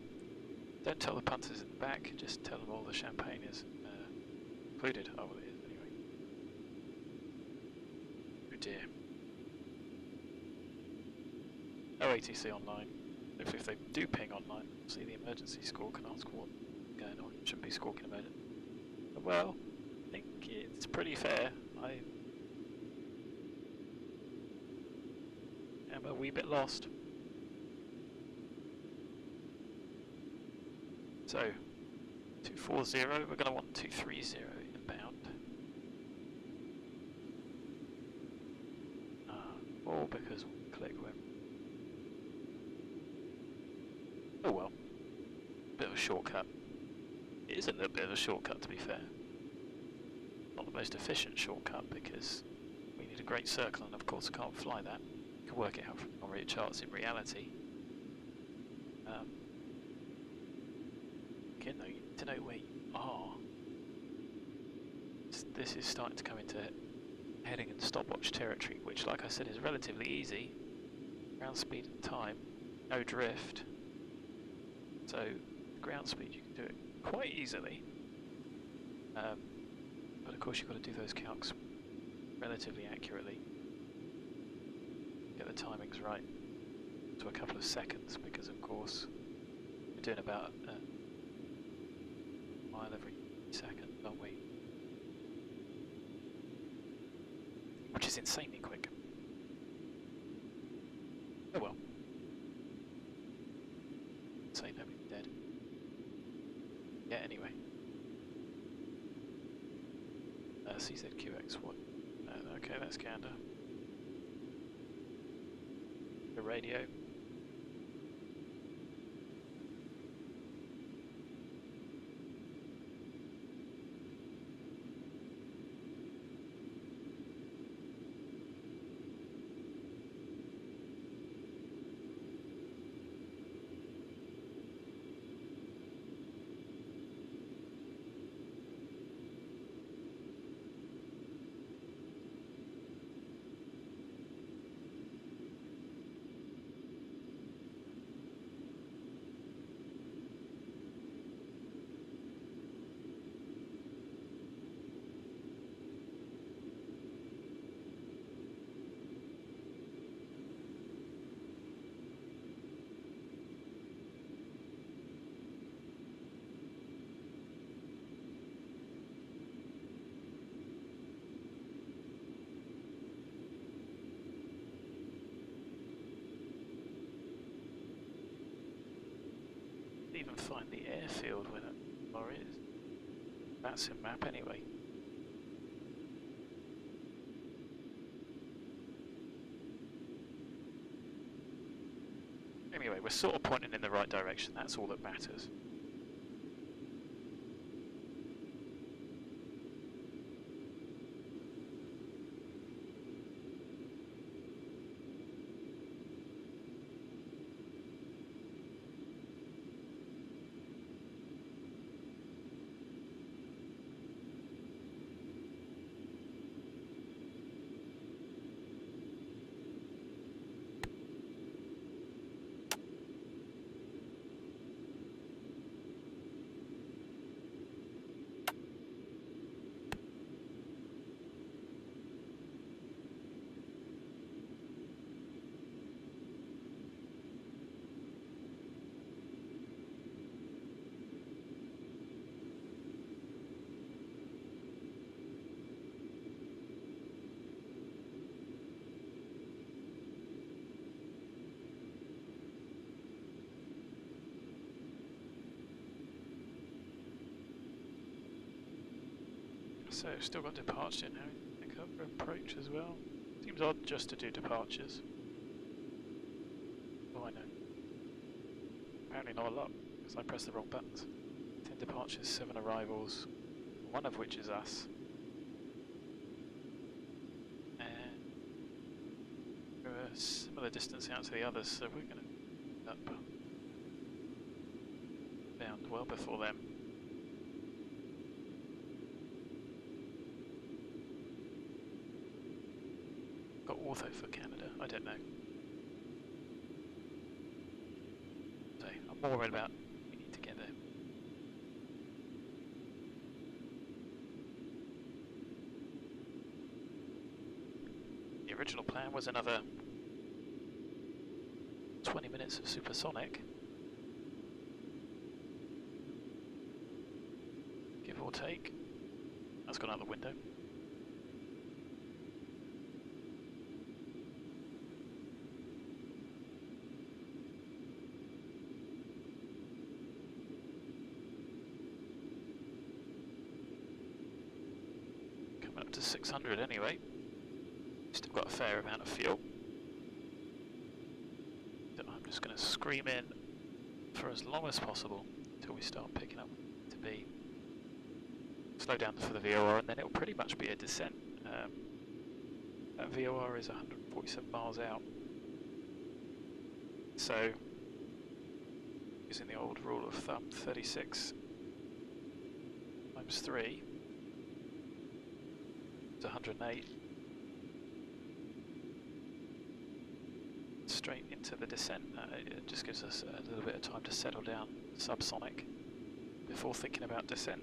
Don't tell the punters in the back, just tell them all the champagne is included. Oh well, it is anyway. Oh dear. No ATC online. If they do ping online, see the emergency squawk and ask what's going on. Shouldn't be squawking about it. Well, I think it's pretty fair. I am a wee bit lost. So, 240, we're going to want 230 inbound. Or because we click web. Oh well, bit of a shortcut. It is a little bit of a shortcut, to be fair. Not the most efficient shortcut because we need a great circle, and of course I can't fly that. You can work it out from the charts in reality. Again though, you need to know where you are. This is starting to come into heading and stopwatch territory, which, like I said, is relatively easy. Ground speed and time, no drift. So ground speed you can do it quite easily, but of course you've got to do those calcs relatively accurately, get the timings right to a couple of seconds, because of course we're doing about a mile every second, aren't we? Which is insanely quick. Oh well. Say nobody's dead. Yeah, anyway. CZQX, what? Okay, that's Gander. The radio. even find the airfield where that bar is. VATSIM map anyway. Anyway, we're sort of pointing in the right direction, that's all that matters. So still got departure now. Cover approach as well. Seems odd just to do departures. Oh, I know. Apparently not a lot, because I pressed the wrong buttons. 10 departures, 7 arrivals, one of which is us. And we're a similar distance out to the others, so we're going to end up bound well before them. Got Ortho for Canada, I don't know. So I'm more worried about we need to get there. The original plan was another 20 minutes of supersonic, give or take. That's gone out the window. Up to 600 anyway. Still got a fair amount of fuel. So I'm just going to scream in for as long as possible until we start picking up to be. Slow down for the VOR and then it'll pretty much be a descent. That VOR is 147 miles out. So using the old rule of thumb, 36 times 3 is 108. Straight into the descent. It just gives us a little bit of time to settle down subsonic before thinking about descent.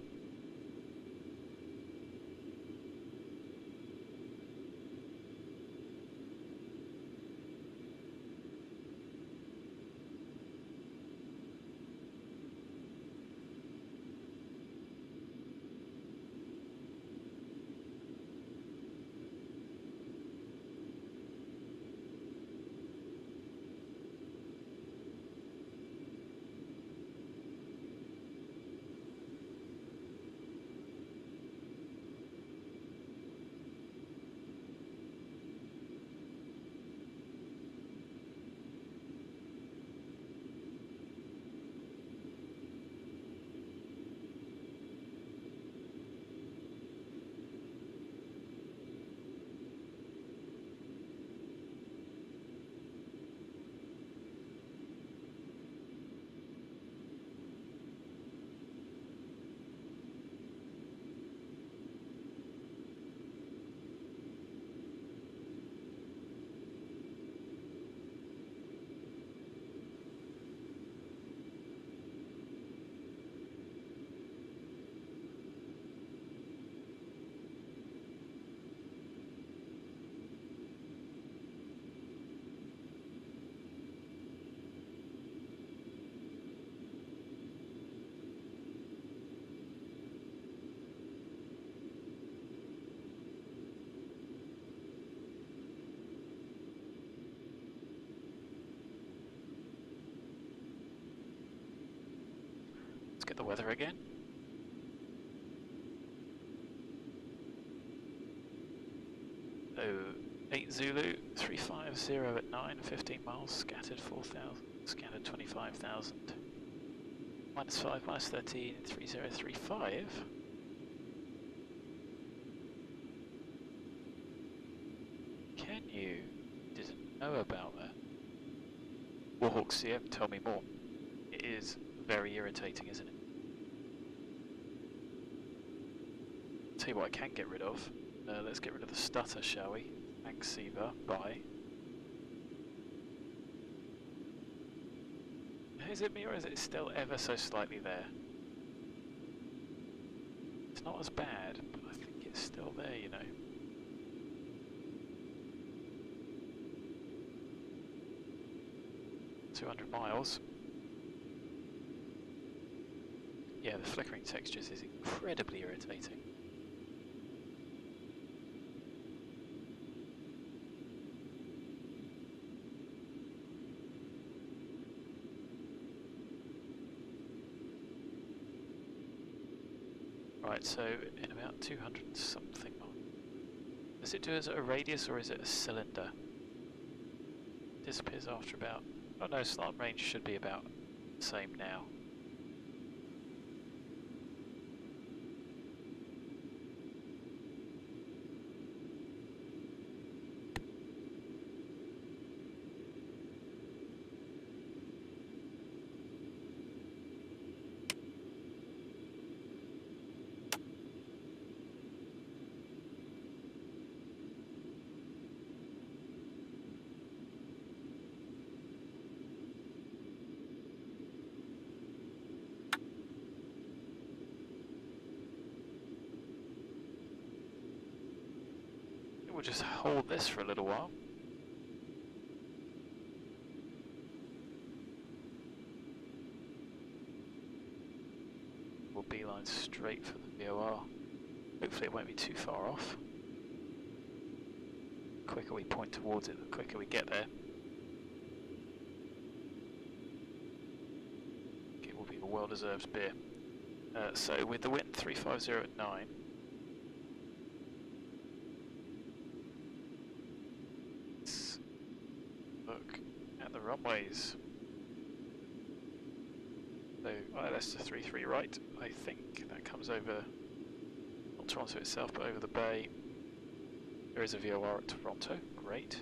Check the weather again. So 8 Zulu, 350 at 9, 15 miles, scattered 4,000, scattered 25,000. -5, -13, 3035. Can you? Didn't know about that. Warhawk CM, tell me more. It is very irritating, isn't it? Tell you what I can get rid of. Let's get rid of the stutter, shall we? Thanks, Siva. Bye. Is it me or is it still ever so slightly there? It's not as bad, but I think it's still there, you know. $200 miles. Yeah, the flickering textures is incredibly irritating. Right, so in about 200 something miles. Does it do as a radius or is it a cylinder? Disappears after about... Oh no, slant range should be about the same now. We'll just hold this for a little while. We'll beeline straight for the VOR. Hopefully it won't be too far off. The quicker we point towards it, the quicker we get there. It will be a well-deserved beer. So with the wind 350 at 9. Runways. So ILS to 33 right, I think that comes over, not Toronto itself, but over the bay. There is a VOR at Toronto, great.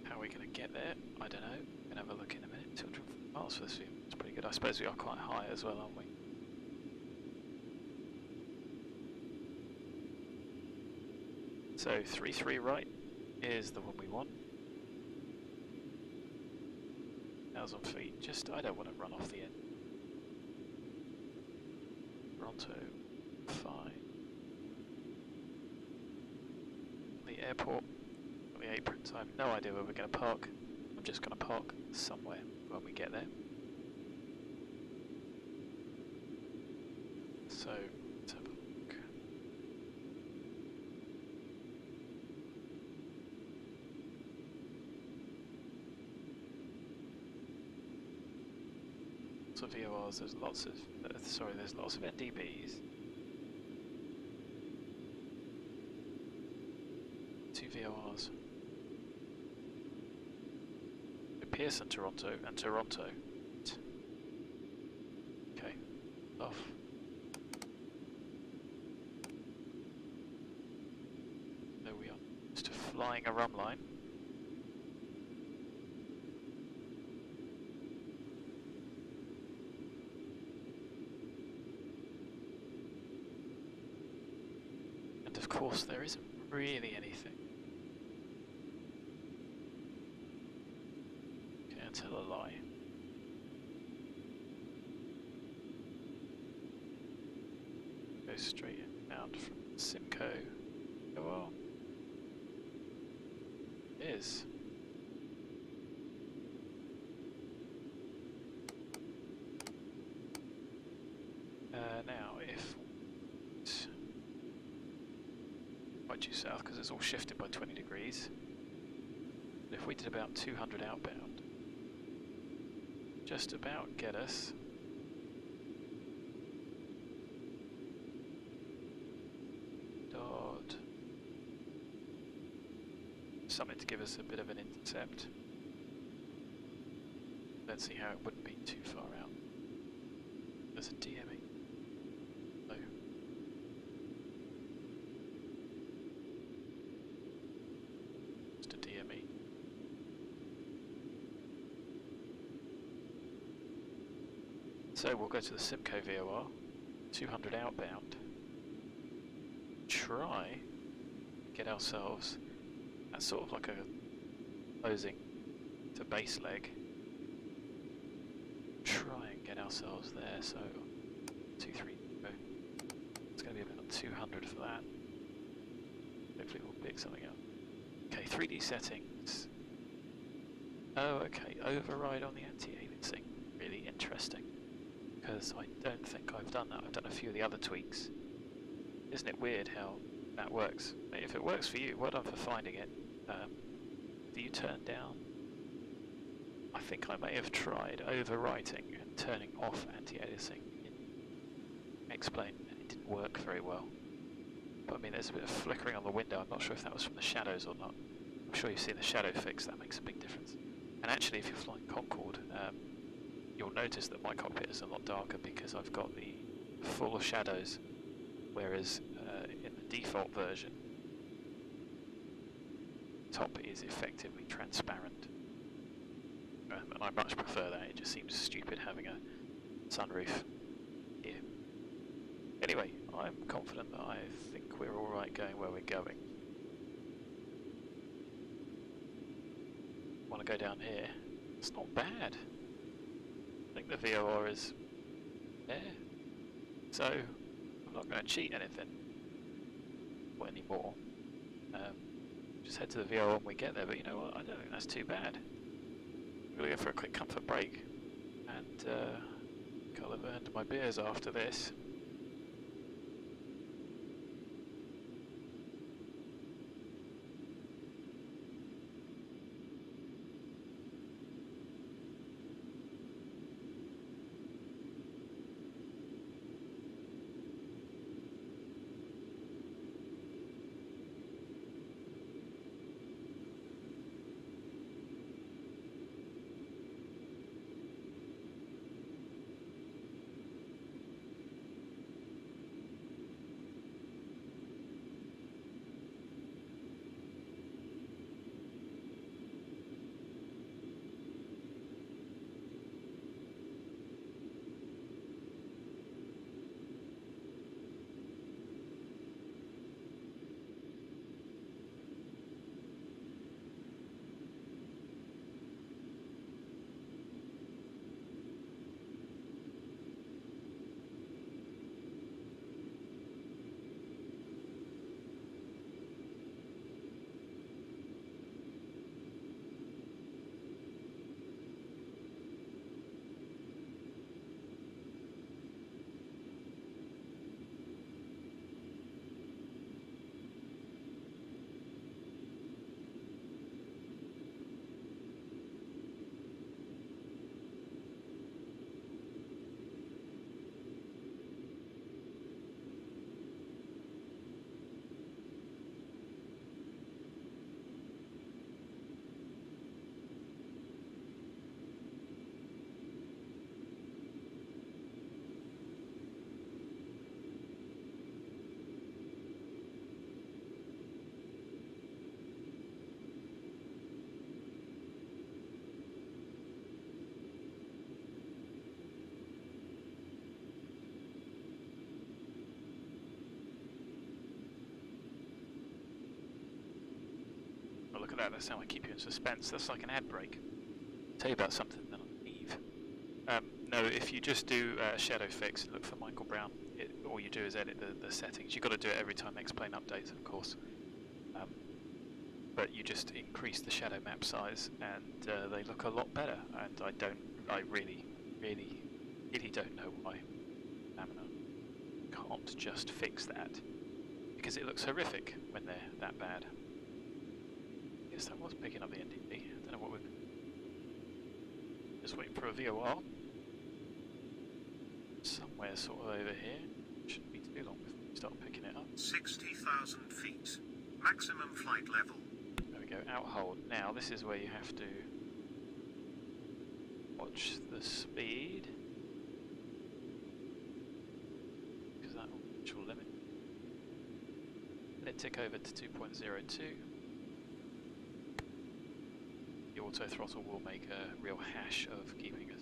How are we going to get there? I don't know, we're going to have a look in a minute. 200 miles for this view, it's pretty good. I suppose we are quite high as well, aren't we? So 33 right is the one we want. 1,000 feet, just, I don't want to run off the end. Toronto, fine. The airport, the aprons, I have no idea where we're going to park. I'm just going to park somewhere when we get there. So, let's have a look. Of VORs, there's lots of there's lots of NDBs. 2 VORs. Pearson, Toronto, and Toronto. Okay, off. There we are. Just flying a rum line. Of course, there isn't really anything. Can't tell a lie. Go straight inbound from Simcoe. Oh well. It is. Now, if due south because it's all shifted by 20 degrees. But if we did about 200 outbound, just about get us. Dot. Something to give us a bit of an intercept. Let's see how it wouldn't be too far out. There's a DME. No. Just a DME. So we'll go to the Simcoe VOR, 200 outbound. Try get ourselves at sort of like a closing to base leg. Try and get ourselves there, so 2, 3, go. It's going to be about 200 for that. Hopefully we'll pick something up. Okay, 3D settings. Oh, okay, override on the anti-aliasing. Really interesting, because I don't think I've done that. I've done a few of the other tweaks. Isn't it weird how that works? If it works for you, well done for finding it. Do you turn down? I think I may have tried overwriting and turning off anti-aliasing in Explain, and it didn't work very well. But I mean, there's a bit of flickering on the window. I'm not sure if that was from the shadows or not. I'm sure you've seen the shadow fix. That makes a big difference. And actually, if you're flying Concorde, you'll notice that my cockpit is a lot darker because I've got the full shadows, whereas in the default version, top is effectively transparent. And I much prefer that. It just seems stupid having a sunroof here. Anyway, I'm confident that I think we're alright going where we're going. Want to go down here? It's not bad. I think the VOR is there. So, I'm not going to cheat anything. Or anymore. Just head to the VOR when we get there, but you know what? I don't think that's too bad. I'm going to go for a quick comfort break, and I'll have earned my beers after this. Look at that, that's how I keep you in suspense. That's like an ad break. Tell you about something, then I'll leave. No, if you just do shadow fix and look for Michael Brown, all you do is edit the settings. You've got to do it every time Explain updates, of course. But you just increase the shadow map size and they look a lot better. And I really don't know why Lamina can't just fix that. Because it looks horrific when they're that bad. That was picking up the NDP. I don't know what we've... Just waiting for a VOR. Somewhere sort of over here. Shouldn't be too long before we start picking it up. 60,000 feet. Maximum flight level. There we go, out hold. Now this is where you have to watch the speed. Because that will limit. Let it tick over to 2.02. The auto throttle will make a real hash of keeping us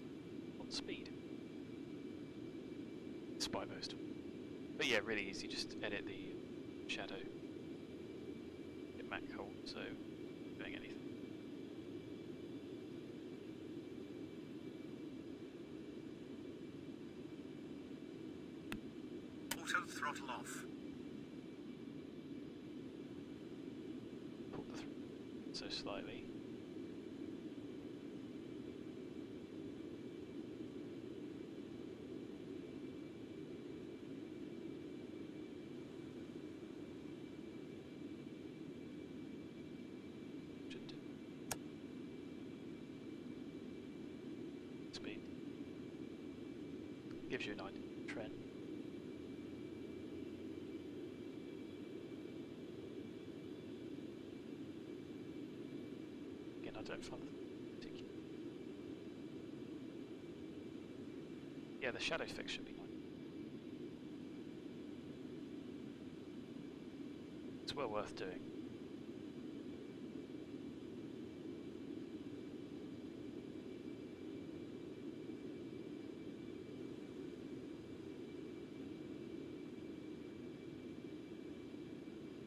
on speed. Despite most. But yeah, really easy, just edit the shadow. Get Mac hold, so doing anything. Auto throttle off. Pull the throttle so slightly. Speed. Gives you an idea of trend. Again, I don't find the particular. Yeah, the shadow fix should be nice. It's well worth doing.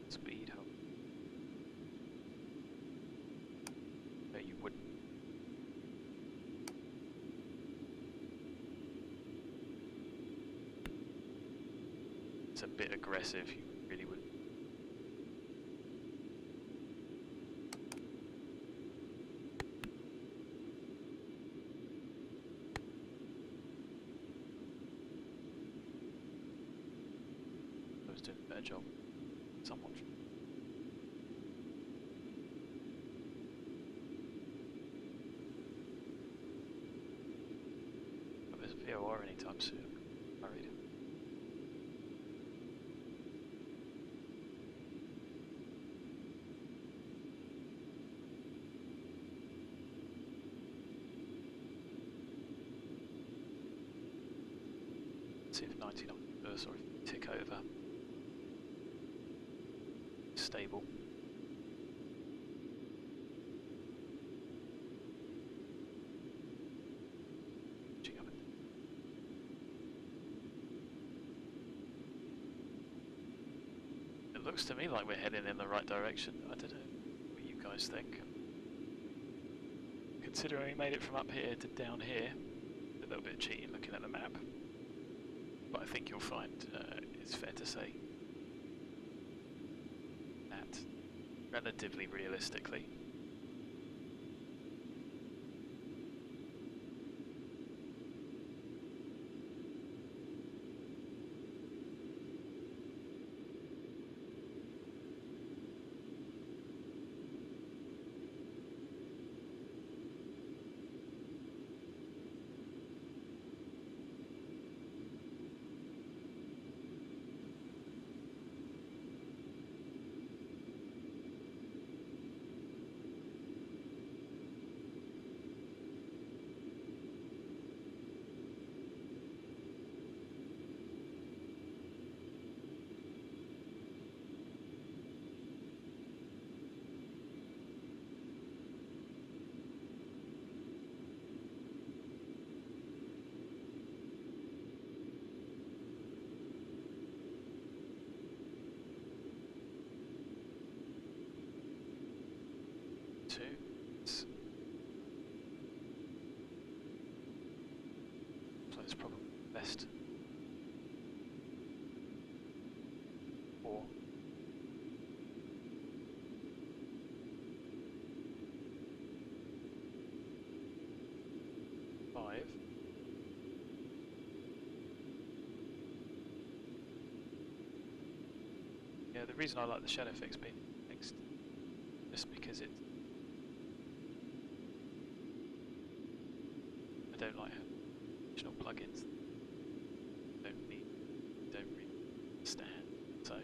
Speed hold. No, you wouldn't. It's a bit aggressive, you really wouldn't. I was doing a better job. Somewhat. If there's a VOR anytime soon, I'm worried. See if 99 sorry, tick over. Stable. It looks to me like we're heading in the right direction. I don't know what you guys think. Considering we made it from up here to down here, a little bit cheating looking at the map. But I think you'll find it's fair to say that relatively realistically. So it's probably best. 4. 5. Yeah, the reason I like the shadow fix being fixed just because it don't like having additional plugins. Don't really understand. So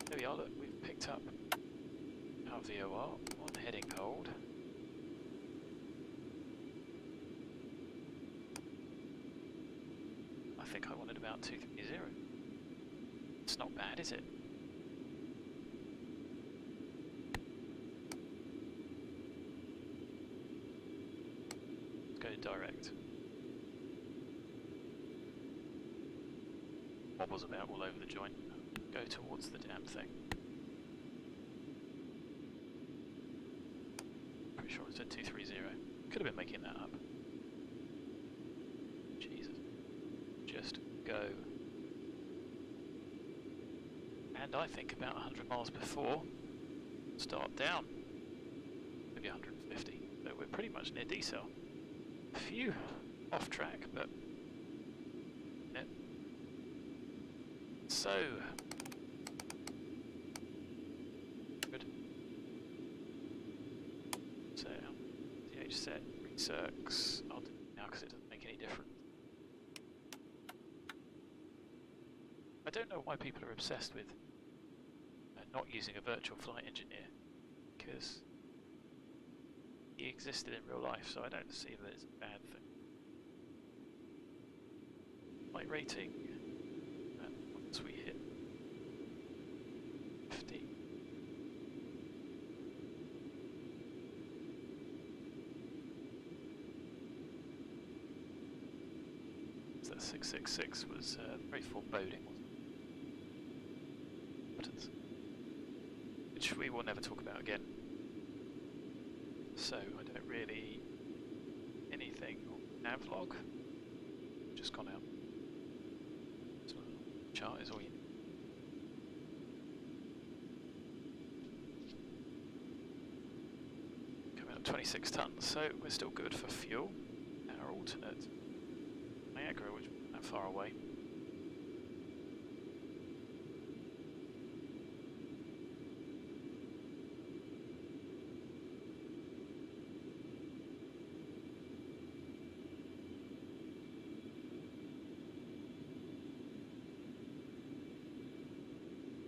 there we are. Look, we've picked up our VOR on heading hold. I think I wanted about 230. It's not bad, is it? Let's go direct. Wobbles about all over the joint. Go towards the damn thing. Pretty sure it said 230. Could have been making that up. Jesus. Just go. And I think about 100 miles before, start down. Maybe 150. So we're pretty much near decel. A few off track, but yeah. So good. So DH set, recircs. I'll do it now because it doesn't make any difference. I don't know why people are obsessed with not using a virtual flight engineer, because he existed in real life, so I don't see that it's a bad thing. Flight rating, and once we hit 50, so that 666 was very foreboding, wasn't it? Which we will never talk about again. So I don't really anything on navlog. Just gone out. So chart is all you need. Coming up 26 tons, so we're still good for fuel. Our alternate Niagara, which isn't that far away.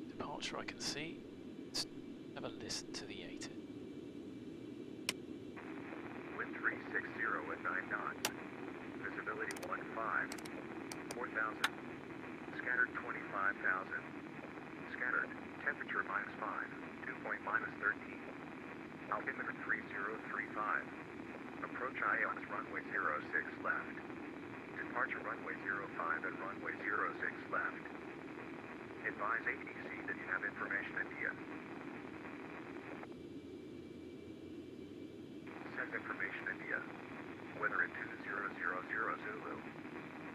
Departure I can see. Let's have a listen to the ATIS. Wind 360 at 9 knots. Visibility 15, 4,000. Scattered 25,000. Scattered. Temperature -5. Dew point -13. Altimeter 3035. Approach ILS runway 06 left. Departure runway 05 and runway 06 left. Advise ATC that you have information India. Send information India. Weather at 2000 Zulu.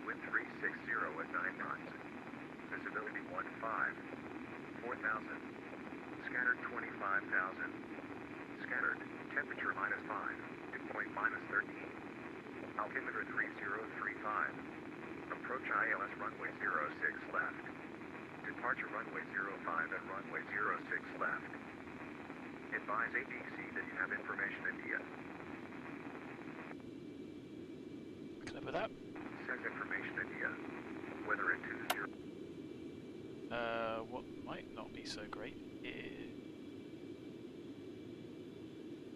Wind 360 at 9 knots. Visibility 15, 4,000. Scattered 25,000. Scattered. Temperature -5. Dew point -13. Altimeter 3035. Approach ILS runway 06 left. Departure runway 05 and runway 06 left. Advise ATC that you have information India. Looking up with that. Send information India. Weather at 20. What might not be so great is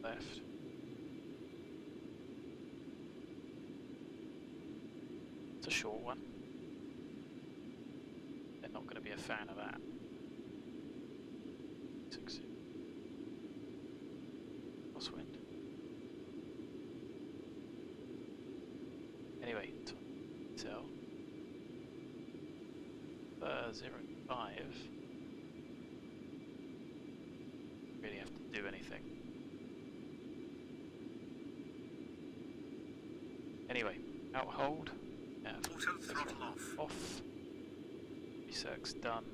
left. It's a short one. They're not going to be a fan of that. 6 crosswind. Anyway, tell 05. Really have to do anything. Anyway, out hold. Auto throttle off. Recirc's done.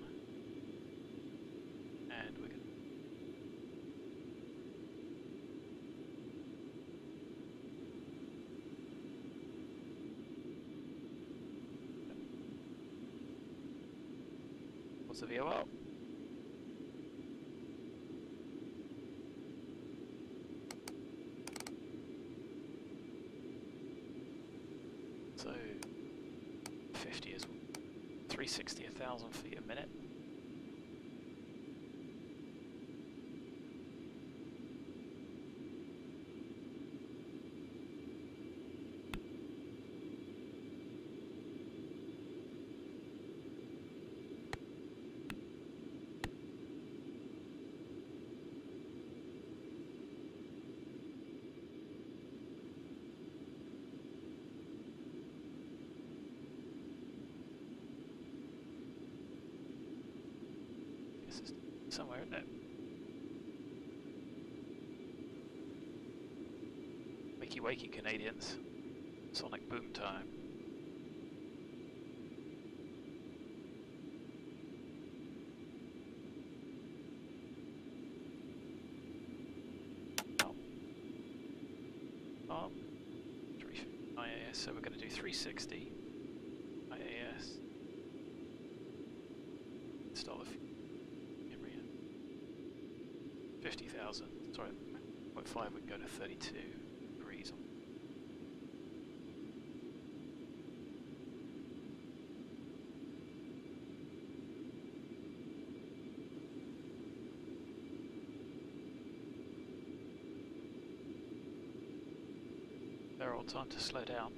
And we're going to what's the VOR? So 50 is 360, 1,000 feet a minute. Somewhere in there. Wakey wakey Canadians. Sonic boom time. Oh. 350 IAS, so we're going to do 360 IAS. Install a few. 50,000, sorry, 0.5 we can go to 32 degrees. They're all time to slow down.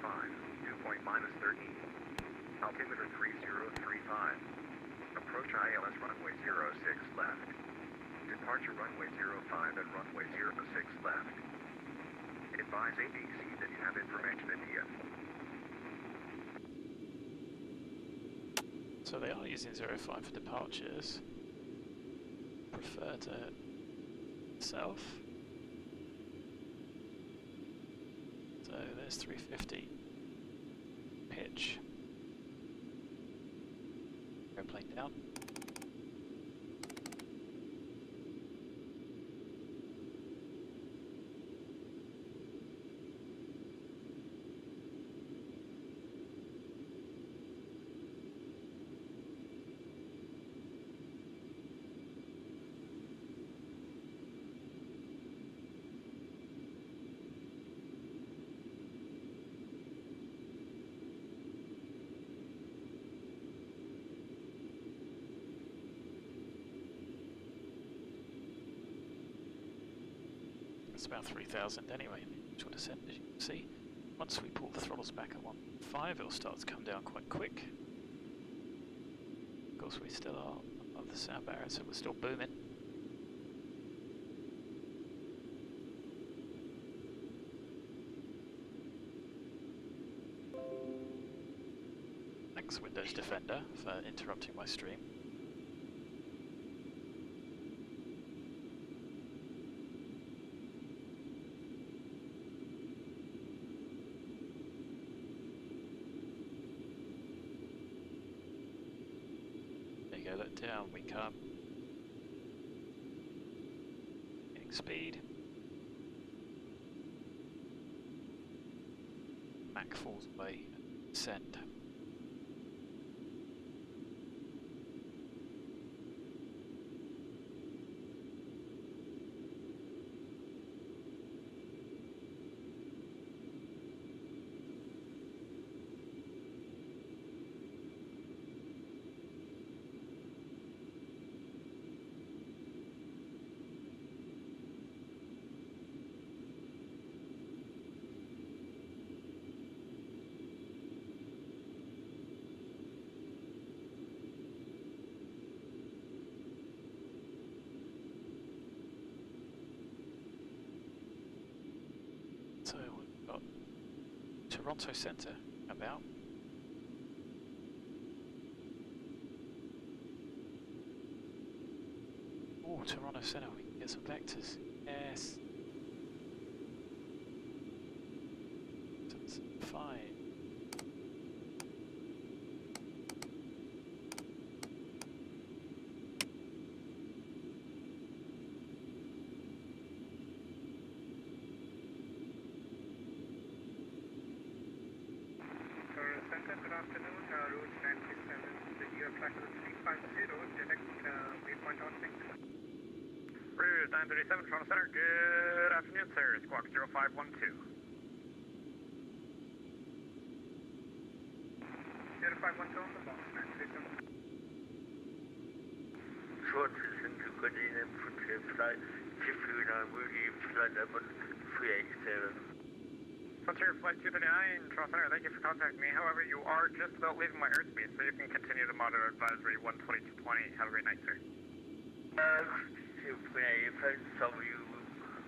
Fine. Dew point -13. Altimeter 3035. Approach ILS runway 06 left. Departure runway 05 and runway 06 left. Advise ABC that you have information in here. So they are using 05 for departures. Prefer to self. So there's 350 pitch. Airplane down. It's about 3,000 anyway, mutual descent, as you can see. Once we pull the throttles back at 1.5, it'll start to come down quite quick. Of course, we still are above the sound barrier, so we're still booming. Thanks, Windows Defender, for interrupting my stream. Let down we come. Getting speed. Mac falls away. Send. So we've got Toronto Centre about. Oh, Toronto Centre, we can get some vectors. Yes. That's fine. flight level 350, direct waypoint on sync. Rouge 937, Toronto Center, good afternoon, sir. Squawk 0512. 0512 on the box, 937. Short listen to good in projectFLY, TPR, flight level 387. Frontier Flight 239, Toronto Center, thank you for contacting me. However, you are just about leaving my airspace, so you can continue to monitor advisory 12220. Have a great night, sir.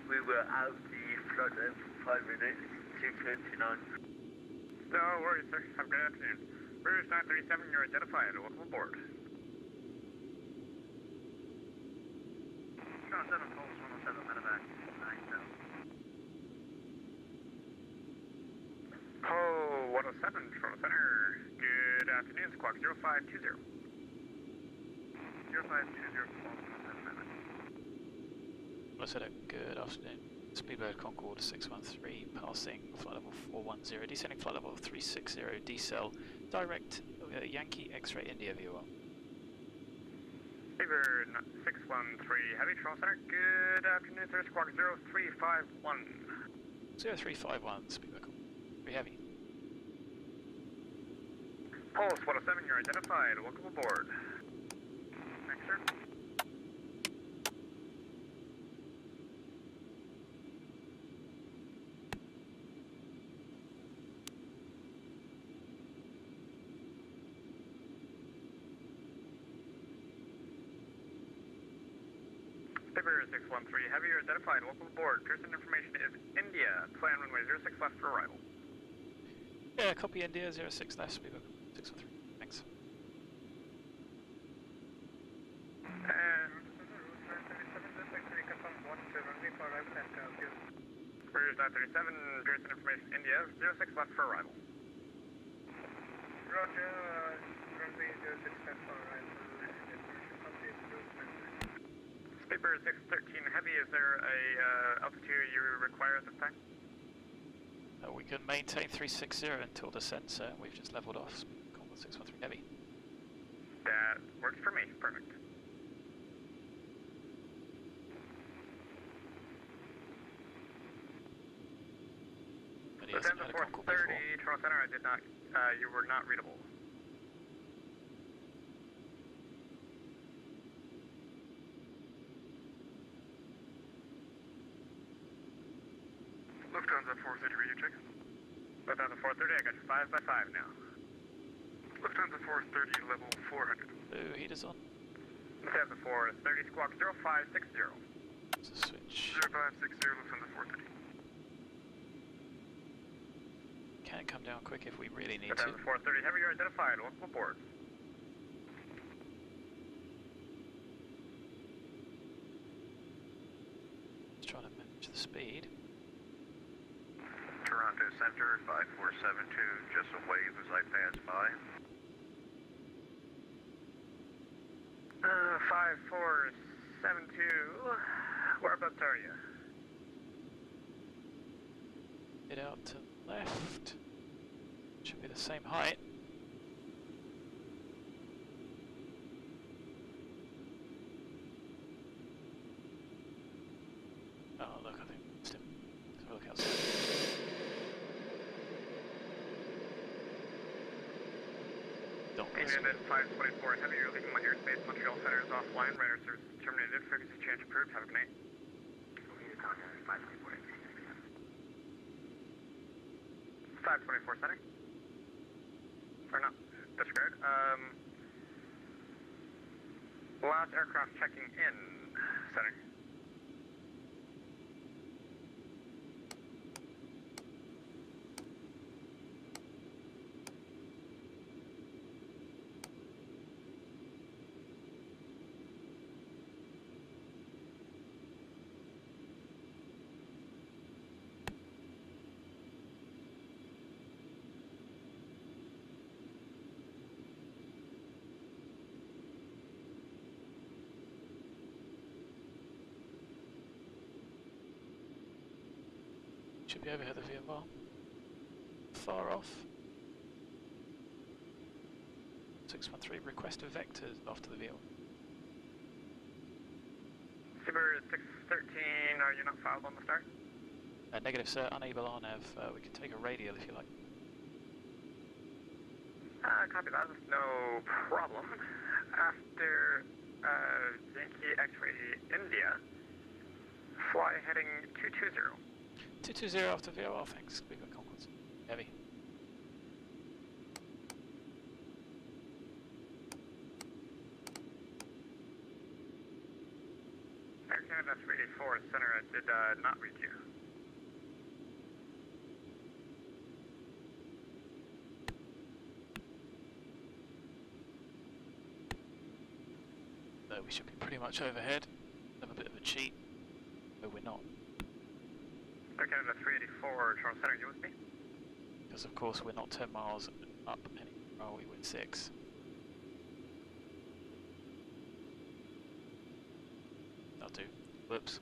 We were out the flight for 5 minutes, 2:29. No worries, sir. Have a great afternoon. Rouge 937, you're identified. Welcome aboard. Toronto 7, Pulse 107, medevac 90. Oh, 107, Toronto Center. Good afternoon, Squawk 0520. 0520, Pulse 107, medevac. Saitek, good afternoon. Speedbird Concorde 613, passing flight level 410, descending flight level 360, decel, direct Yankee X-ray India viewer. Speedbird 613, Heavy, Toronto Center. Good afternoon, sir. Squawk 0351. 0351, Speedbird Concorde, very heavy. Pulse 107, you're identified. Welcome aboard. Thanks, sir. Speedbird 613, Heavy, you're identified. Welcome aboard. Pearson information is India. Plan runway 06 left for arrival. Yeah, copy India 06 left, Speedbird 613. Thanks. And Rouge 937, Pearson information India 06 left for arrival. Roger, runway 06 left for arrival. Speedbird 613, Heavy, is there a altitude you require at this time? We can maintain 360 until descent, sir. We've just leveled off. Concorde 613 Heavy. That works for me. Perfect. Descend to 430, Toronto Center, I did not, you were not readable. Lufthansa 430, radio check. Lufthansa 430, I got you 5 by 5 now. Lufthansa 430, level 400. Blue heaters on. Lufthansa 430, Squawk 0560. It's a switch. 0560, Lufthansa 430. Can come down quick if we really need to. Lufthansa 430, Heavy, you're identified. Welcome aboard. Just trying to manage the speed. Toronto Center 5472, just a wave as I pass by. 5472, whereabouts are you? Get out to the left. Should be the same height. Oh look, I think it's him. Let's have a look outside. Unit 524, Heavy, you're leaving my airspace. Montreal Center is offline. Radar service terminated. Frequency change approved. Have a good night. Need to contact 524. 524 Center. Or not, disregard. Last aircraft checking in, Center. Should be over here, the VMR. Far off. 613, request of vectors after the VO. Super 613, are you not filed on the start? Negative, sir, unable RNAV. We can take a radial if you like. Copy that, no problem. After Yankee X-ray India, fly heading 220. 220 after VOR, thanks. We've got Concorde. Heavy. Air Canada 384 center, I did not read you. We should be pretty much overhead. Have a bit of a cheat, but we're not. Air Canada 384, Toronto Center, you with me? Because of course we're not 10 miles up anymore, we were 6. That'll do. Whoops.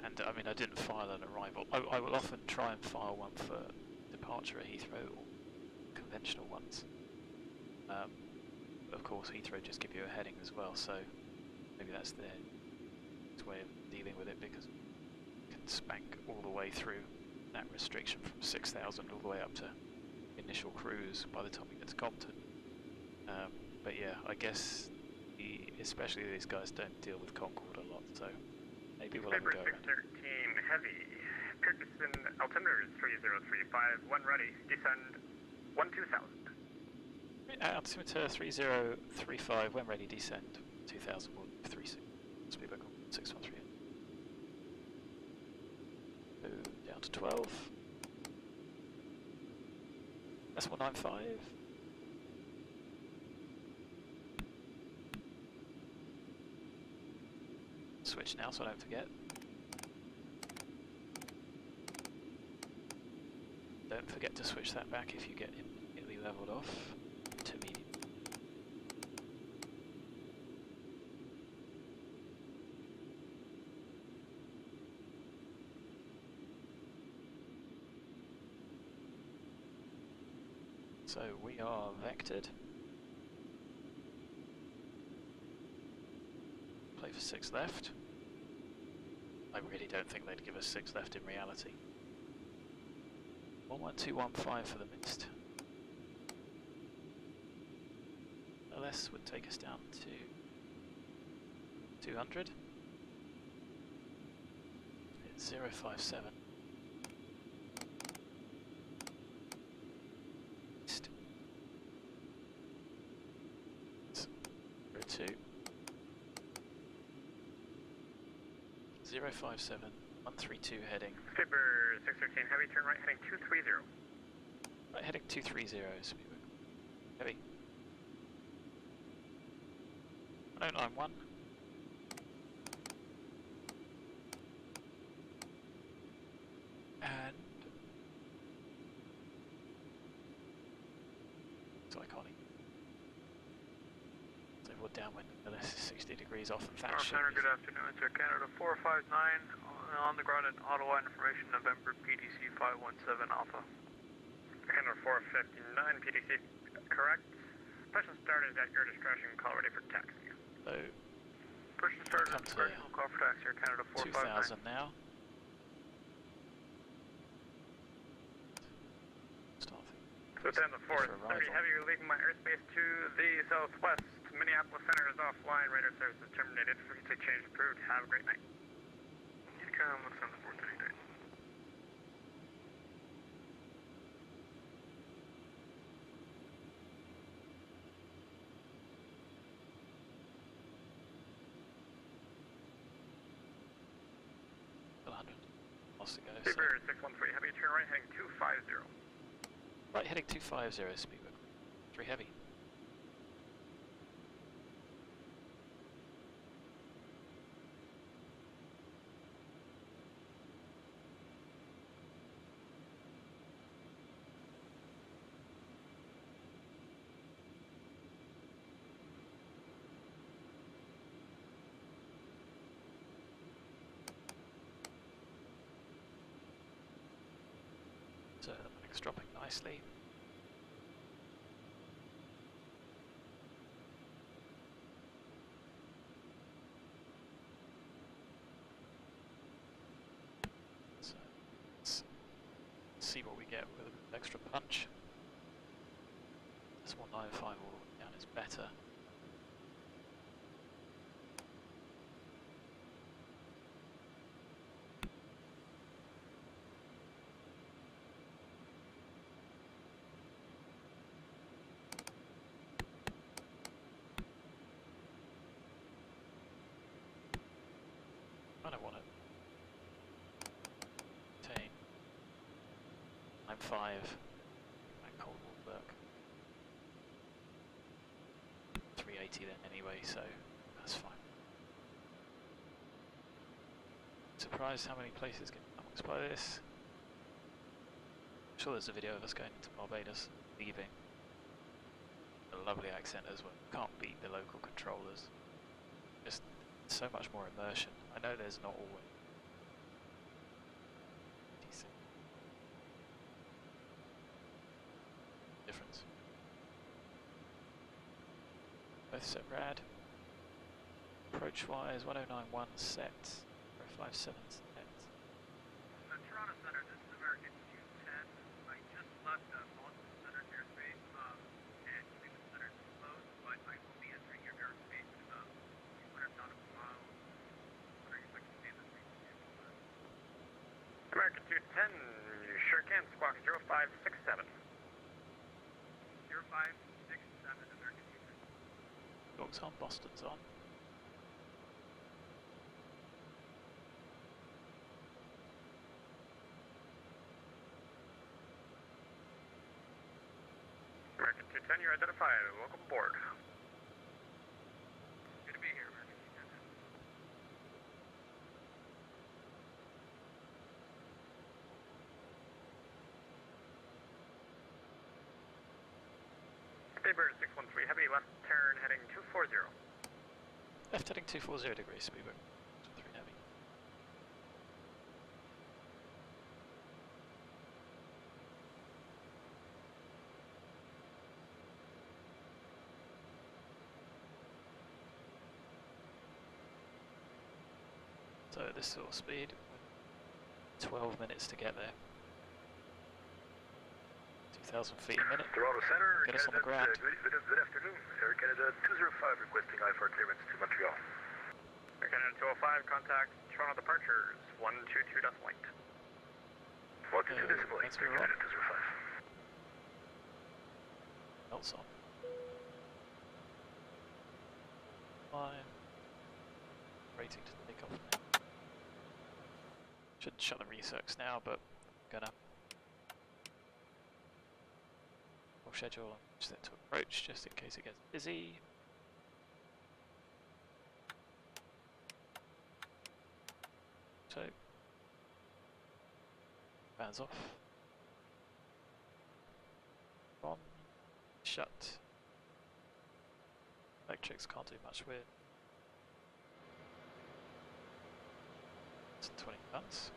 And I mean, I didn't file an arrival. I will often try and file one for departure at Heathrow or conventional ones. Of course, Heathrow just give you a heading as well, so maybe that's their way of dealing with it, because you can spank all the way through that restriction from 6,000 all the way up to initial cruise by the time we get to Compton. But yeah, I guess especially these guys don't deal with Concorde a lot, so maybe we'll have a go around. 613 heavy, Pearson altimeter is 3035, one ready, descend 12,000. Altimeter 3035, when ready, descend 2000, 36, speedback on 613. Go down to 12. That's 195. Switch now so I don't forget. Don't forget to switch that back if you get immediately leveled off to medium. So we are vectored. Play for 6 left. I really don't think they'd give us 6 left in reality. 11215 for the mist. LS would take us down to 200. It's 057. Mist. 02. 057, 132 heading. Skipper 613 heavy, turn right heading 230. Right heading 230, heavy. 1091. And it's iconic. So we're downwind, unless it's 60 degrees off, and that should Center, good afternoon. It's Air Canada 459 on the ground in Ottawa. Information November PDC 517 Alpha. Air Canada 459 PDC, correct. Push and start is at your discretion. Call ready for taxi. So Push and start at discretion. Call for taxi. Air Canada 459. 2000 now. So down to 430 heavy, you're leaving my airspace to the southwest. Minneapolis Center is offline. Radar service is terminated. Frequency change approved. Have a great night. You can look on the 439. Lost to go. Super 613 heavy, turn right heading 250. Right heading 250, speedboat 3 heavy. everything's dropping nicely. So let's see what we get with a bit of extra punch. This 195 all the way down is better. I don't want to retain 9.5. That cold will work. 380 then anyway, so that's fine. Surprised how many places get amongst by this. I'm sure there's a video of us going to Barbados, leaving. A lovely accent as well. Can't beat the local controllers. Just so much more immersion. I know there's not always decent difference. Both set rad. Approach wise 1091 set. 057 set. The Toronto Center, this is American 210. I just left Boston Center airspace, and the center is closed, but I will be entering your airspace in about 200 nautical miles. American 210, you sure can. Squawk 0567. 0567, American 210. York's on, Boston's on. American 210, you're identified. Welcome aboard. Good to be here, American 210. Speedbird 613, heavy left turn heading 240. Left heading 240 degrees, Speedbird 613 heavy. So this sort of speed, 12 minutes to get there. 2,000 feet a minute. Toronto Center, Get us on the ground. Good afternoon. Air Canada 205 requesting IFR clearance to Montreal. Air Canada 205, contact Toronto departures 122 decimal 8. 122 decimal 8, let's Air move on. Canada 205. Belts on. Fine. Rating to take off now. Shouldn't shut the recircs now, but gonna. We'll schedule and set to approach just in case it gets busy. So, fans off. On. Shut. Electrics can't do much with. It's 20 tons.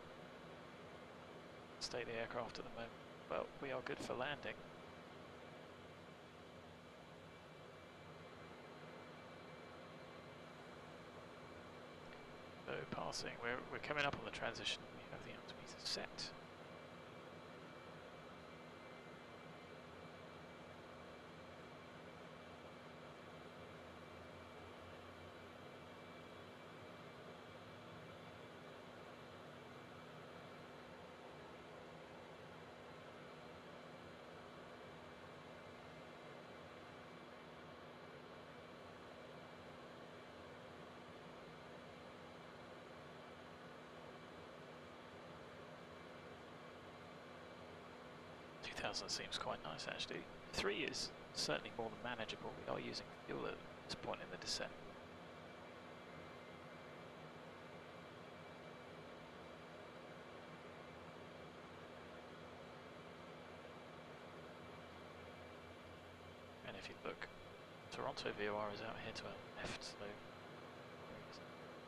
Stay the aircraft at the moment. Well, we are good for landing. So passing, we're coming up on the transition. We have the altimeter set. Seems quite nice actually. 3 is certainly more than manageable. We are using fuel at this point in the descent. And if you look, Toronto VOR is out here to our left, so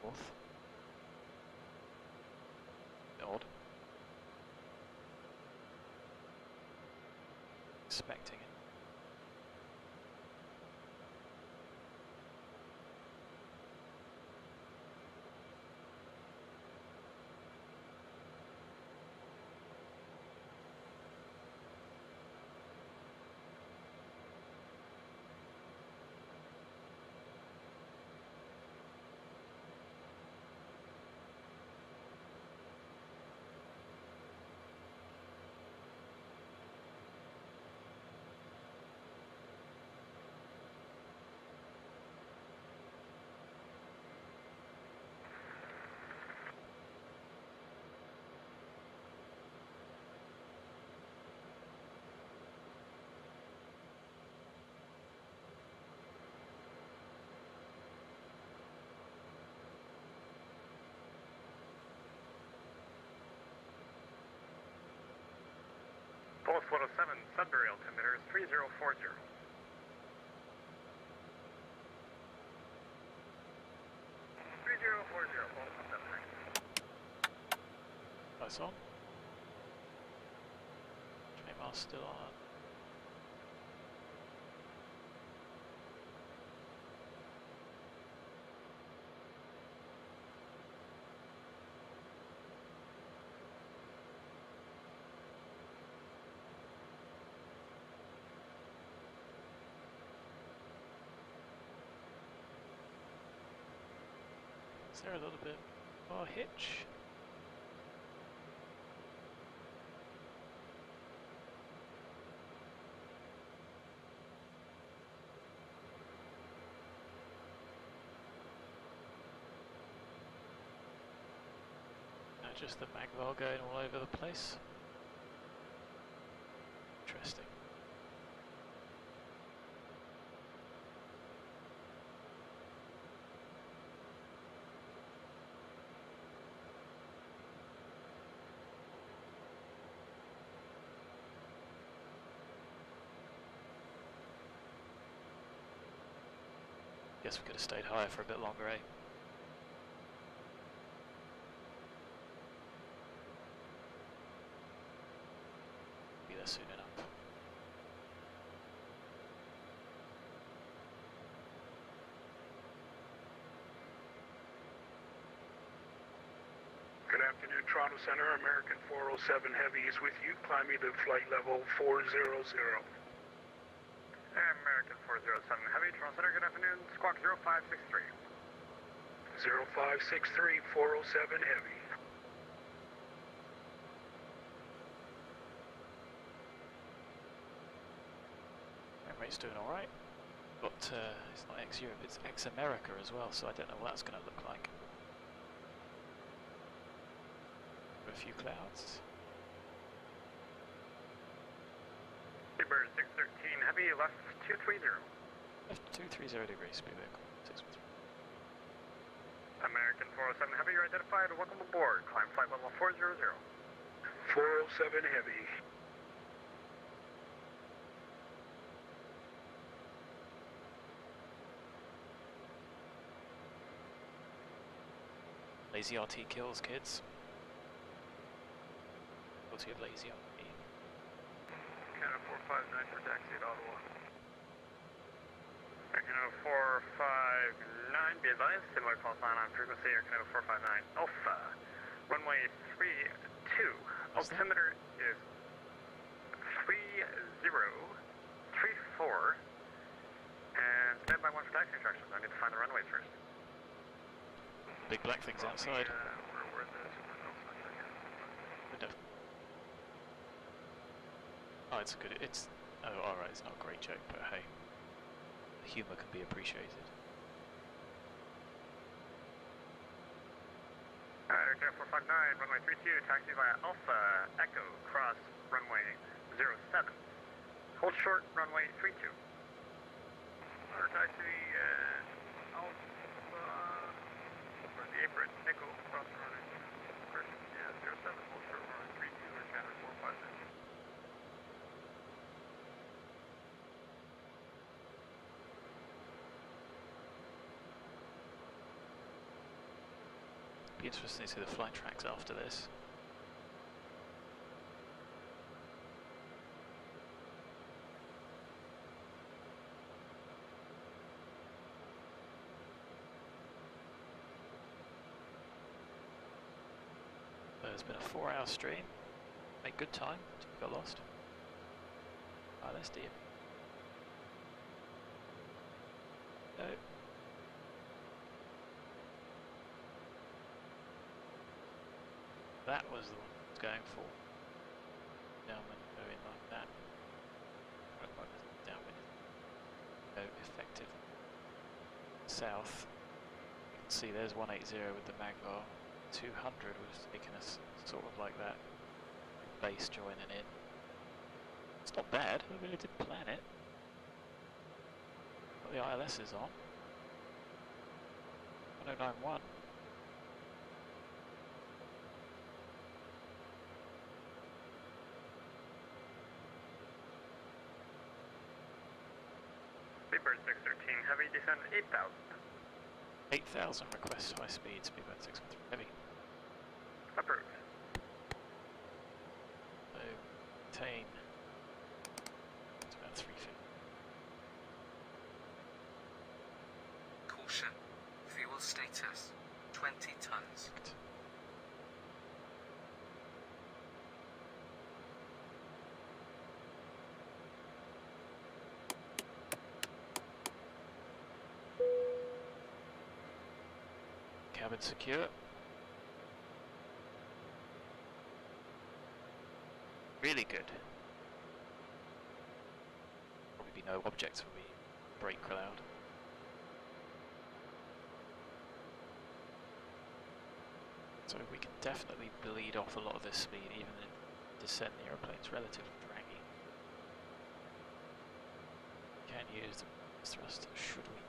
north. Odd. expecting it. Pulse 107, Sudbury altimeter is 3040. 3040, Pulse 173. Nice on. Train mask still on. Is there a little bit more hitch? Just the magval going all over the place. Interesting. Guess we could have stayed higher for a bit longer, eh? Be there soon enough. Good afternoon, Toronto Center. American 407 Heavy is with you. Climb me to flight level 400. American 407 Heavy, Toronto Center, good afternoon. Squawk 0563. 0563, 407 Heavy. Rate's doing alright, but it's not ex-Europe, it's ex-America as well, so I don't know what that's going to look like. A few clouds. Seabird 613 Heavy, left 230. Left 230 degrees, speedback 613. American 407 Heavy, you're identified. Welcome aboard. Climb flight level 400. 407 Heavy. Lazy RT kills, kids. Guilty of lazy RT. Canada 459 for taxi at Ottawa. Canada 459, be advised, similar call sign on frequency, Air Canada 459 Alpha. Runway 32, altimeter is 3034, and stand by 1 for taxi instructions. I need to find the runways first. Big black things outside. Where the Oh, it's good. It's alright. It's not a great joke, but hey, the humour can be appreciated. Alright, Air 459, runway 32, taxi via Alpha Echo, cross runway 07. Hold short, runway 32. Our taxi Alpha for the apron, Echo, cross runway 07, hold short runway 32, or Canada 459. Be interesting to see the flight tracks after this. it's been a 4-hour stream. Made good time until we got lost. LSD. No. That was the one I was going for. Downwind going like that. Downwind. Go effective. South. You can see there's 180 with the Magvar. 200 was taking us sort of like that. Base joining in. It's not bad. I really did plan it. Got the ILS is on. 1091. Speedbird 613, heavy descend 8,000. 8,000 request high speed, Speedbird 613 heavy. Approved. So, maintain. It's about 350. Caution. Fuel status. 20 tons. Cabin secure. Really good. Probably be no objects when we break cloud. So we can definitely bleed off a lot of this speed even in descent. The aeroplane's relatively draggy. Can use the thruster, should we?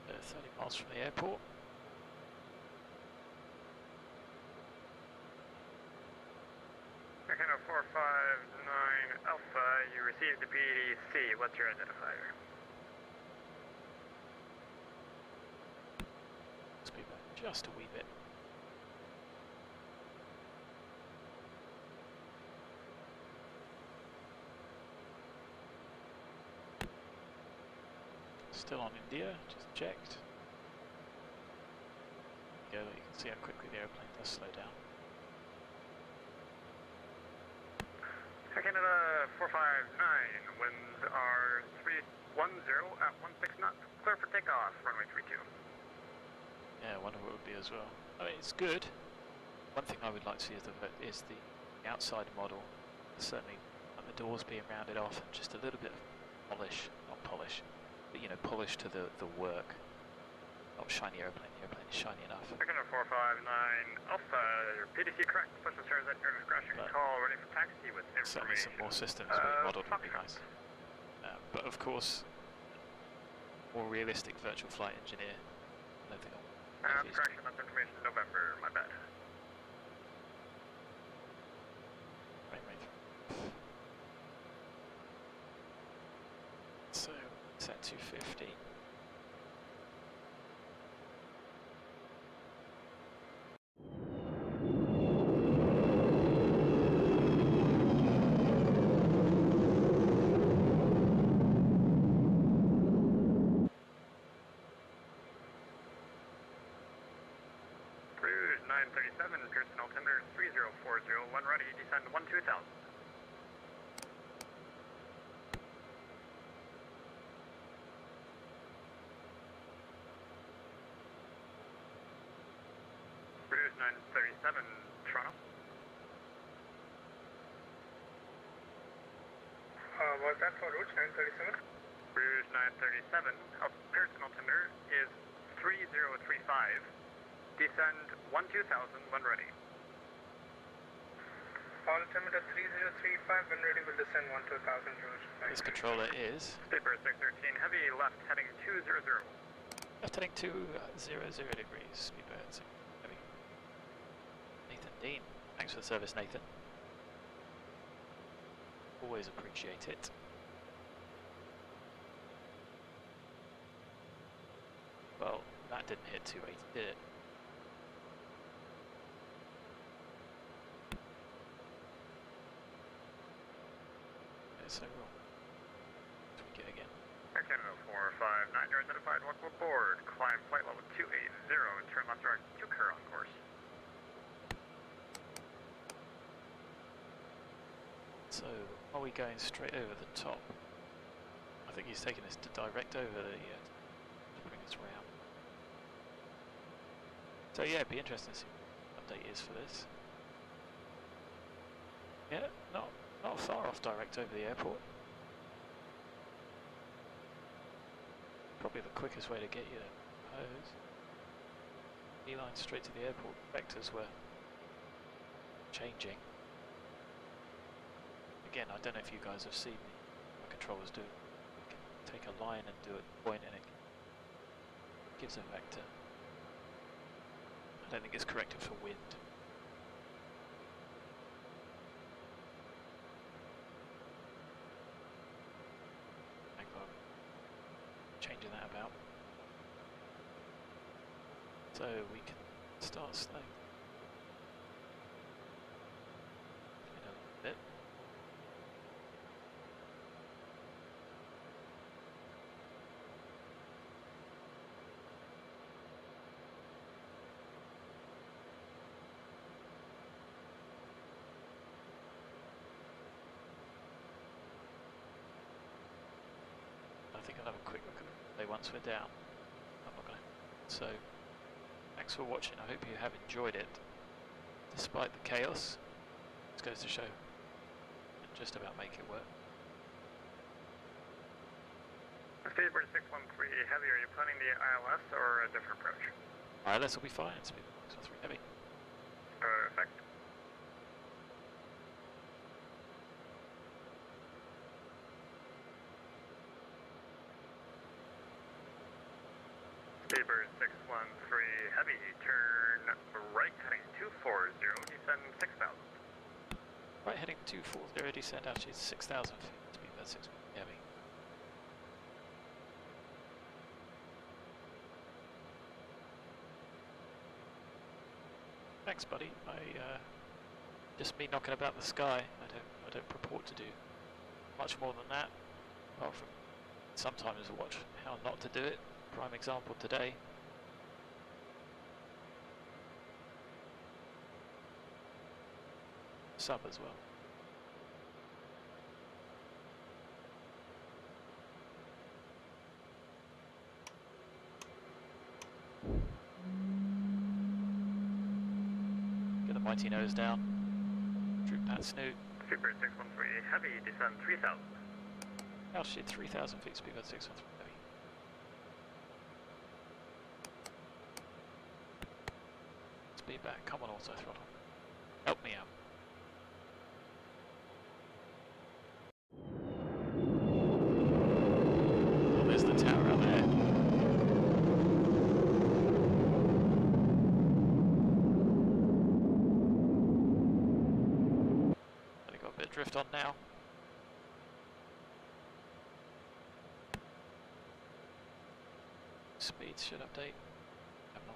Uh, 30 miles from the airport. Echo 459 Alpha, you received the PDC. What's your identifier? Speed back just a wee bit. Still on India, just checked. Yeah, you can see how quickly the airplane does slow down. Canada 459, winds are 310 at 16 knots. Clear for takeoff, runway 32. Yeah, I wonder what it would be as well. I mean, it's good. One thing I would like to see is the outside model. Certainly, like the doors being rounded off and just a little bit of polish, not polish, but you know, polish to the work. Not shiny airplane. The airplane is shiny enough. Canada 459 Alpha, your PDC correct. Push the stairs at your discretion. Call ready for taxi with Certainly information. some more systems being modelled would be nice. But of course, more realistic virtual flight engineer. I don't think correction, that's information November, my bad. So, it's at 250. Cruise 937, Pearson altimeter 3040, one ready, descend 12,000. Was that for route 937? Route 937, Pearson altimeter is 3035. Descend 12,000 when ready. Altimeter 3035, when ready will descend 12,000 route. This controller is Sleeper 613, heavy left heading 200. left heading 200 degrees. Speedbird 6 heavy. Nathan Dean, thanks for the service, Nathan. Always appreciate it. Well, that didn't hit 280, did it? So wrong. Tweak it again. Canada 459, you're identified, welcome aboard. Climb flight level 280 and turn left direct to Kerr on course. So, are we going straight over the top? I think he's taking us to direct over the to bring us round. So yeah, it'd be interesting to see what the update is for this. Yeah, not far off direct over the airport. Probably the quickest way to get you there, I suppose. Beeline straight to the airport. Vectors were changing. Again, I don't know if you guys have seen my controllers do it. You can take a line and do a point and it gives a vector. I don't think it's corrected for wind. Changing that about. So we can start slowing in a little bit. I think I'll have a quick look at it once we're down. I'm not going to. So, thanks for watching. I hope you have enjoyed it. Despite the chaos, this goes to show just about make it work. Speedbird 613 heavy, are you planning the ILS or a different approach? ILS will be fine. Speedbird 613 heavy. Perfect. Speedbird 613 heavy, turn right heading 240, descend 6,000. Right heading 240, descend altitude 6,000 feet. Speedbird 613 heavy. Thanks, buddy. Just me knocking about the sky. I don't purport to do much more than that. Apart from sometimes watch how not to do it. Prime example today. Sub as well. Get the mighty nose down. Droop that snoot. Speedbird 613 heavy, descend 3,000. Altitude 3,000 feet, Speedbird 613 heavy. Speed back, come on auto throttle. Help me out. Oh, there's the tower out there. Only got a bit of drift on now. Speeds should update. I'm not.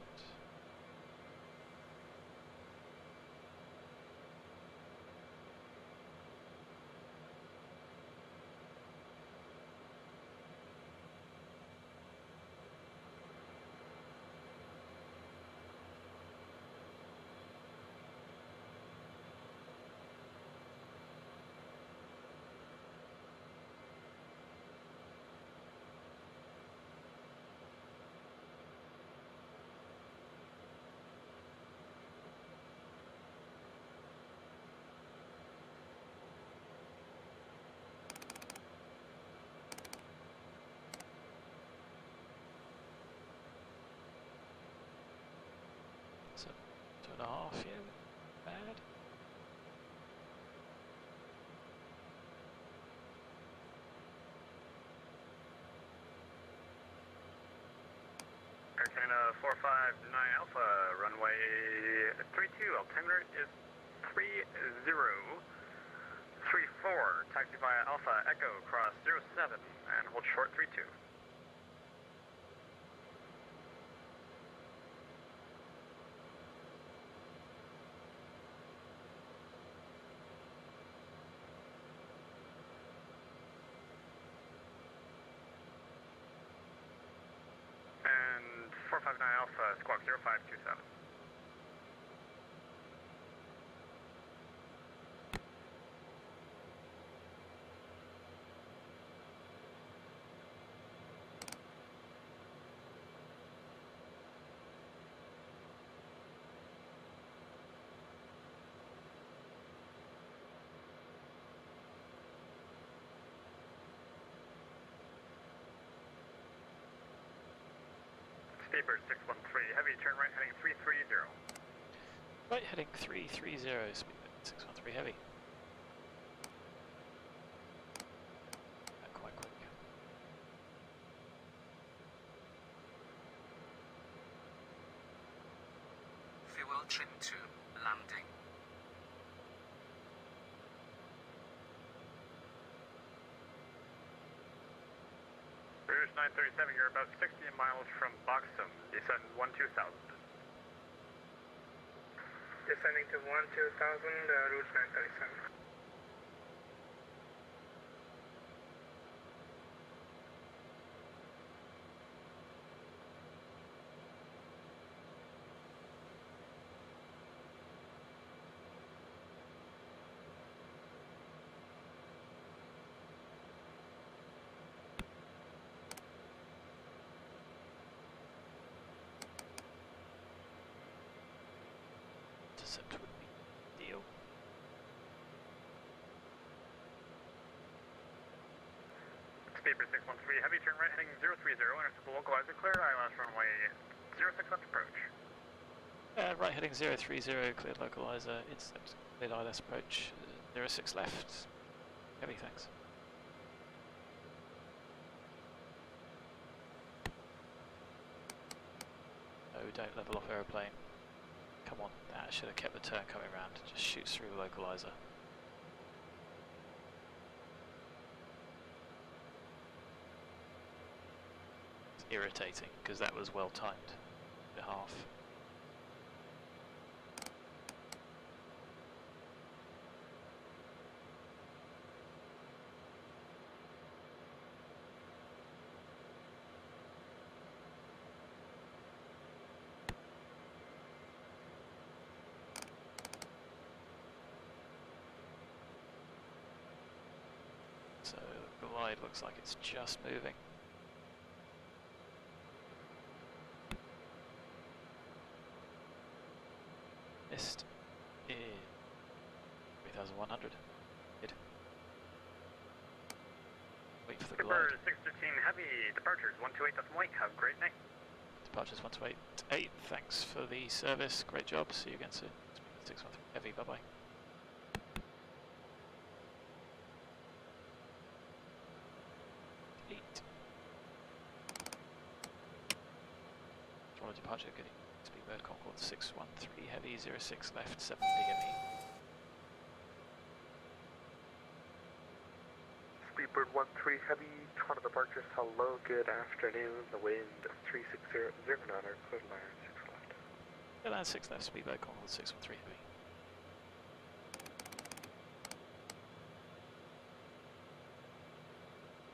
2.5, yeah, bad. Aircana 459 Alpha, runway 32, altimeter is 3034, taxi via Alpha Echo, cross 07, and hold short 32. And 459 Alpha, squawk 0527. Speedbird 613, heavy, turn right heading 330. Right heading 330, Speedbird 613 heavy. Quite quick. Fuel trim to landing. Rouge 937, you're about 60 miles from Boxum, descend 12,000. Descending to 12,000, Rouge 937. Intercept would be ideal. Speedbird 613, heavy, turn right heading 030, intercept the localizer, clear ILS runway 06 left approach. Right heading 030, cleared localizer, intercept, cleared ILS approach, 06 left. Heavy, thanks. Oh, don't level off aeroplane. Come on, that should have kept the turn coming round. Just shoots through the localizer. It's irritating because that was well timed. Behalf. So the glide looks like it's just moving. Missed is 3,100. Good. Wait for the glide. Speedbird 613, heavy, departures 128.8, have a great night. Departures 1288. Thanks for the service. Great job. See you again soon. 613 heavy. Bye bye. Departure getting Speedbird Concorde 613 heavy, 06 left, 7 DME. Speedbird 13 heavy, Toronto departures, hello, good afternoon, the wind 360, 0 knotter, clear land 6 left. Clear land 6 left, Speedbird Concorde 613 heavy.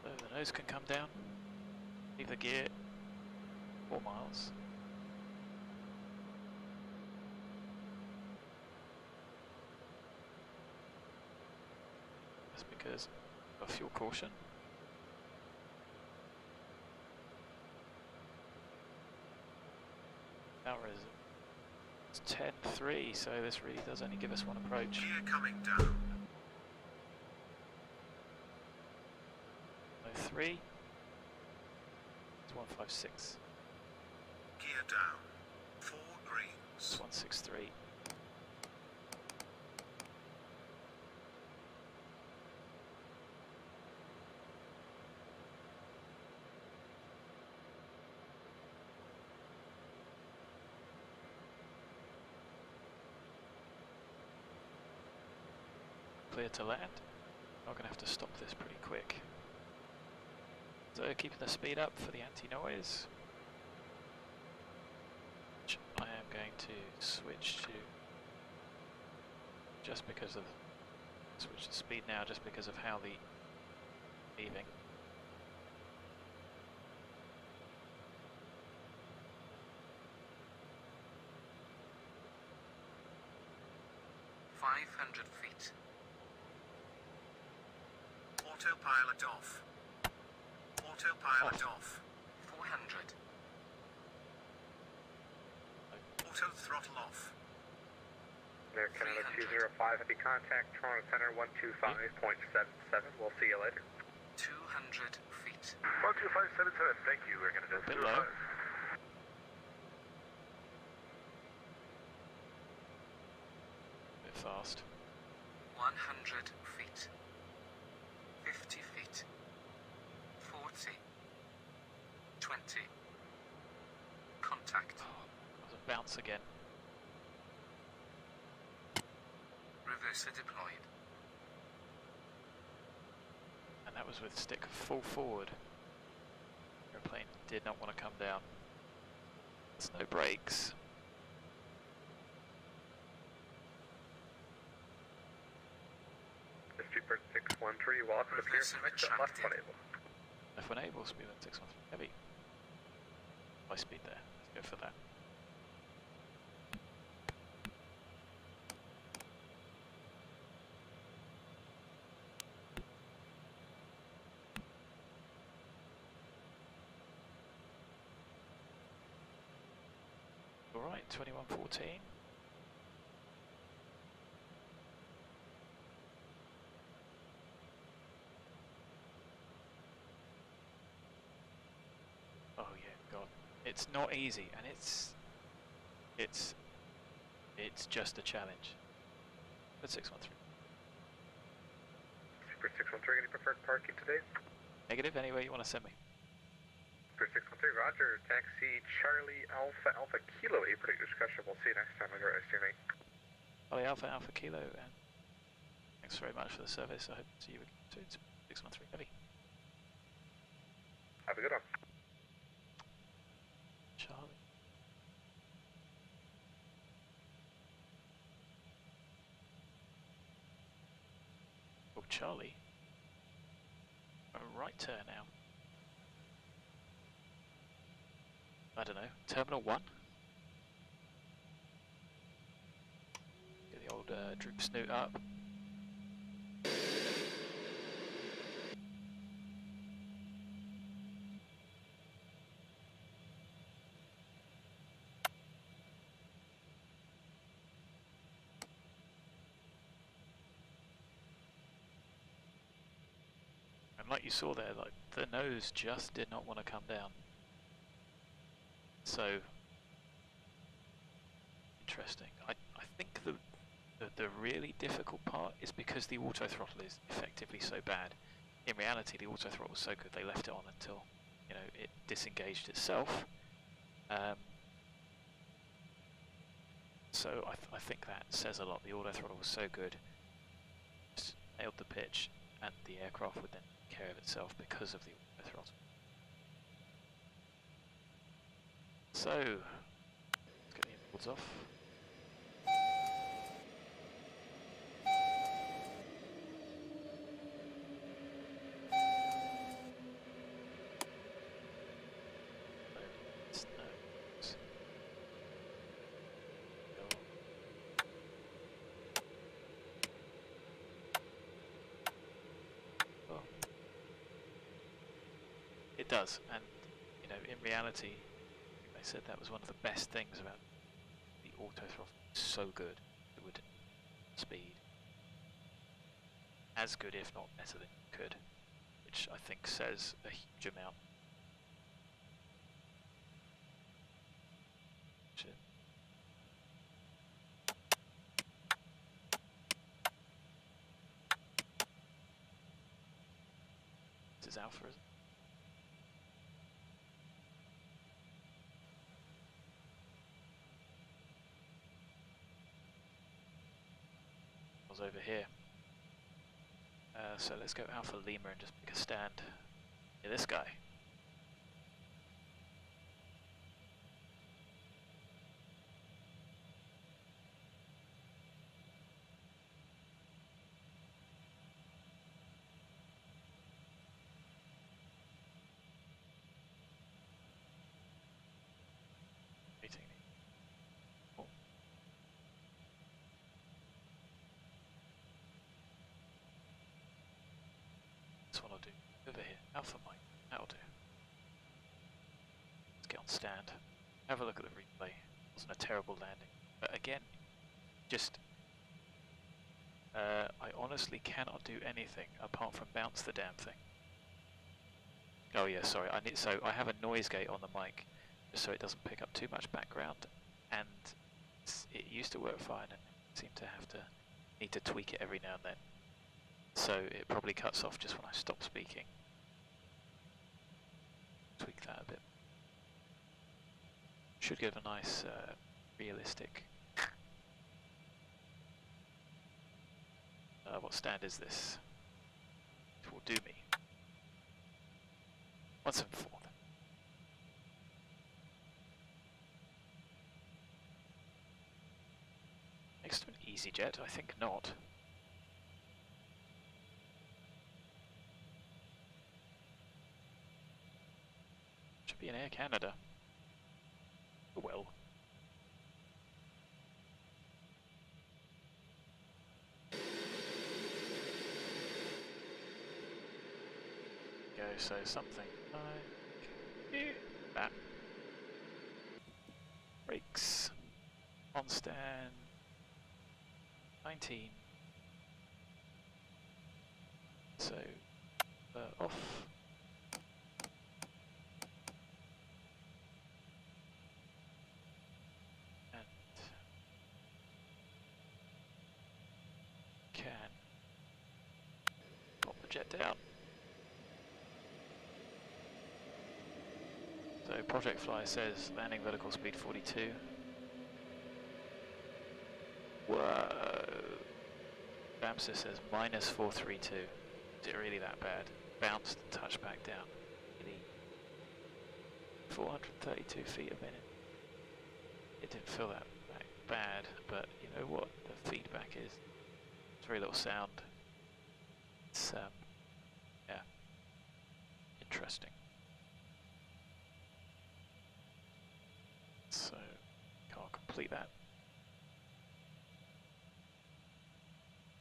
So the nose can come down, leave the gear 4 miles. Because of fuel caution. Hour is it's 10:03, so this really does only give us one approach. Gear coming down. 03. It's 156. Gear down. 4 greens. It's 163. clear to land. I'm going to have to stop this pretty quick. So keeping the speed up for the anti-noise. Which I am going to switch to just because of switch to speed now, just because of how the leaving. feet. Autopilot off. Autopilot off. 400. Auto throttle off. There, Canada 205, heavy contact, Toronto Center 125.77. We'll see you later. 200 feet. 12577, thank you, we're gonna do 205. Bit fast. 100 feet. 50 feet. 40. 20. Contact. Oh, that was a bounce again. Reverser deployed. And that was with stick full forward. Airplane did not want to come down. There's no brakes. Super 613, welcome to Pierce, left one able. Left one able, speed 613 heavy. High speed there, let's go for that. Alright, 2114. Oh yeah, God. It's not easy, and it's just a challenge. But 613. Super 613, any preferred parking today? Negative, anywhere you want to send me. Super 613, roger, taxi Charlie Alpha Alpha Kilo, a pretty discussion. We'll see you next time on your SUV. Charlie Alpha Alpha Kilo, and thanks very much for the service. I hope to see you again soon. 613 heavy. Have a good one. Charlie. Oh, Charlie. A right turn now. I don't know. Terminal 1? Get the old droop snoot up. Like you saw there, like the nose just did not want to come down. So interesting. I think the really difficult part is because the auto throttle is effectively so bad. In reality, the auto throttle was so good they left it on until, you know, it disengaged itself. So I think that says a lot. The auto throttle was so good, just nailed the pitch, and the aircraft would then take care of itself because of the auto throttle. So, let's get the imports off. It does, and you know, in reality, they said that was one of the best things about the auto throttle. It's so good, it would speed as good, if not better than it could, which I think says a huge amount. This is Alpha, isn't it? Over here. so let's go Alpha Lima and just pick a stand near this guy. This one I'll do over here. Alpha Mike. That'll do. Let's get on stand. Have a look at the replay. It wasn't a terrible landing. But again, just I honestly cannot do anything apart from bounce the damn thing. Oh yeah, sorry. So I have a noise gate on the mic, just so it doesn't pick up too much background, and it used to work fine, and I seem to need to tweak it every now and then. So it probably cuts off just when I stop speaking. Tweak that a bit. Should give a nice realistic. What stand is this? It will do me. Once and for them. Next to an EasyJet? I think not. Should be an Air Canada. Oh well. Go, so something like that. Brakes. On stand. 19. So, off. And can pop the jet down. So projectFLY says landing vertical speed 42. Whoa. BAMSA says minus 432. Is it really that bad? Bounced and touched back down. Really? 432 feet a minute. It didn't feel that bad, but you know what the feedback is? It's very little sound. It's yeah, interesting. So can't complete that.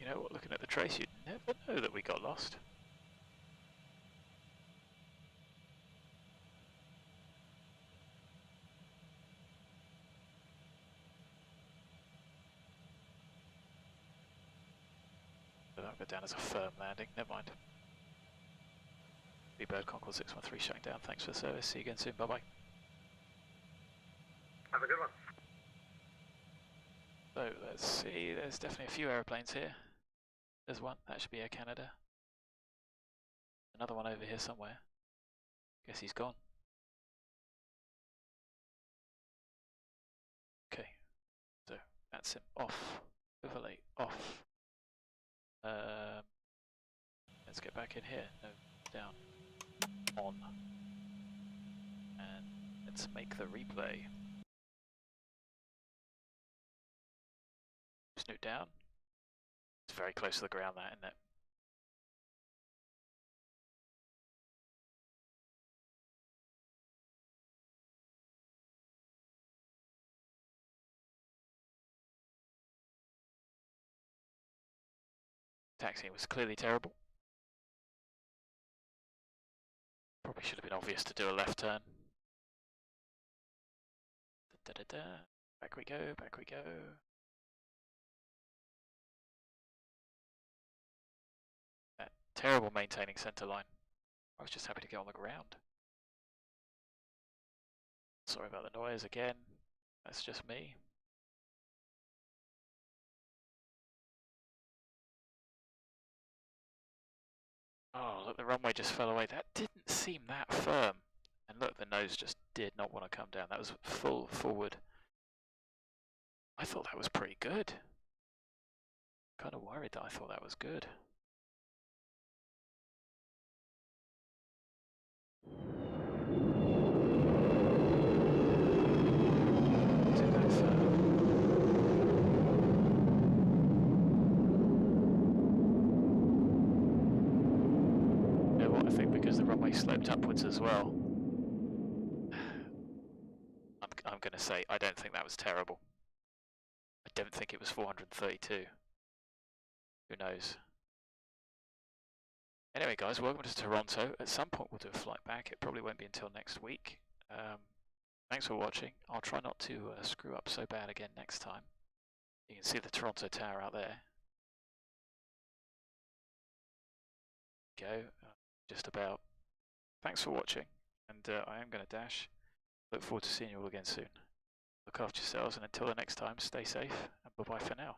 You know what, looking at the trace, you'd never know that we got lost. But that'll go down as a firm landing, never mind. Bird Concorde 613 shutting down, thanks for the service, see you again soon, bye bye. Have a good one. So let's see, there's definitely a few aeroplanes here. There's one, that should be Air Canada. Another one over here somewhere. Guess he's gone. Okay, so that's him off. Overlay off. Let's get back in here. No, down. On. And let's make the replay. Snoot down. It's very close to the ground, that, isn't it? Taxiing was clearly terrible. Probably should have been obvious to do a left turn. Da, da, da, da. Back we go, back we go. That terrible maintaining centre line. I was just happy to get on the ground. Sorry about the noise again. That's just me. Oh, look, the runway just fell away. That didn't seem that firm. And look, the nose just did not want to come down. That was full forward. I thought that was pretty good. Kind of worried that I thought that was good. I think because the runway sloped upwards as well. I'm going to say I don't think that was terrible. I don't think it was 432. Who knows? Anyway, guys, welcome to Toronto. At some point we'll do a flight back. It probably won't be until next week. Thanks for watching. I'll try not to screw up so bad again next time. You can see the Toronto Tower out there. Go, just about. Thanks for watching, and I am going to dash. Look forward to seeing you all again soon. Look after yourselves, and until the next time, stay safe, and bye-bye for now.